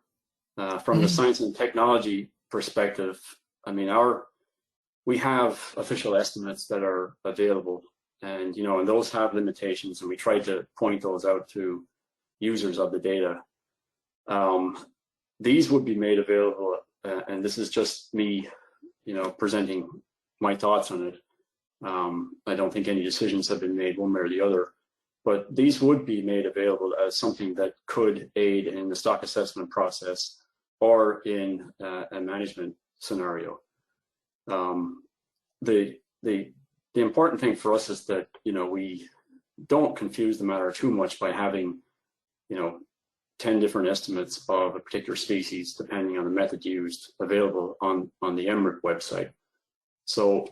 Speaker 9: From the science and technology perspective, I mean, we have official estimates that are available, and you know, and those have limitations, and we try to point those out to users of the data. These would be made available, and this is just me, you know, presenting my thoughts on it. I don't think any decisions have been made one way or the other, but these would be made available as something that could aid in the stock assessment process or in a management scenario. The important thing for us is that, you know, we don't confuse the matter too much by having, you know, 10 different estimates of a particular species, depending on the method used, available on the Emirate website. So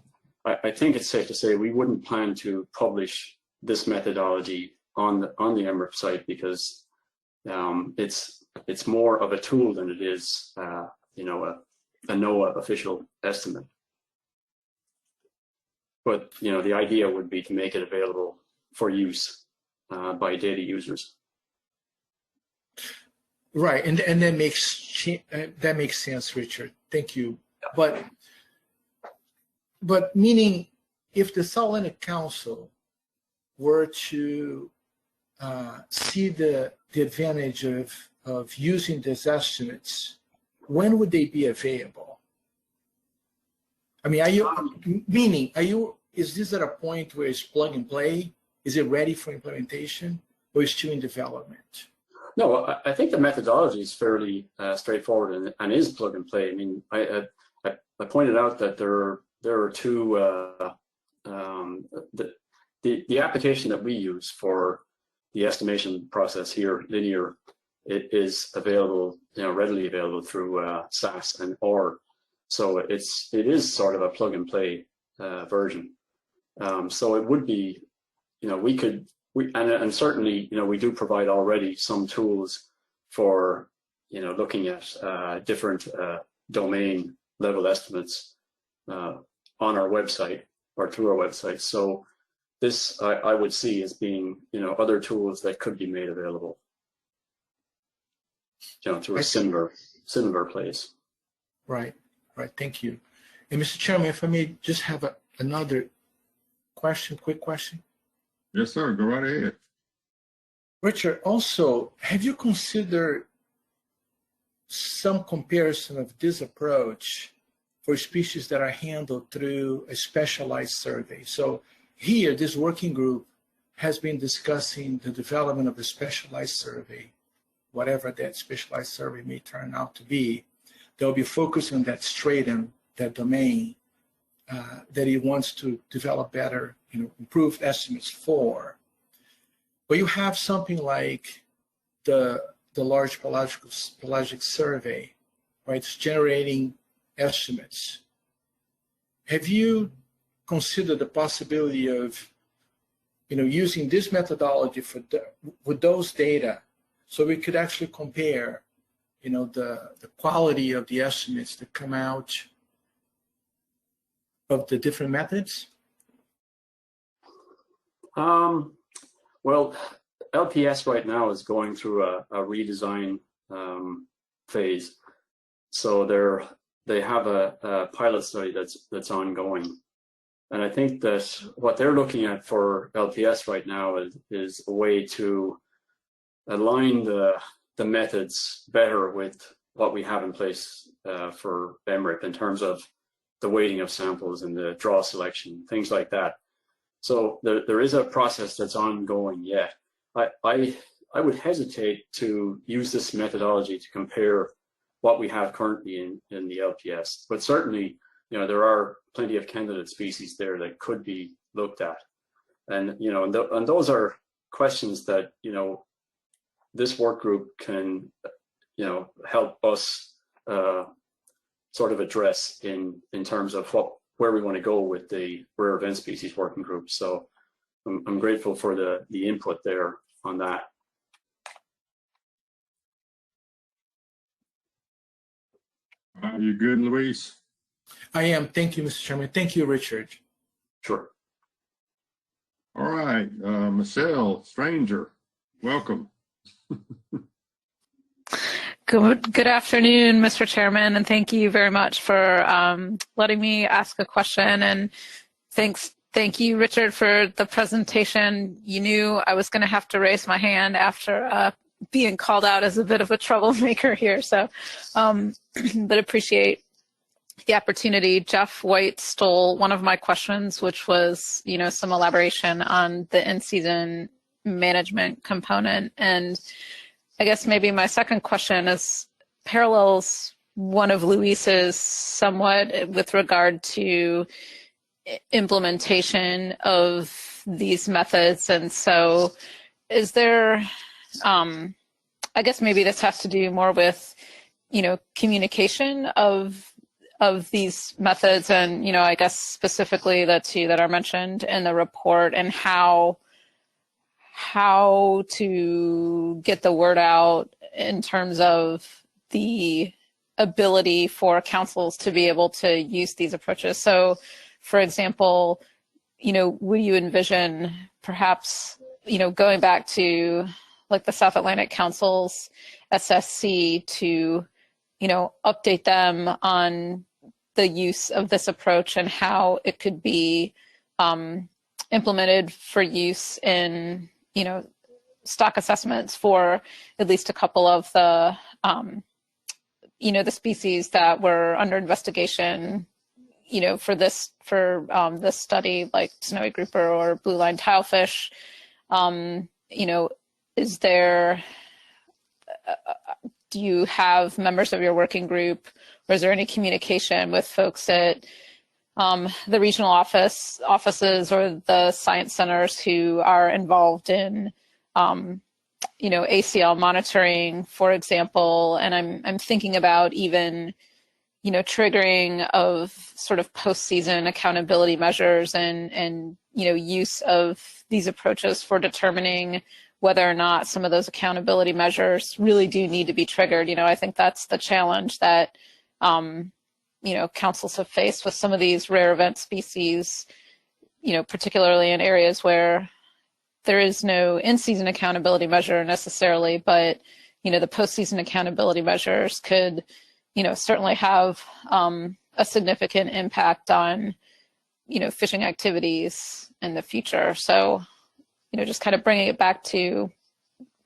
Speaker 9: I think it's safe to say we wouldn't plan to publish this methodology on the Emirate site because it's more of a tool than it is, you know, a NOAA official estimate. But you know, the idea would be to make it available for use by data users.
Speaker 7: Right, and that makes sense, Richard. Thank you. But meaning, if the South Atlantic Council were to see the advantage of using these estimates, when would they be available? I mean, is this at a point where it's plug and play? Is it ready for implementation, or is it still in development?
Speaker 9: No, I think the methodology is fairly straightforward and is plug and play. I mean, I pointed out that there are two. The application that we use for the estimation process here, linear, it is available, readily available through SAS and OR. So it is sort of a plug and play version. So it would be, and certainly, we do provide already some tools for, looking at different domain level estimates on our website or through our website. So this I would see as being, other tools that could be made available, through a similar place.
Speaker 7: Right. Thank you. And Mr. Chairman, if I may just have another question, quick question.
Speaker 2: Yes, sir. Go right ahead.
Speaker 7: Richard, also, have you considered some comparison of this approach for species that are handled through a specialized survey? So here, this working group has been discussing the development of a specialized survey, whatever that specialized survey may turn out to be. They'll be focusing on that stratum, that domain that he wants to develop better, improved estimates for. But you have something like the large pelagic survey, right? It's generating estimates. Have you considered the possibility of, using this methodology with those data, so we could actually compare, the quality of the estimates that come out of the different methods?
Speaker 9: Well, LPS right now is going through a redesign phase. So they have a pilot study that's ongoing. And I think that what they're looking at for LPS right now is a way to align the methods better with what we have in place for Emirate in terms of the weighting of samples and the draw selection, things like that. So there is a process that's ongoing yet. I would hesitate to use this methodology to compare what we have currently in the LPS, but certainly, there are plenty of candidate species there that could be looked at, and and those are questions that this work group can help us sort of address in terms of where we want to go with the rare event species working group. So I'm grateful for the input there on that.
Speaker 2: Are you good, Luis?
Speaker 7: I am. Thank you, Mr. Chairman. Thank you, Richard.
Speaker 9: Sure.
Speaker 2: All right, Michelle Stranger, welcome.
Speaker 15: Good afternoon, Mr. Chairman, and thank you very much for letting me ask a question. And thank you, Richard, for the presentation. You knew I was going to have to raise my hand after being called out as a bit of a troublemaker here. So, but appreciate the opportunity. Jeff White stole one of my questions, which was, some elaboration on the in-season management component. And I guess maybe my second question is parallels one of Luis's somewhat with regard to implementation of these methods. And so is there, I guess maybe this has to do more with, communication of these methods and, I guess specifically the two that are mentioned in the report, and how to get the word out in terms of the ability for councils to be able to use these approaches. So, for example, would you envision perhaps, going back to like the South Atlantic Council's SSC to, update them on the use of this approach and how it could be implemented for use in, stock assessments for at least a couple of the, the species that were under investigation, for this study, like snowy grouper or blue line tilefish. Is there, do you have members of your working group, or is there any communication with folks at the regional offices or the science centers who are involved in, ACL monitoring, for example? And I'm thinking about even, triggering of sort of post-season accountability measures and use of these approaches for determining whether or not some of those accountability measures really do need to be triggered. I think that's the challenge that, councils have faced with some of these rare event species, particularly in areas where there is no in-season accountability measure necessarily, but, the post-season accountability measures could, certainly have a significant impact on, fishing activities in the future. So, just kind of bringing it back to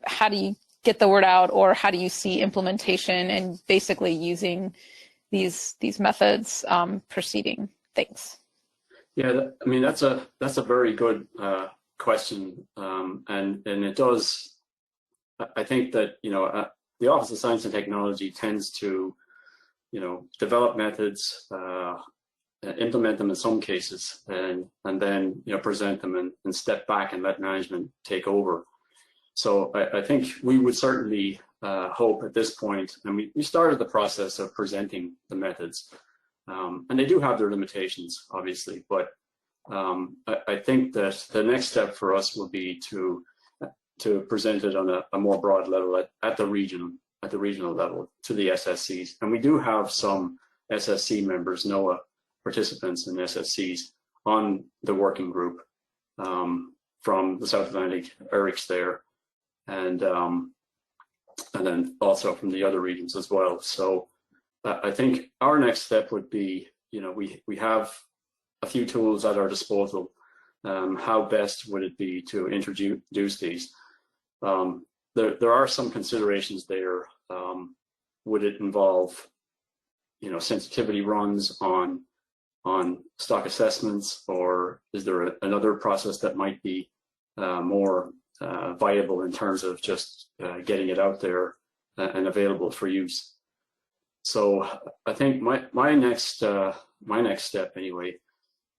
Speaker 15: how do you get the word out, or how do you see implementation and basically using these methods proceeding? Thanks.
Speaker 9: Yeah, I mean, that's a very good question, and it does. I think that the Office of Science and Technology tends to develop methods, implement them in some cases, and then present them and step back and let management take over. So I think we would certainly hope at this point, and we started the process of presenting the methods, and they do have their limitations, obviously, but I think that the next step for us will be to present it on a more broad level at the regional level to the SSCs. And we do have some SSC members, NOAA participants and SSCs on the working group from the South Atlantic, Eric's there, and then also from the other regions as well. So I think our next step would be, we have a few tools at our disposal. How best would it be to introduce these? There are some considerations there. Would it involve, sensitivity runs on stock assessments, or is there another process that might be more viable in terms of just getting it out there and available for use? So I think my next step anyway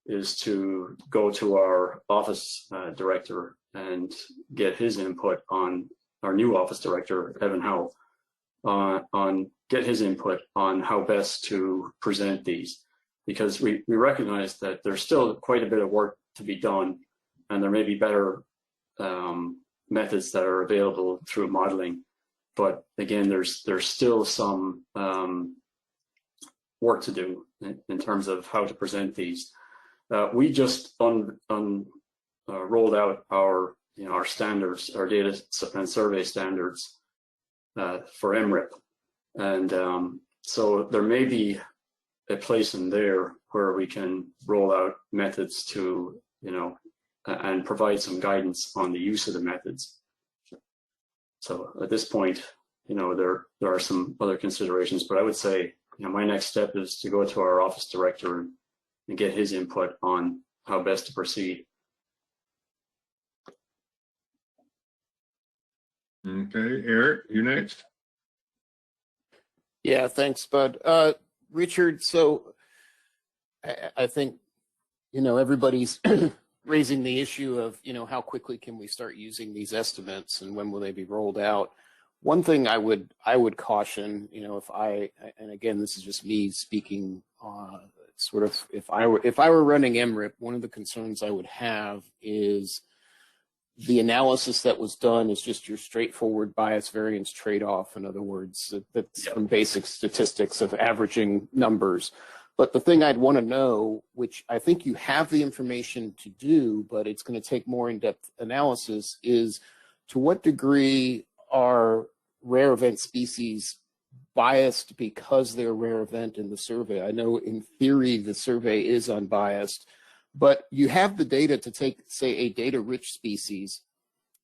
Speaker 9: is to go to our office director and get his input on our new office director, Evan Howell, get his input on how best to present these, because we recognize that there's still quite a bit of work to be done, and there may be better methods that are available through modeling. But again, there's still some work to do in terms of how to present these. We just rolled out our standards, our data and survey standards for Emirate, and so there may be a place in there where we can roll out methods to and provide some guidance on the use of the methods. So at this point, there are some other considerations, but I would say my next step is to go to our office director and get his input on how best to proceed.
Speaker 2: Okay, Eric, you next.
Speaker 12: Yeah, thanks, Bud. Richard, so I think, everybody's raising the issue of, how quickly can we start using these estimates and when will they be rolled out? One thing I would caution, and again, this is just me speaking, sort of, if I were running Emirate, one of the concerns I would have is the analysis that was done is just your straightforward bias variance trade-off. In other words, that's from basic statistics of averaging numbers. But the thing I'd want to know, which I think you have the information to do, but it's going to take more in-depth analysis, is to what degree are rare event species biased because they're rare event in the survey. I know in theory the survey is unbiased, but you have the data to take, say, a data-rich species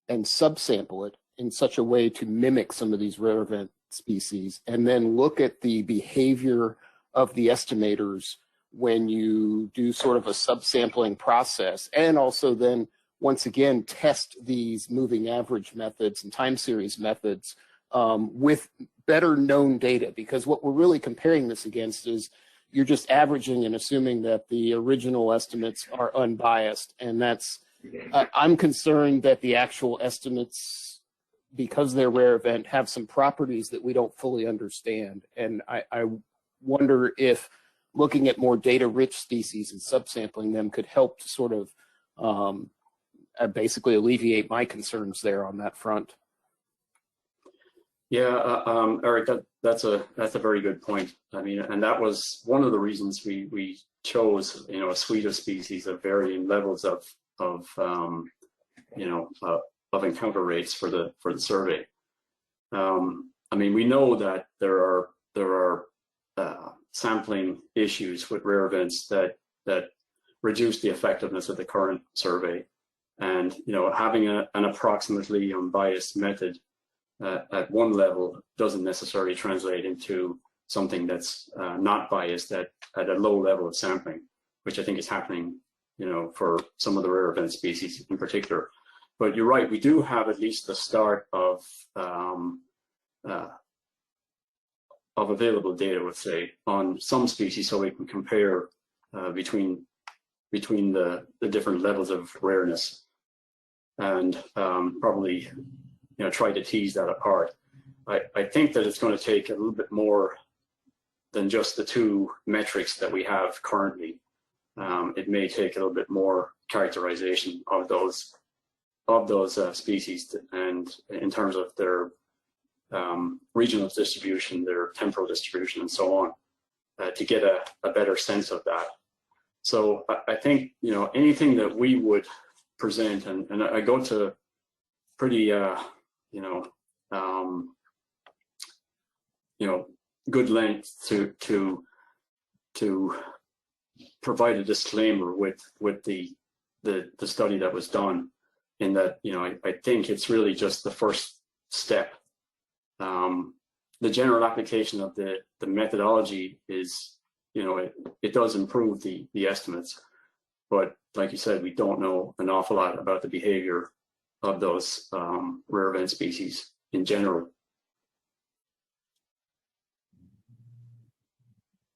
Speaker 12: and subsample it in such a way to mimic some of these rare event species, and then look at the behavior of the estimators when you do sort of a subsampling process, and also then once again test these moving average methods and time series methods with better known data. Because what we're really comparing this against is you're just averaging and assuming that the original estimates are unbiased, and that's I'm concerned that the actual estimates, because they're rare event, have some properties that we don't fully understand. And I wonder if looking at more data-rich species and subsampling them could help to sort of basically alleviate my concerns there on that front.
Speaker 9: Yeah, Eric, that's a very good point. I mean, and that was one of the reasons we chose, you know, a suite of species of varying levels of encounter rates for the survey. I mean, we know that there are sampling issues with rare events that reduce the effectiveness of the current survey, and you know, having an approximately unbiased method at one level doesn't necessarily translate into something that's not biased at a low level of sampling, which I think is happening, you know, for some of the rare event species in particular. But you're right, we do have at least the start of available data, let's say, on some species, so we can compare between the different levels of rareness, and probably, you know, try to tease that apart. I think that it's going to take a little bit more than just the two metrics that we have currently. It may take a little bit more characterization of those species, and in terms of their regional distribution, their temporal distribution, and so on, to get a better sense of that. So I think, you know, anything that we would present, and I go to pretty good length to provide a disclaimer with the study that was done, in that, you know, I think it's really just the first step. The general application of the methodology is, you know, it does improve the estimates, but like you said, we don't know an awful lot about the behavior of those rare event species in general.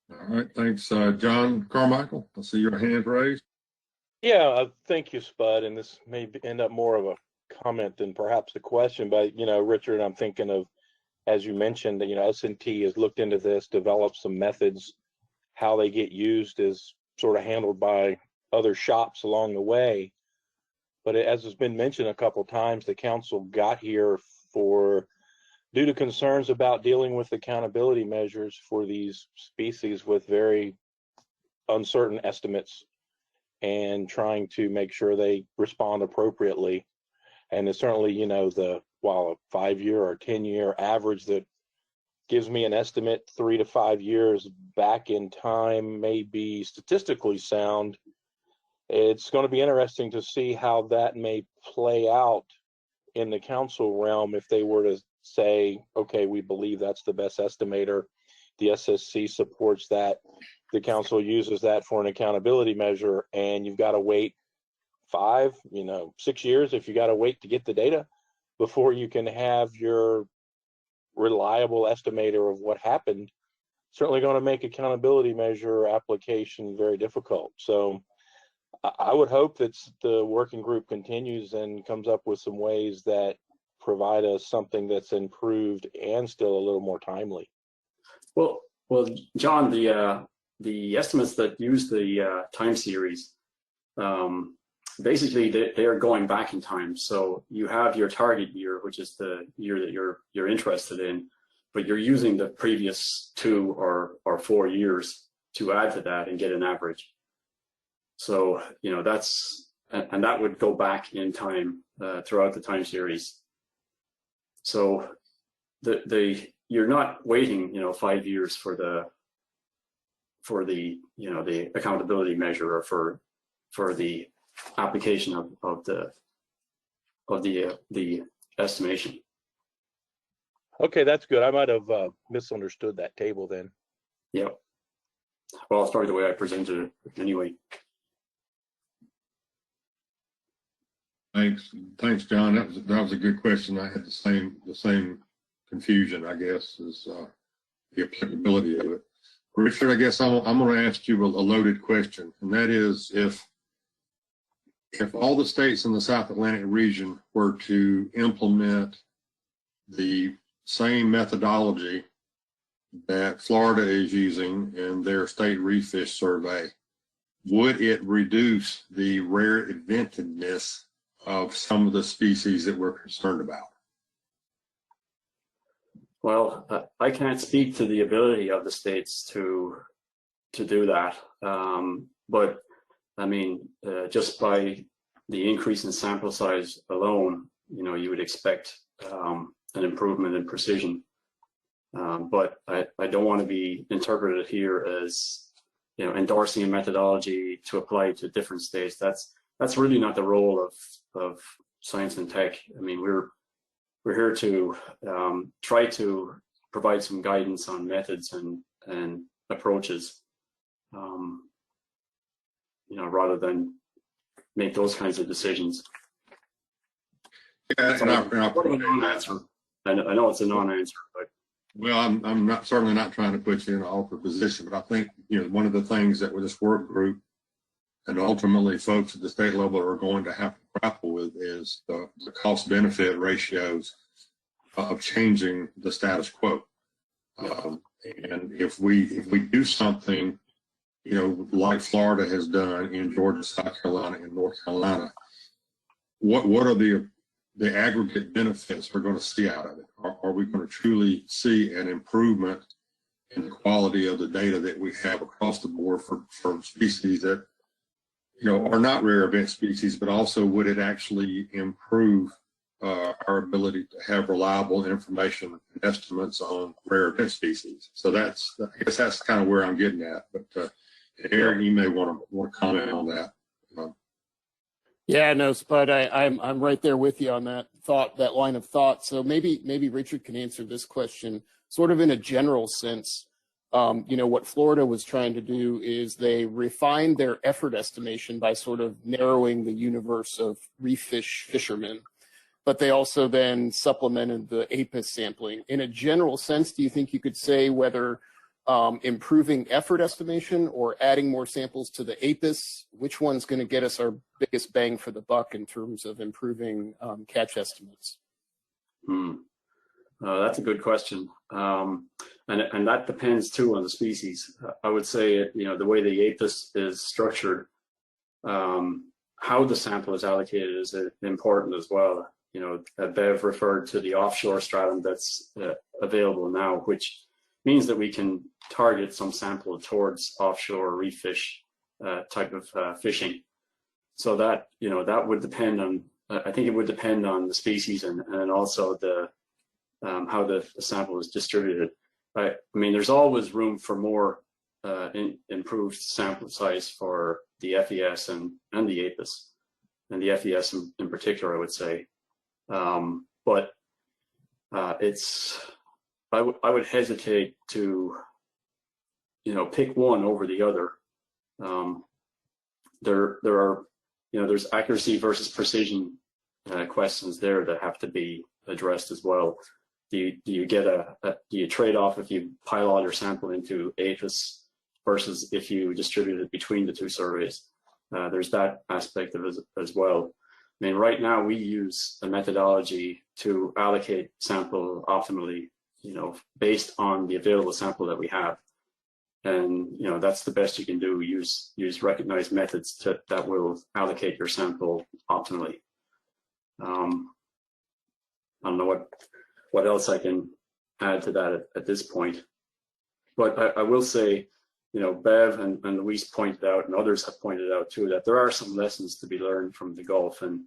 Speaker 2: All right, thanks. John Carmichael, I see your hand raised.
Speaker 1: Yeah, thank you, Spud. And this may end up more of a comment than perhaps a question, but, you know, Richard, I'm thinking of, as you mentioned, that, you know, S&T has looked into this, developed some methods. How they get used is sort of handled by other shops along the way. But as has been mentioned a couple of times, the council got here due to concerns about dealing with accountability measures for these species with very uncertain estimates, and trying to make sure they respond appropriately. And it's certainly, you know, while a 5-year or 10-year average that gives me an estimate 3 to 5 years back in time may be statistically sound, it's going to be interesting to see how that may play out in the council realm if they were to say, okay, we believe that's the best estimator. The SSC supports that. The council uses that for an accountability measure, and you've got to wait 5, 6 years if you got to wait to get the data before you can have your reliable estimator of what happened. Certainly going to make accountability measure application very difficult. So I would hope that the working group continues and comes up with some ways that provide us something that's improved and still a little more timely.
Speaker 9: Well, John, the estimates that use the time series, basically they are going back in time. So you have your target year, which is the year that you're interested in, but you're using the previous 2 or 4 years to add to that and get an average. So, you know, and that would go back in time throughout the time series. So you're not waiting, 5 years for the the accountability measure or for the application of the estimation.
Speaker 1: Okay, that's good. I might have misunderstood that table then.
Speaker 9: Yeah. Well, it's probably the way I presented it anyway.
Speaker 2: Thanks, John. That was a good question. I had the same confusion, I guess, as the applicability of it. Richard, I guess I'm going to ask you a loaded question, and that is if all the states in the South Atlantic region were to implement the same methodology that Florida is using in their state reef fish survey, would it reduce the rare eventedness of some of the species that we're concerned about?
Speaker 9: Well, I can't speak to the ability of the states to do that, but I mean, just by the increase in sample size alone, you would expect an improvement in precision. But I don't want to be interpreted here as endorsing a methodology to apply to different states. That's really not the role of science and tech. I mean, we're here to try to provide some guidance on methods and approaches, rather than make those kinds of decisions.
Speaker 2: Yeah,
Speaker 9: I know it's a non-answer, but
Speaker 2: well, I'm certainly not trying to put you in an awkward position, but I think one of the things that with this work group and ultimately folks at the state level are going to have to grapple with is the cost-benefit ratios of changing the status quo. And if we do something, like Florida has done in Georgia, South Carolina, and North Carolina, what are the aggregate benefits we're going to see out of it? Are we going to truly see an improvement in the quality of the data that we have across the board for species that are not rare event species, but also would it actually improve our ability to have reliable information and estimates on rare event species? So I guess that's kind of where I'm getting at. But Aaron, you may want to comment on that.
Speaker 12: Yeah, no, Spud, I'm right there with you on that line of thought. So maybe Richard can answer this question sort of in a general sense. What Florida was trying to do is they refined their effort estimation by sort of narrowing the universe of reef fish fishermen, but they also then supplemented the APIS sampling. In a general sense, do you think you could say whether improving effort estimation or adding more samples to the APIS, which one's going to get us our biggest bang for the buck in terms of improving catch estimates?
Speaker 9: That's a good question. And that depends too on the species. I would say, the way the APIS is structured, how the sample is allocated is important as well. Bev referred to the offshore stratum that's available now, which means that we can target some sample towards offshore reef fish type of fishing. So that, that would depend on, I think it would depend on the species and also the how the sample is distributed. I mean, there's always room for more improved sample size for the FES and the APIS, and the FES in particular, I would say. But I would hesitate to, pick one over the other. There are, there's accuracy versus precision questions there that have to be addressed as well. Do you get do you trade off if you pile all your sample into APIS versus if you distribute it between the two surveys? There's that aspect of it as well. I mean, right now we use a methodology to allocate sample optimally, based on the available sample that we have. And, that's the best you can do. Use recognized methods that will allocate your sample optimally. I don't know what else I can add to that at this point. But I will say, Bev and Luis pointed out, and others have pointed out too, that there are some lessons to be learned from the Gulf. And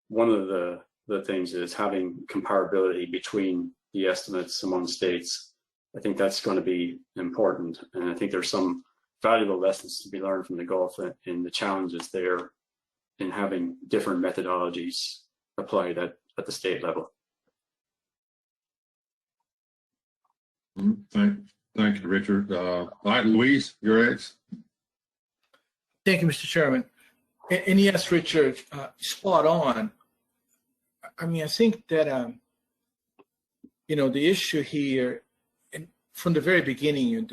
Speaker 9: one of the things is having comparability between the estimates among states. I think that's going to be important. And I think there's some valuable lessons to be learned from the Gulf in the challenges there in having different methodologies applied at the state level.
Speaker 2: Thank you, Richard. All right, Louise, your ex.
Speaker 7: Thank you, Mr. Chairman. And yes, Richard, spot on. I mean, I think that, you know, the issue here, and from the very beginning,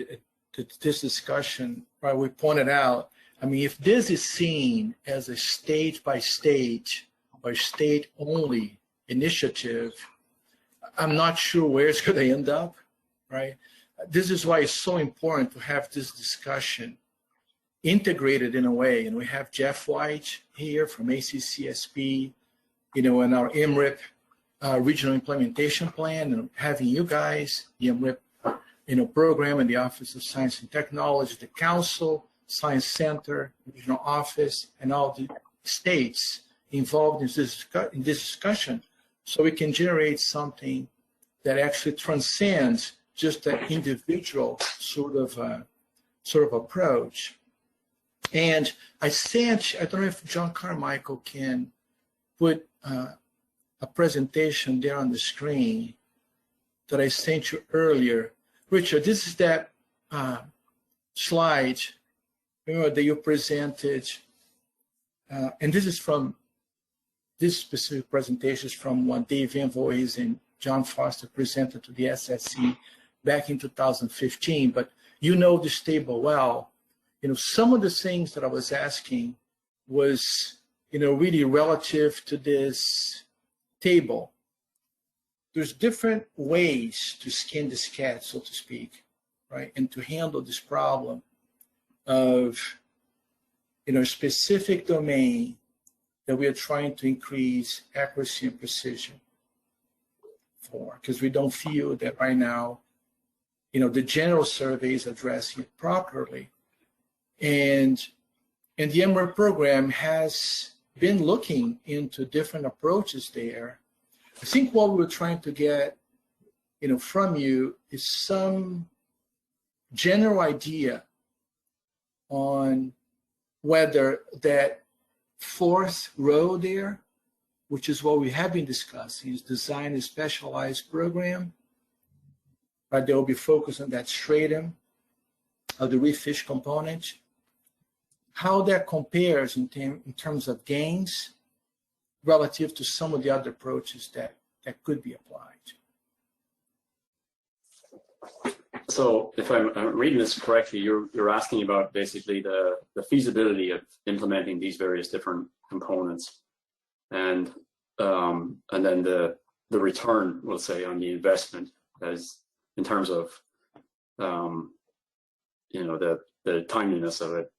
Speaker 7: this discussion, right, we pointed out, I mean, if this is seen as a state by state or state only initiative, I'm not sure where it's going to end up, right? This is why it's so important to have this discussion integrated in a way. And we have Jeff White here from ACCSP, you know, and our Emirate regional implementation plan, and having you guys, the Emirate, you know, program and the Office of Science and Technology, the Council, Science Center, Regional Office, and all the states involved in this discussion, so we can generate something that actually transcends just that individual sort of approach. And I don't know if John Carmichael can put a presentation there on the screen that I sent you earlier. Richard, this is that slide, remember, that you presented, and this is from, this specific presentation is from what Dave Envoys and John Foster presented to the SSC back in 2015, but you know this table well. You know, some of the things that I was asking was, you know, really relative to this table. There's different ways to skin this cat, so to speak, right? And to handle this problem of, you know, a specific domain that we are trying to increase accuracy and precision for, because we don't feel that right now, you know, the general survey is addressing it properly. And the Emirate program has been looking into different approaches there. I think what we were trying to get, you know, from you is some general idea on whether that fourth row there, which is what we have been discussing, is design a specialized program, right? They will be focused on that stratum of the reef fish component, how that compares in terms of gains relative to some of the other approaches that could be applied.
Speaker 9: So if I'm reading this correctly, you're asking about basically the feasibility of implementing these various different components, and then the return, we'll say, on the investment, as in terms of you know, the timeliness of it.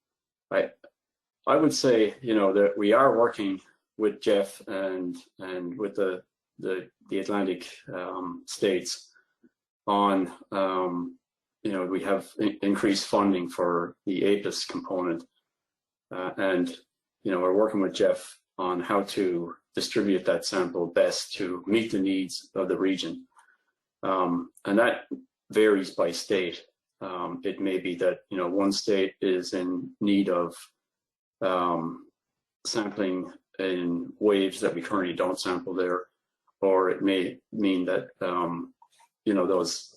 Speaker 9: I would say, you know, that we are working with Jeff and with the Atlantic states on, you know, we have increased funding for the APIS component, and, you know, we're working with Jeff on how to distribute that sample best to meet the needs of the region, and that varies by state. It may be that, you know, one state is in need of sampling in waves that we currently don't sample there, or it may mean that, you know, those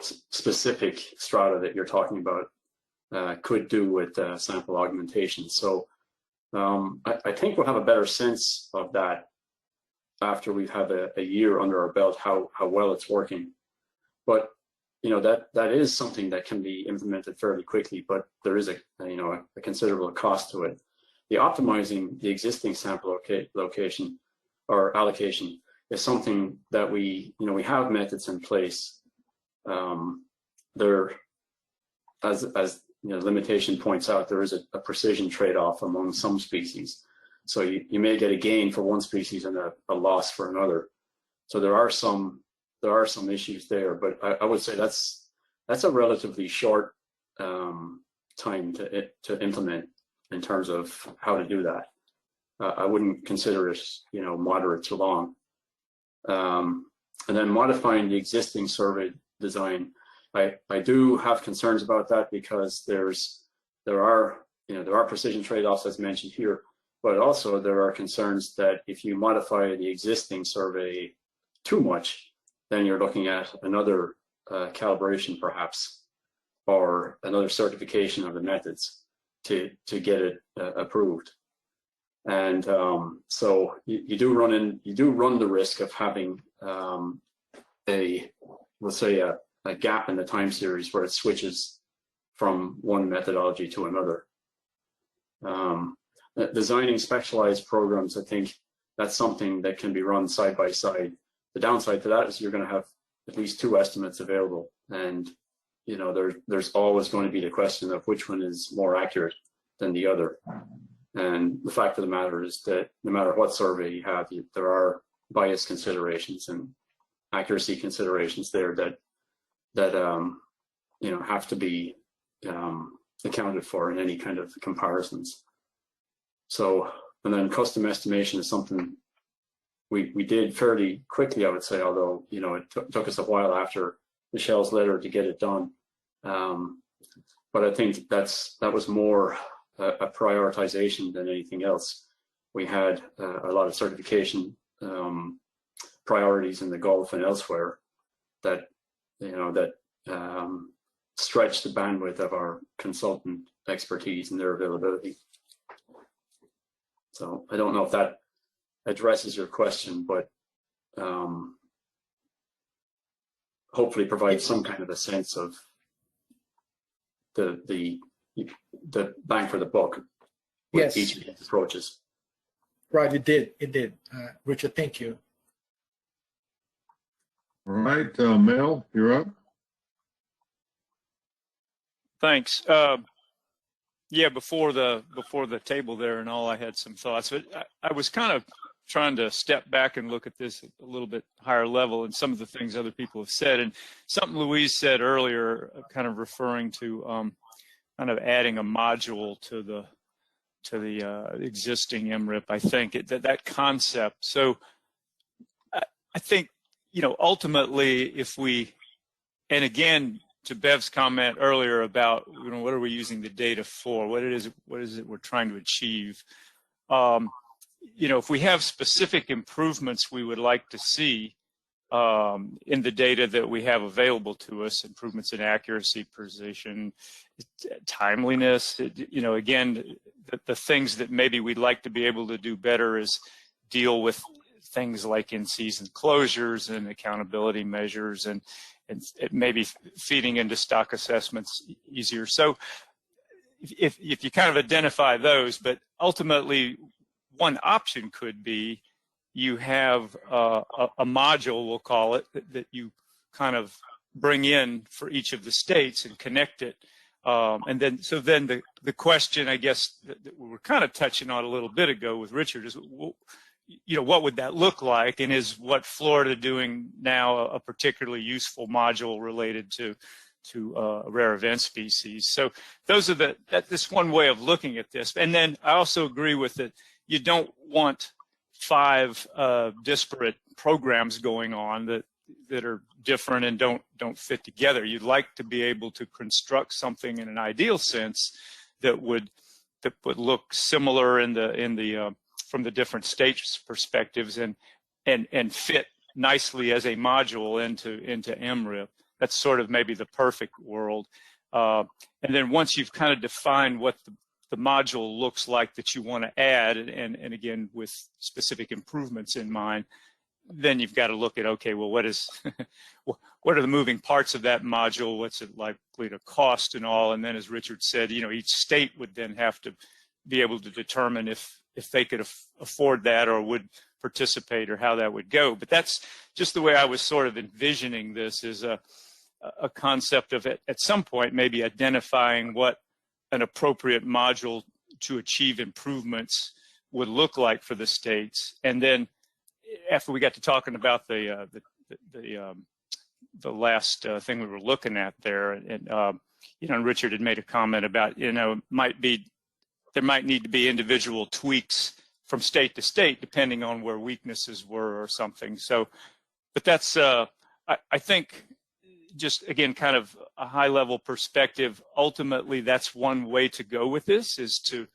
Speaker 9: specific strata that you're talking about could do with sample augmentation. So I think we'll have a better sense of that after we've had a year under our belt, how well it's working. But you know, that is something that can be implemented fairly quickly, but there is a considerable cost to it. The optimizing the existing sample location or allocation is something that we have methods in place. There, as you know, limitation points out, there is a precision trade-off among some species. So you may get a gain for one species and a loss for another. So there are some issues there, but I would say that's a relatively short time to implement in terms of how to do that. I wouldn't consider it, you know, moderate to long. And then modifying the existing survey design. I do have concerns about that because there are precision trade-offs as mentioned here, but also there are concerns that if you modify the existing survey too much, then you're looking at another calibration perhaps, or another certification of the methods to get it approved. And so you do run the risk of having let's say a gap in the time series where it switches from one methodology to another. Designing specialized programs, I think that's something that can be run side by side. The downside to that is you're going to have at least two estimates available, and there's always going to be the question of which one is more accurate than the other. And the fact of the matter is that no matter what survey you have, there are bias considerations and accuracy considerations there that have to be accounted for in any kind of comparisons. So, and then custom estimation is something we did fairly quickly, I would say, although it took us a while after Michelle's letter to get it done. But I think that was more a prioritization than anything else. We had a lot of certification priorities in the Gulf and elsewhere that stretch the bandwidth of our consultant expertise and their availability. So I don't know if that addresses your question, but hopefully provides some kind of a sense of the bang for the buck with each of these approaches.
Speaker 7: Right, it did. Richard, thank you.
Speaker 2: All right, Mel, you're up.
Speaker 16: Thanks. Yeah, before the table there and all, I had some thoughts, but I was kind of trying to step back and look at this at a little bit higher level and some of the things other people have said, and something Louise said earlier, kind of referring to kind of adding a module to the existing MRIP. I think that concept. So I think ultimately, if we, and again, to Bev's comment earlier about what are we using the data for? What is it we're trying to achieve? If we have specific improvements we would like to see in the data that we have available to us, improvements in accuracy, precision, timeliness, again, the things that maybe we'd like to be able to do better is deal with things like in-season closures and accountability measures and maybe feeding into stock assessments easier. So if you kind of identify those, but ultimately one option could be you have a module, we'll call it, that you kind of bring in for each of the states and connect it. And then the question, I guess, that we were kind of touching on a little bit ago with Richard is, what would that look like? And is what Florida doing now a particularly useful module related to rare event species? So those are that's one way of looking at this. And then I also agree with it. You don't want 5 disparate programs going on that are different and don't fit together. You'd like to be able to construct something in an ideal sense that would look similar in the from the different states' perspectives and fit nicely as a module into MRIP. That's sort of maybe the perfect world. And then once you've kind of defined what the module looks like that you want to add, and again with specific improvements in mind, then you've got to look at, okay, well, what are the moving parts of that module? What's it likely to cost and all? And then, as Richard said, each state would then have to be able to determine if they could afford that or would participate or how that would go. But that's just the way I was sort of envisioning this, is a concept of it at some point maybe identifying what an appropriate module to achieve improvements would look like for the states. And then after we got to talking about the last thing we were looking at there, and Richard had made a comment about, there might need to be individual tweaks from state to state depending on where weaknesses were or something. So that's, I think, just again, kind of a high level perspective. Ultimately, that's one way to go with this, is to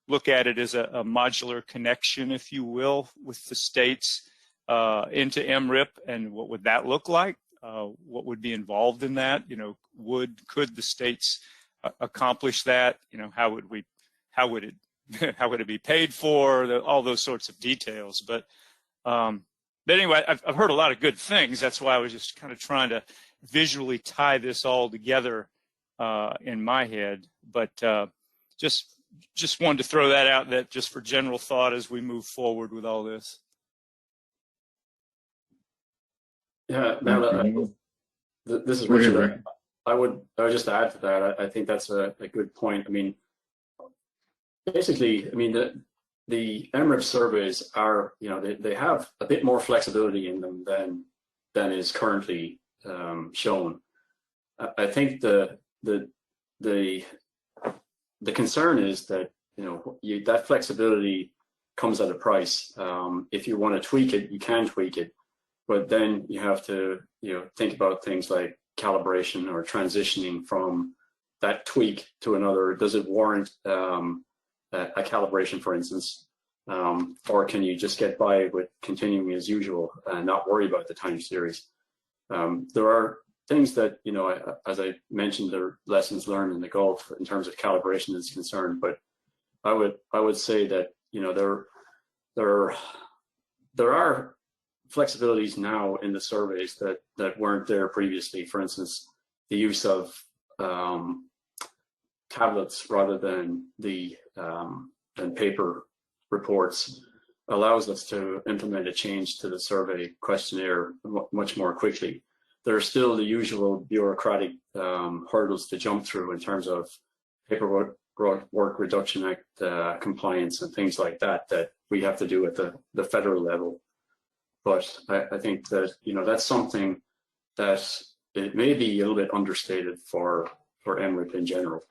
Speaker 16: look at it as a modular connection, if you will, with the states into MRIP, and what would that look like? What would be involved in that? You know, could the states accomplish that? You know, how would it be paid for? All those sorts of details. But anyway, I've heard a lot of good things. That's why I was just kind of trying to visually tie this all together in my head. But just wanted to throw that out, that just for general thought as we move forward with all this.
Speaker 9: Yeah, now this is Richard. I would just add to that. I think that's a good point. I mean, basically, I mean the Emirate surveys are, you know, they have a bit more flexibility in them than is currently shown. I think the concern is that, you know, that flexibility comes at a price. If you want to tweak it, you can tweak it, but then you have to, you know, think about things like calibration or transitioning from that tweak to another. Does it warrant a calibration, for instance, or can you just get by with continuing as usual and not worry about the time series? There are things that, you know, as I mentioned, there are lessons learned in the Gulf in terms of calibration is concerned, but I would say that, you know, there are flexibilities now in the surveys that weren't there previously. For instance, the use of tablets rather than than paper reports allows us to implement a change to the survey questionnaire much more quickly. There are still the usual bureaucratic hurdles to jump through in terms of Paperwork Reduction Act compliance and things like that we have to do at the federal level. But I think that, you know, that's something that it may be a little bit understated for Emirate in general.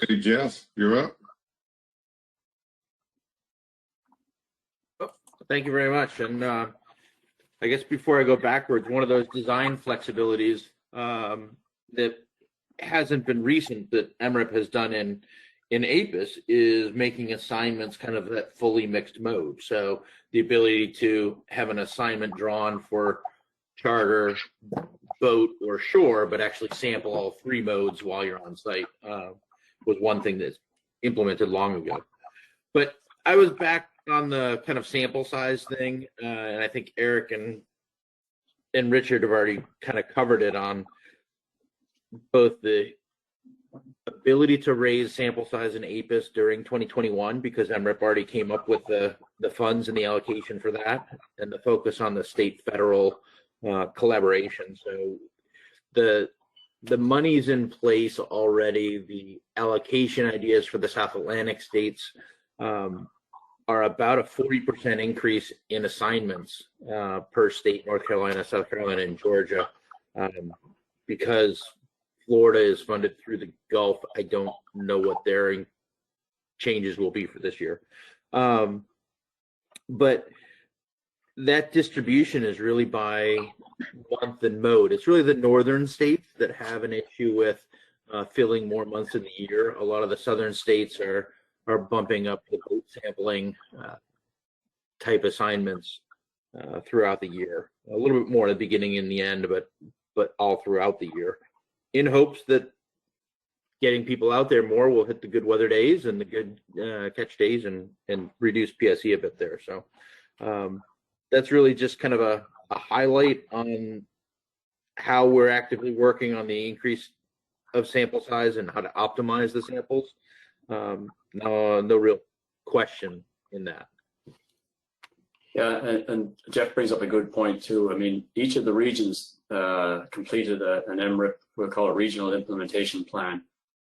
Speaker 2: Okay, Jeff, you're up.
Speaker 6: Thank you very much. And I guess before I go backwards, one of those design flexibilities that hasn't been recent that Emirate has done in APIS is making assignments kind of that fully mixed mode. So the ability to have an assignment drawn for charter, boat, or shore, but actually sample all three modes while you're on site was one thing that's implemented long ago. But I was back on the kind of sample size thing, and I think Eric and Richard have already kind of covered it on both the ability to raise sample size in APIS during 2021, because MRIP already came up with the funds and the allocation for that, and the focus on the state federal collaboration. So the money's in place already. The allocation ideas for the South Atlantic states are about a 40% increase in assignments per state: North Carolina, South Carolina, and Georgia. Because Florida is funded through the Gulf, I don't know what their changes will be for this year. But that distribution is really by month and mode. It's really the northern states that have an issue with filling more months of the year. A lot of the southern states are bumping up the boat sampling type assignments throughout the year. A little bit more at the beginning and the end, but all throughout the year, in hopes that getting people out there more will hit the good weather days and the good catch days and reduce PSE a bit there. So that's really just kind of a highlight on how we're actively working on the increase of sample size and how to optimize the samples. No real question in that.
Speaker 9: Yeah, and Jeff brings up a good point too. I mean, each of the regions completed an MRIP, we'll call it regional implementation plan.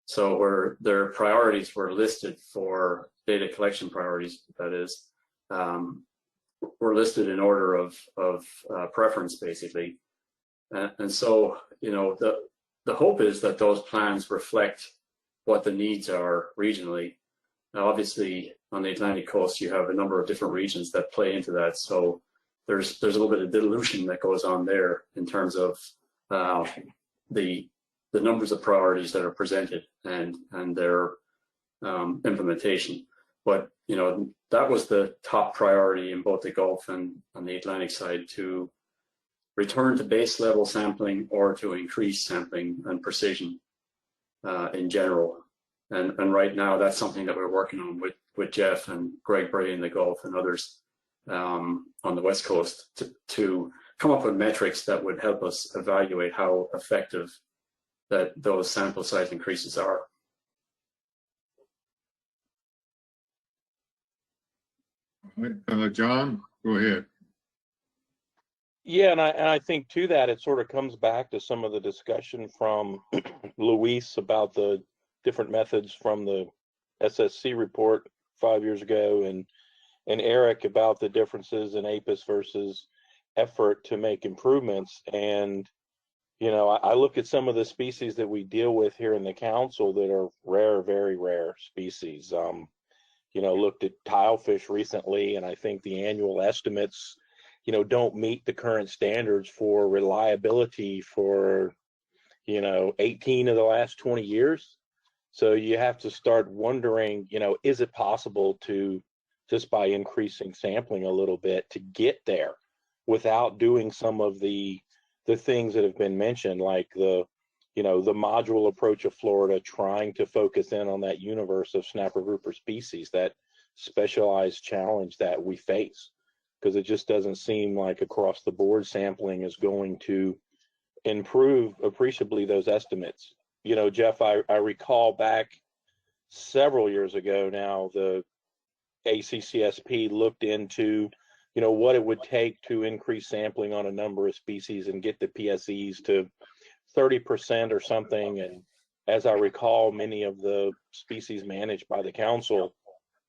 Speaker 9: So where their priorities were listed for data collection priorities, that is, were listed in order of preference, basically. And so, you know, the hope is that those plans reflect what the needs are regionally. Now, obviously, on the Atlantic coast, you have a number of different regions that play into that. So there's a little bit of dilution that goes on there in terms of the numbers of priorities that are presented and their implementation. But that was the top priority in both the Gulf and on the Atlantic side, to return to base level sampling or to increase sampling and precision in general. And right now, that's something that we're working on with Jeff and Greg Bray in the Gulf and others on the West Coast to come up with metrics that would help us evaluate how effective that those sample size increases are.
Speaker 2: John, go ahead.
Speaker 1: Yeah, and I think to that, it sort of comes back to some of the discussion from Luis about the different methods from the SSC report 5 years ago, and Eric about the differences in APIS versus effort to make improvements. And I look at some of the species that we deal with here in the council that are rare, very rare species. Looked at tilefish recently, and I think the annual estimates don't meet the current standards for reliability for 18 of the last 20 years. So you have to start wondering, is it possible to, just by increasing sampling a little bit, to get there without doing some of the things that have been mentioned, like the module approach of Florida, trying to focus in on that universe of snapper grouper species, that specialized challenge that we face, because it just doesn't seem like across the board sampling is going to improve appreciably those estimates. Jeff, I recall back several years ago now, the ACCSP looked into what it would take to increase sampling on a number of species and get the PSEs to 30% or something. And as I recall, many of the species managed by the council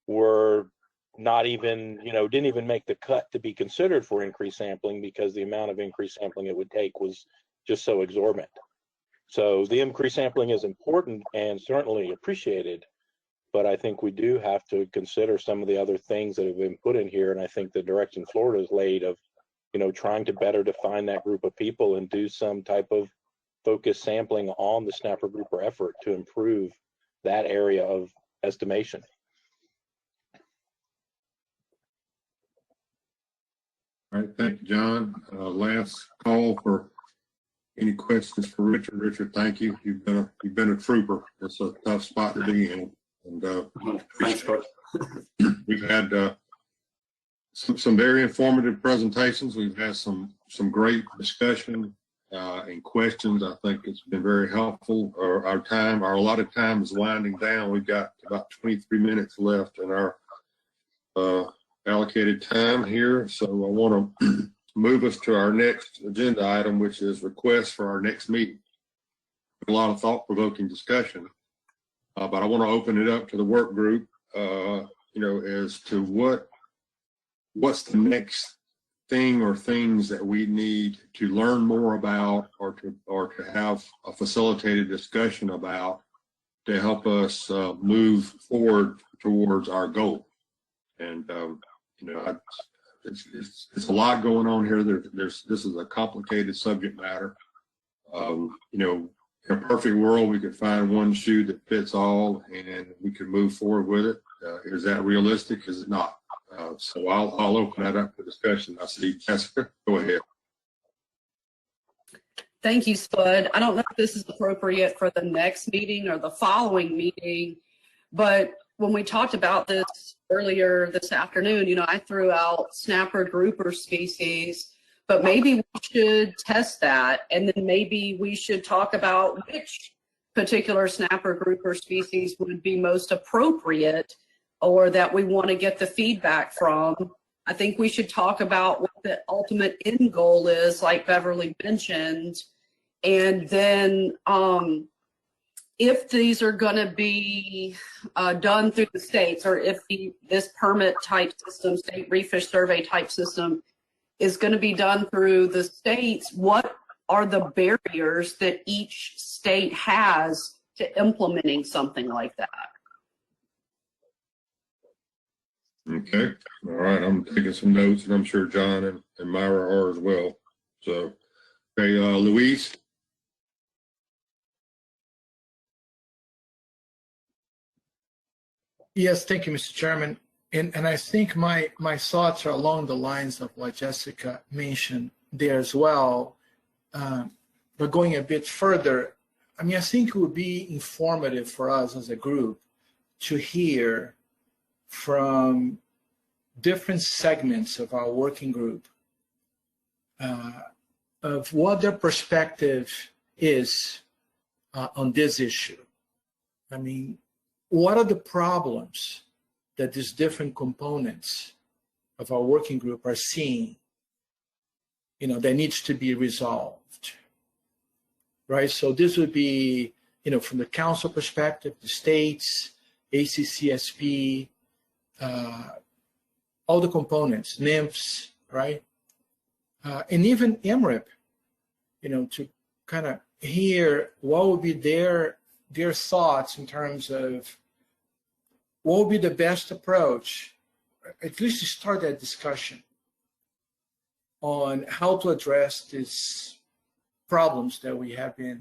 Speaker 1: were not even, didn't even make the cut to be considered for increased sampling, because the amount of increased sampling it would take was just so exorbitant. So the increased sampling is important and certainly appreciated, but I think we do have to consider some of the other things that have been put in here. And I think the direction Florida has laid of, trying to better define that group of people and do some type of focused sampling on the snapper grouper effort to improve that area of estimation.
Speaker 2: All right, thank you, John. Last call for any questions for Richard. Richard, thank you. You've been a trooper. It's a tough spot to be in, and
Speaker 9: thanks, Coach.
Speaker 2: We've had some very informative presentations. We've had some great discussion and questions. I think it's been very helpful. Our allotted time is winding down. We've got about 23 minutes left in our allocated time here. So I want to move us to our next agenda item, which is requests for our next meeting. A lot of thought-provoking discussion, but I want to open it up to the work group, as to what's the next thing or things that we need to learn more about, or to have a facilitated discussion about, to help us move forward towards our goal. And it's a lot going on here. This is a complicated subject matter. In a perfect world, we could find one shoe that fits all, and we could move forward with it. Is that realistic? Is it not? So I'll open that up for discussion. I see Jessica. Go ahead.
Speaker 5: Thank you, Spud. I don't know if this is appropriate for the next meeting or the following meeting, but when we talked about this earlier this afternoon, I threw out snapper grouper species, but maybe we should test that, and then maybe we should talk about which particular snapper grouper species would be most appropriate, or that we want to get the feedback from. I think we should talk about what the ultimate end goal is, like Beverly mentioned, and then if these are going to be done through the states, or if this permit type system, state Refish survey type system, is going to be done through the states, what are the barriers that each state has to implementing something like that?
Speaker 2: Okay. All right. I'm taking some notes, and I'm sure John and Myra are as well. So, okay, Louise.
Speaker 7: Yes, thank you, Mr. Chairman. And I think my thoughts are along the lines of what Jessica mentioned there as well. But going a bit further, I mean, I think it would be informative for us as a group to hear from different segments of our working group of what their perspective is on this issue. I mean, what are the problems that these different components of our working group are seeing, that needs to be resolved, right? So this would be, from the council perspective, the states, ACCSP, all the components, NIMFs, right? And even Emirate, to kind of hear what would be their thoughts in terms of what would be the best approach, at least to start that discussion on how to address these problems that we have been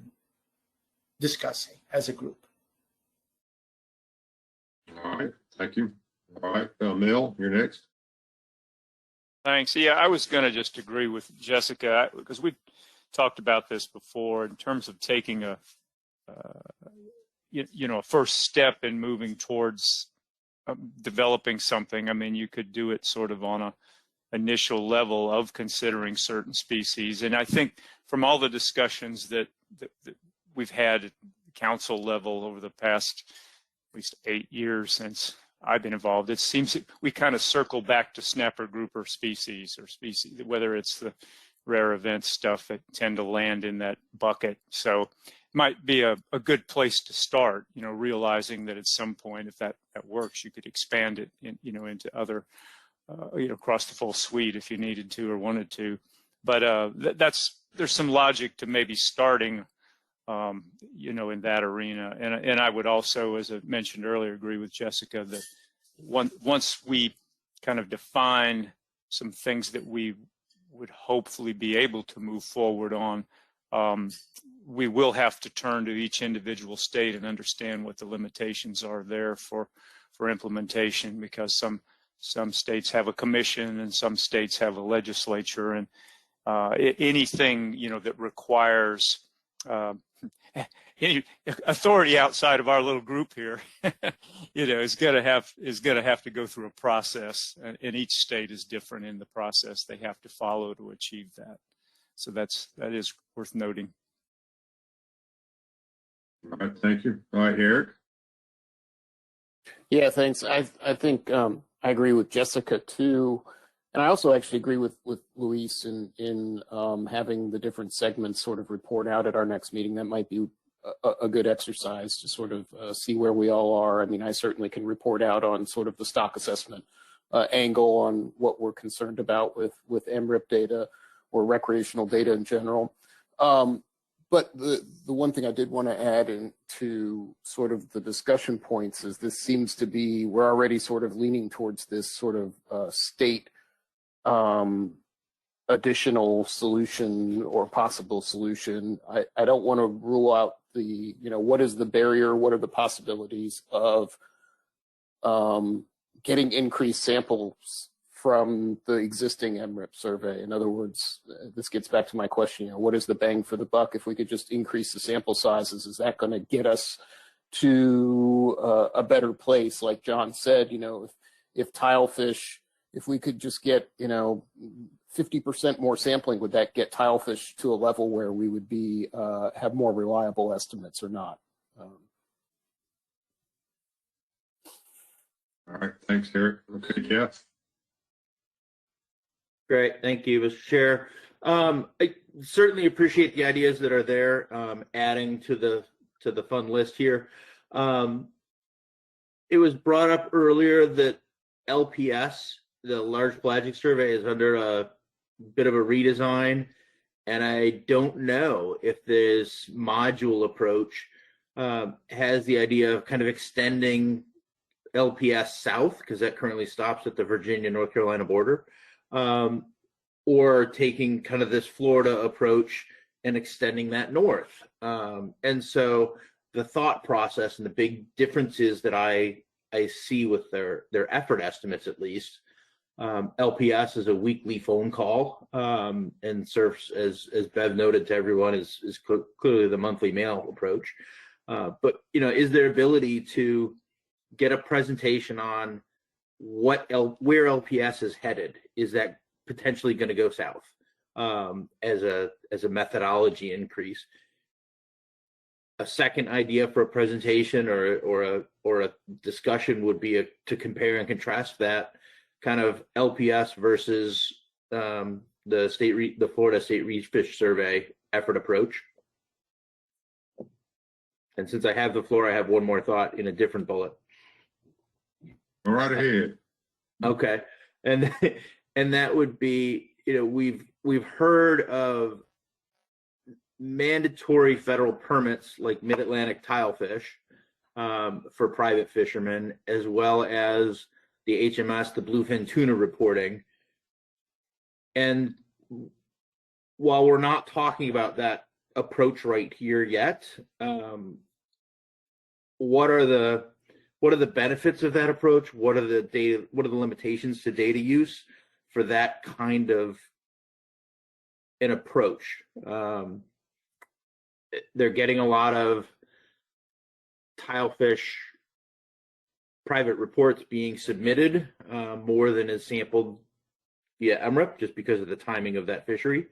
Speaker 7: discussing as a group.
Speaker 2: All right, thank you. All right, Mel, you're next.
Speaker 16: Thanks. Yeah, I was going to just agree with Jessica because we talked about this before in terms of taking a first step in moving towards developing something. I mean, you could do it sort of on a initial level of considering certain species. And I think from all the discussions that we've had at the council level over the past at least 8 years since I've been involved, it seems we kind of circle back to snapper grouper species, whether it's the rare event stuff that tend to land in that bucket. So it might be a good place to start, realizing that at some point, if that works, you could expand it into other, across the full suite if you needed to or wanted to. But there's some logic to maybe starting, in that arena. And I would also, as I mentioned earlier, agree with Jessica that once we kind of define some things that we would hopefully be able to move forward on, we will have to turn to each individual state and understand what the limitations are there for implementation, because some states have a commission and some states have a legislature, and anything that requires any authority outside of our little group here, is going to have to go through a process, and each state is different in the process they have to follow to achieve that. So that is worth noting.
Speaker 2: All right, thank you. All right, Eric.
Speaker 12: Yeah, thanks. I think I agree with Jessica too, and I also actually agree with Luis in having the different segments sort of report out at our next meeting. That might be a good exercise to sort of see where we all are. I mean, I certainly can report out on sort of the stock assessment angle on what we're concerned about with MRIP data or recreational data in general. But the one thing I did want to add into sort of the discussion points is this seems to be, we're already sort of leaning towards this sort of state additional solution or possible solution. I don't want to rule out the, what is the barrier, what are the possibilities of getting increased samples from the existing MRIP survey. In other words, this gets back to my question, what is the bang for the buck? If we could just increase the sample sizes, is that going to get us to a better place? Like John said, if tilefish, if we could just get, 50% more sampling, would that get tilefish to a level where we would be have more reliable estimates or not?
Speaker 2: All right, thanks, Eric. Okay, Jeff.
Speaker 6: Great, thank you, Mr. Chair. I certainly appreciate the ideas that are there, adding to the fund list here. It was brought up earlier that LPS, the Large Pelagic Survey, is under a bit of a redesign, and I don't know if this module approach has the idea of kind of extending LPS south, because that currently stops at the Virginia-North Carolina border, or taking kind of this Florida approach and extending that north. And so the thought process and the big differences that I see with their effort estimates, at least, LPS is a weekly phone call, and serves, as Bev noted to everyone, is clearly the monthly mail approach. But is there ability to get a presentation on where LPS is headed? Is that potentially going to go south as a methodology increase? A second idea for a presentation or a discussion would be to compare and contrast that kind of LPS versus the Florida State Refish Survey effort approach. And since I have the floor, I have one more thought in a different bullet.
Speaker 2: Go right ahead.
Speaker 6: Okay, and that would be, we've heard of mandatory federal permits like mid-Atlantic tilefish for private fishermen, as well as the HMS, the bluefin tuna reporting. And while we're not talking about that approach right here yet, what are the benefits of that approach? What are the limitations to data use for that kind of an approach? They're getting a lot of tilefish private reports being submitted, more than is sampled via Emirate, just because of the timing of that fishery.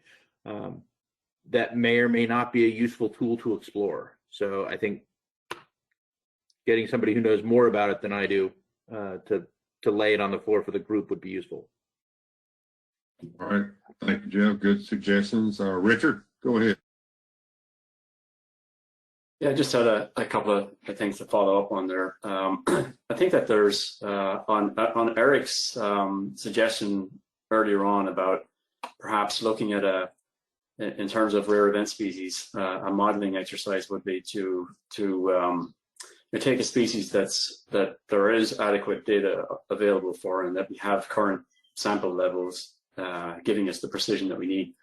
Speaker 6: That may or may not be a useful tool to explore. So I think getting somebody who knows more about it than I do to lay it on the floor for the group would be useful.
Speaker 2: All right. Thank you, Jeff. Good suggestions. Richard, go ahead.
Speaker 9: Yeah, I just had a couple of things to follow up on there. I think that there's on Eric's suggestion earlier on about perhaps looking at in terms of rare event species, a modeling exercise would be to take a species that there is adequate data available for, and that we have current sample levels giving us the precision that we need,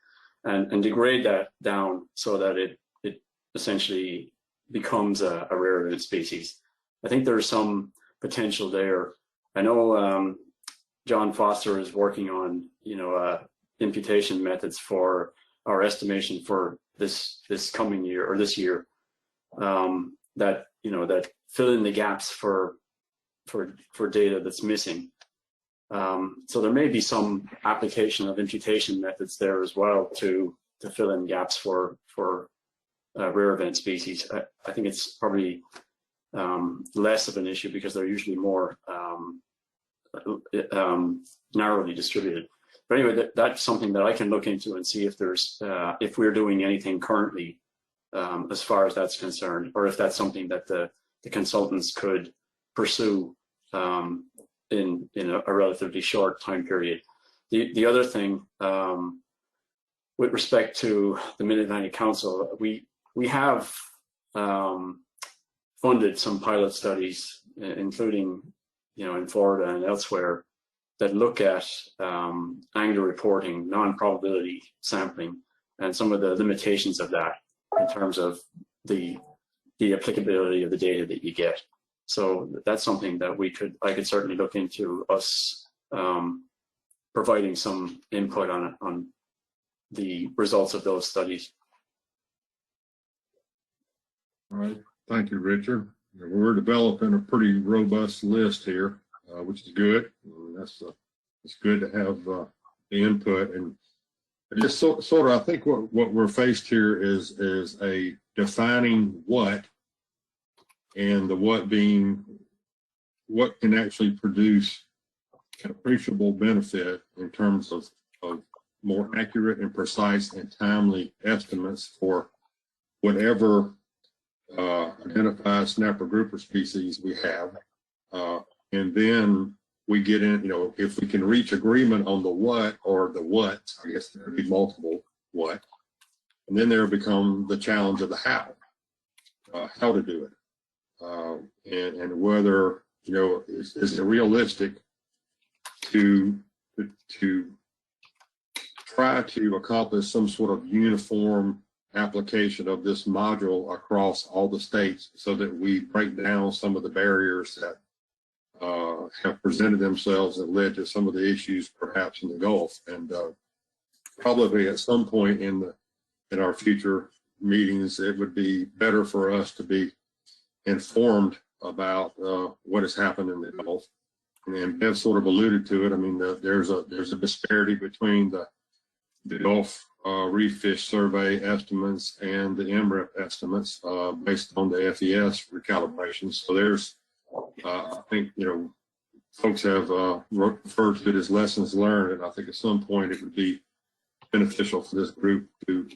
Speaker 9: and degrade that down so that it essentially becomes a rare event species. I think there's some potential there. I know John Foster is working on imputation methods for our estimation for this coming year or this year, that fill in the gaps for data that's missing. So there may be some application of imputation methods there as well to fill in gaps for rare event species. I think it's probably less of an issue because they're usually more narrowly distributed. But anyway, that's something that I can look into and see if there's if we're doing anything currently as far as that's concerned, or if that's something that the consultants could pursue in a relatively short time period. The other thing, with respect to the Mid-Atlantic Council, we have funded some pilot studies, including in Florida and elsewhere, that look at angler reporting, non-probability sampling, and some of the limitations of that in terms of the applicability of the data that you get. So that's something that I could certainly look into, us providing some input on the results of those studies.
Speaker 2: All right. Thank you, Richard. We're developing a pretty robust list here, which is good. It's good to have the input, and just sort of, I think what we're faced here is a defining what, and the what being what can actually produce appreciable benefit in terms of more accurate and precise and timely estimates for whatever identified snapper grouper species we have. And then we get in, if we can reach agreement on the what or the what, I guess there would be multiple what, and then there become the challenge of the how to do it. And whether you know, is it realistic to try to accomplish some sort of uniform application of this module across all the states so that we break down some of the barriers that have presented themselves and led to some of the issues perhaps in the Gulf. And probably at some point in our future meetings, it would be better for us to be informed about what has happened in the Gulf. And Bev sort of alluded to it. I mean, there's a disparity between the Gulf Reef Fish Survey estimates and the Emirate estimates based on the FES recalibration. So there's, I think, you know, folks have referred to it as lessons learned, and I think at some point it would be beneficial for this group to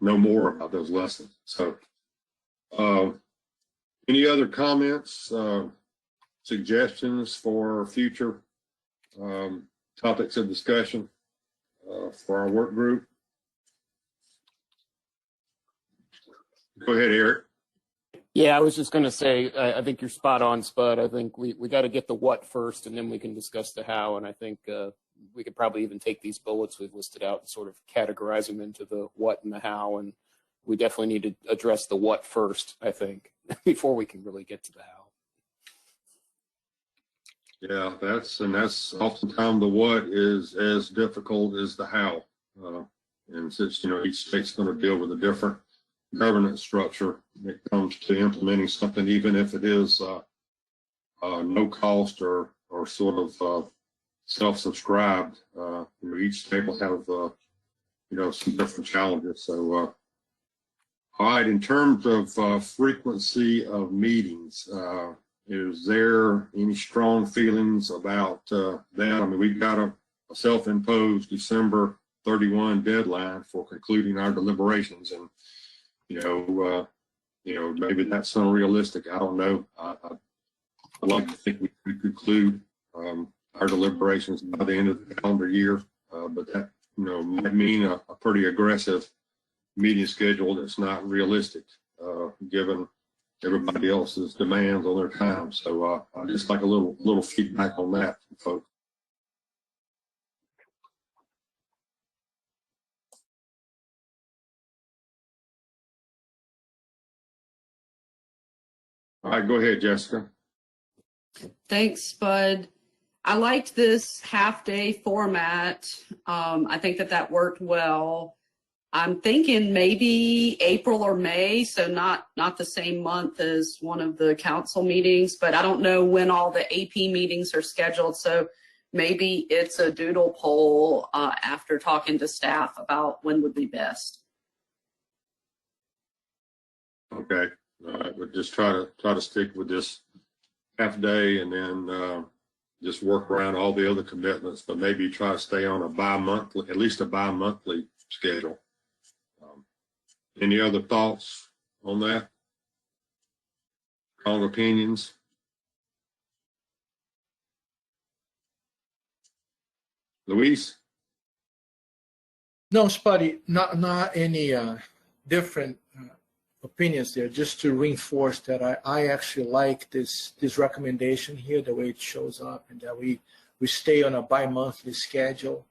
Speaker 2: know more about those lessons. So any other comments, suggestions for future topics of discussion for our work group? Go ahead, Eric.
Speaker 12: Yeah, I was just going to say, I think you're spot on, Spud. I think we got to get the what first, and then we can discuss the how. And I think we could probably even take these bullets we've listed out and sort of categorize them into the what and the how. And we definitely need to address the what first, I think, before we can really get to the how.
Speaker 2: Yeah, that's oftentimes the what is as difficult as the how. And since, you know, each state's going to deal with a different governance structure when it comes to implementing something, even if it is no cost or sort of self-subscribed, you know, each state will have you know, some different challenges. So all right, in terms of frequency of meetings, is there any strong feelings about that? I mean, we've got a self-imposed December 31 deadline for concluding our deliberations, and you know, maybe that's unrealistic. I don't know. I'd like to think we could conclude our deliberations by the end of the calendar year, but that, you know, might mean a pretty aggressive meeting schedule that's not realistic, given everybody else's demands on their time. So I'd just like a little feedback on that from folks. All right, go ahead, Jessica.
Speaker 5: Thanks, Spud. I liked this half-day format. I think that worked well. I'm thinking maybe April or May, so not the same month as one of the council meetings, but I don't know when all the AP meetings are scheduled, so maybe it's a doodle poll after talking to staff about when would be best.
Speaker 2: Okay, we'll just try to stick with this half day, and then just work around all the other commitments, but maybe try to stay on a bi-monthly, at least a bi-monthly schedule. Any other thoughts on that? Strong opinions? Luis?
Speaker 7: No, Spuddy, not any different opinions there. Just to reinforce that I actually like this recommendation here, the way it shows up, and that we stay on a bi-monthly schedule,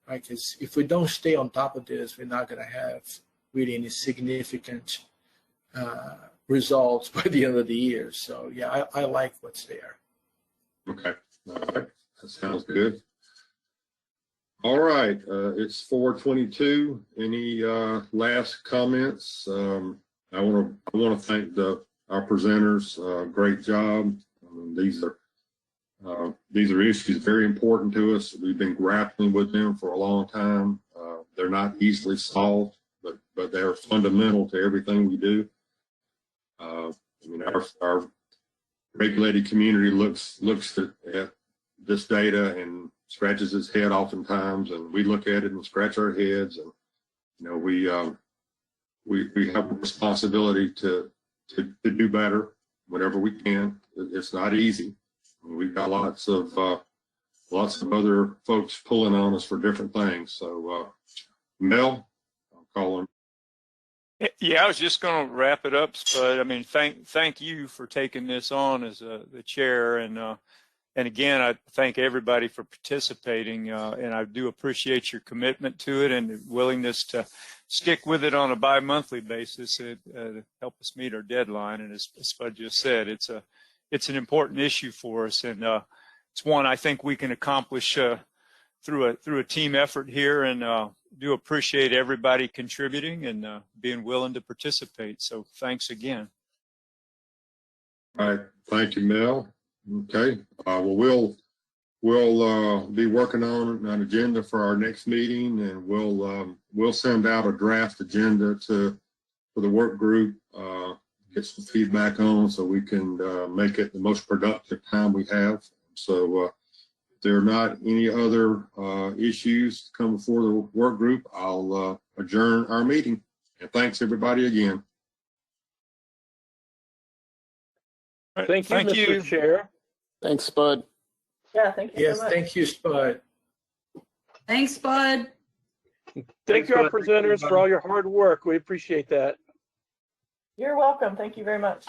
Speaker 7: right? Because if we don't stay on top of this, we're not going to have really any significant results by the end of the year. So yeah, I like what's there.
Speaker 2: Okay, all right, that sounds good. All right, it's 4:22. Any last comments? I want to thank our presenters. Great job. These are issues very important to us. We've been grappling with them for a long time. They're not easily solved, but they're fundamental to everything we do. I mean, our regulated community looks at this data and scratches its head oftentimes, and we look at it and scratch our heads, and you know, we have a responsibility to do better whenever we can. It's not easy. We've got lots of other folks pulling on us for different things. So Mel, I'll call him.
Speaker 16: Yeah, I was just going to wrap it up, Spud. I mean, thank you for taking this on as the chair, and again, I thank everybody for participating, and I do appreciate your commitment to it and the willingness to stick with it on a bi-monthly basis to help us meet our deadline. And as Spud just said, it's an important issue for us, and it's one I think we can accomplish through a team effort here, and do appreciate everybody contributing and being willing to participate. So thanks again.
Speaker 2: All right. Thank you, Mel. Okay. Well, we'll be working on an agenda for our next meeting, and we'll send out a draft agenda for the work group, get some feedback on, so we can make it the most productive time we have. So if there are not any other issues to come before the work group, I'll adjourn our meeting. And thanks everybody again.
Speaker 1: Thank you, Mr. Chair.
Speaker 12: Thanks, Spud.
Speaker 8: Yeah, thank you
Speaker 7: Yes,
Speaker 8: so much.
Speaker 7: thank you, Spud.
Speaker 5: Thanks, Bud.
Speaker 1: Thank you, our presenters, for all your hard work. We appreciate that.
Speaker 8: You're welcome. Thank you very much.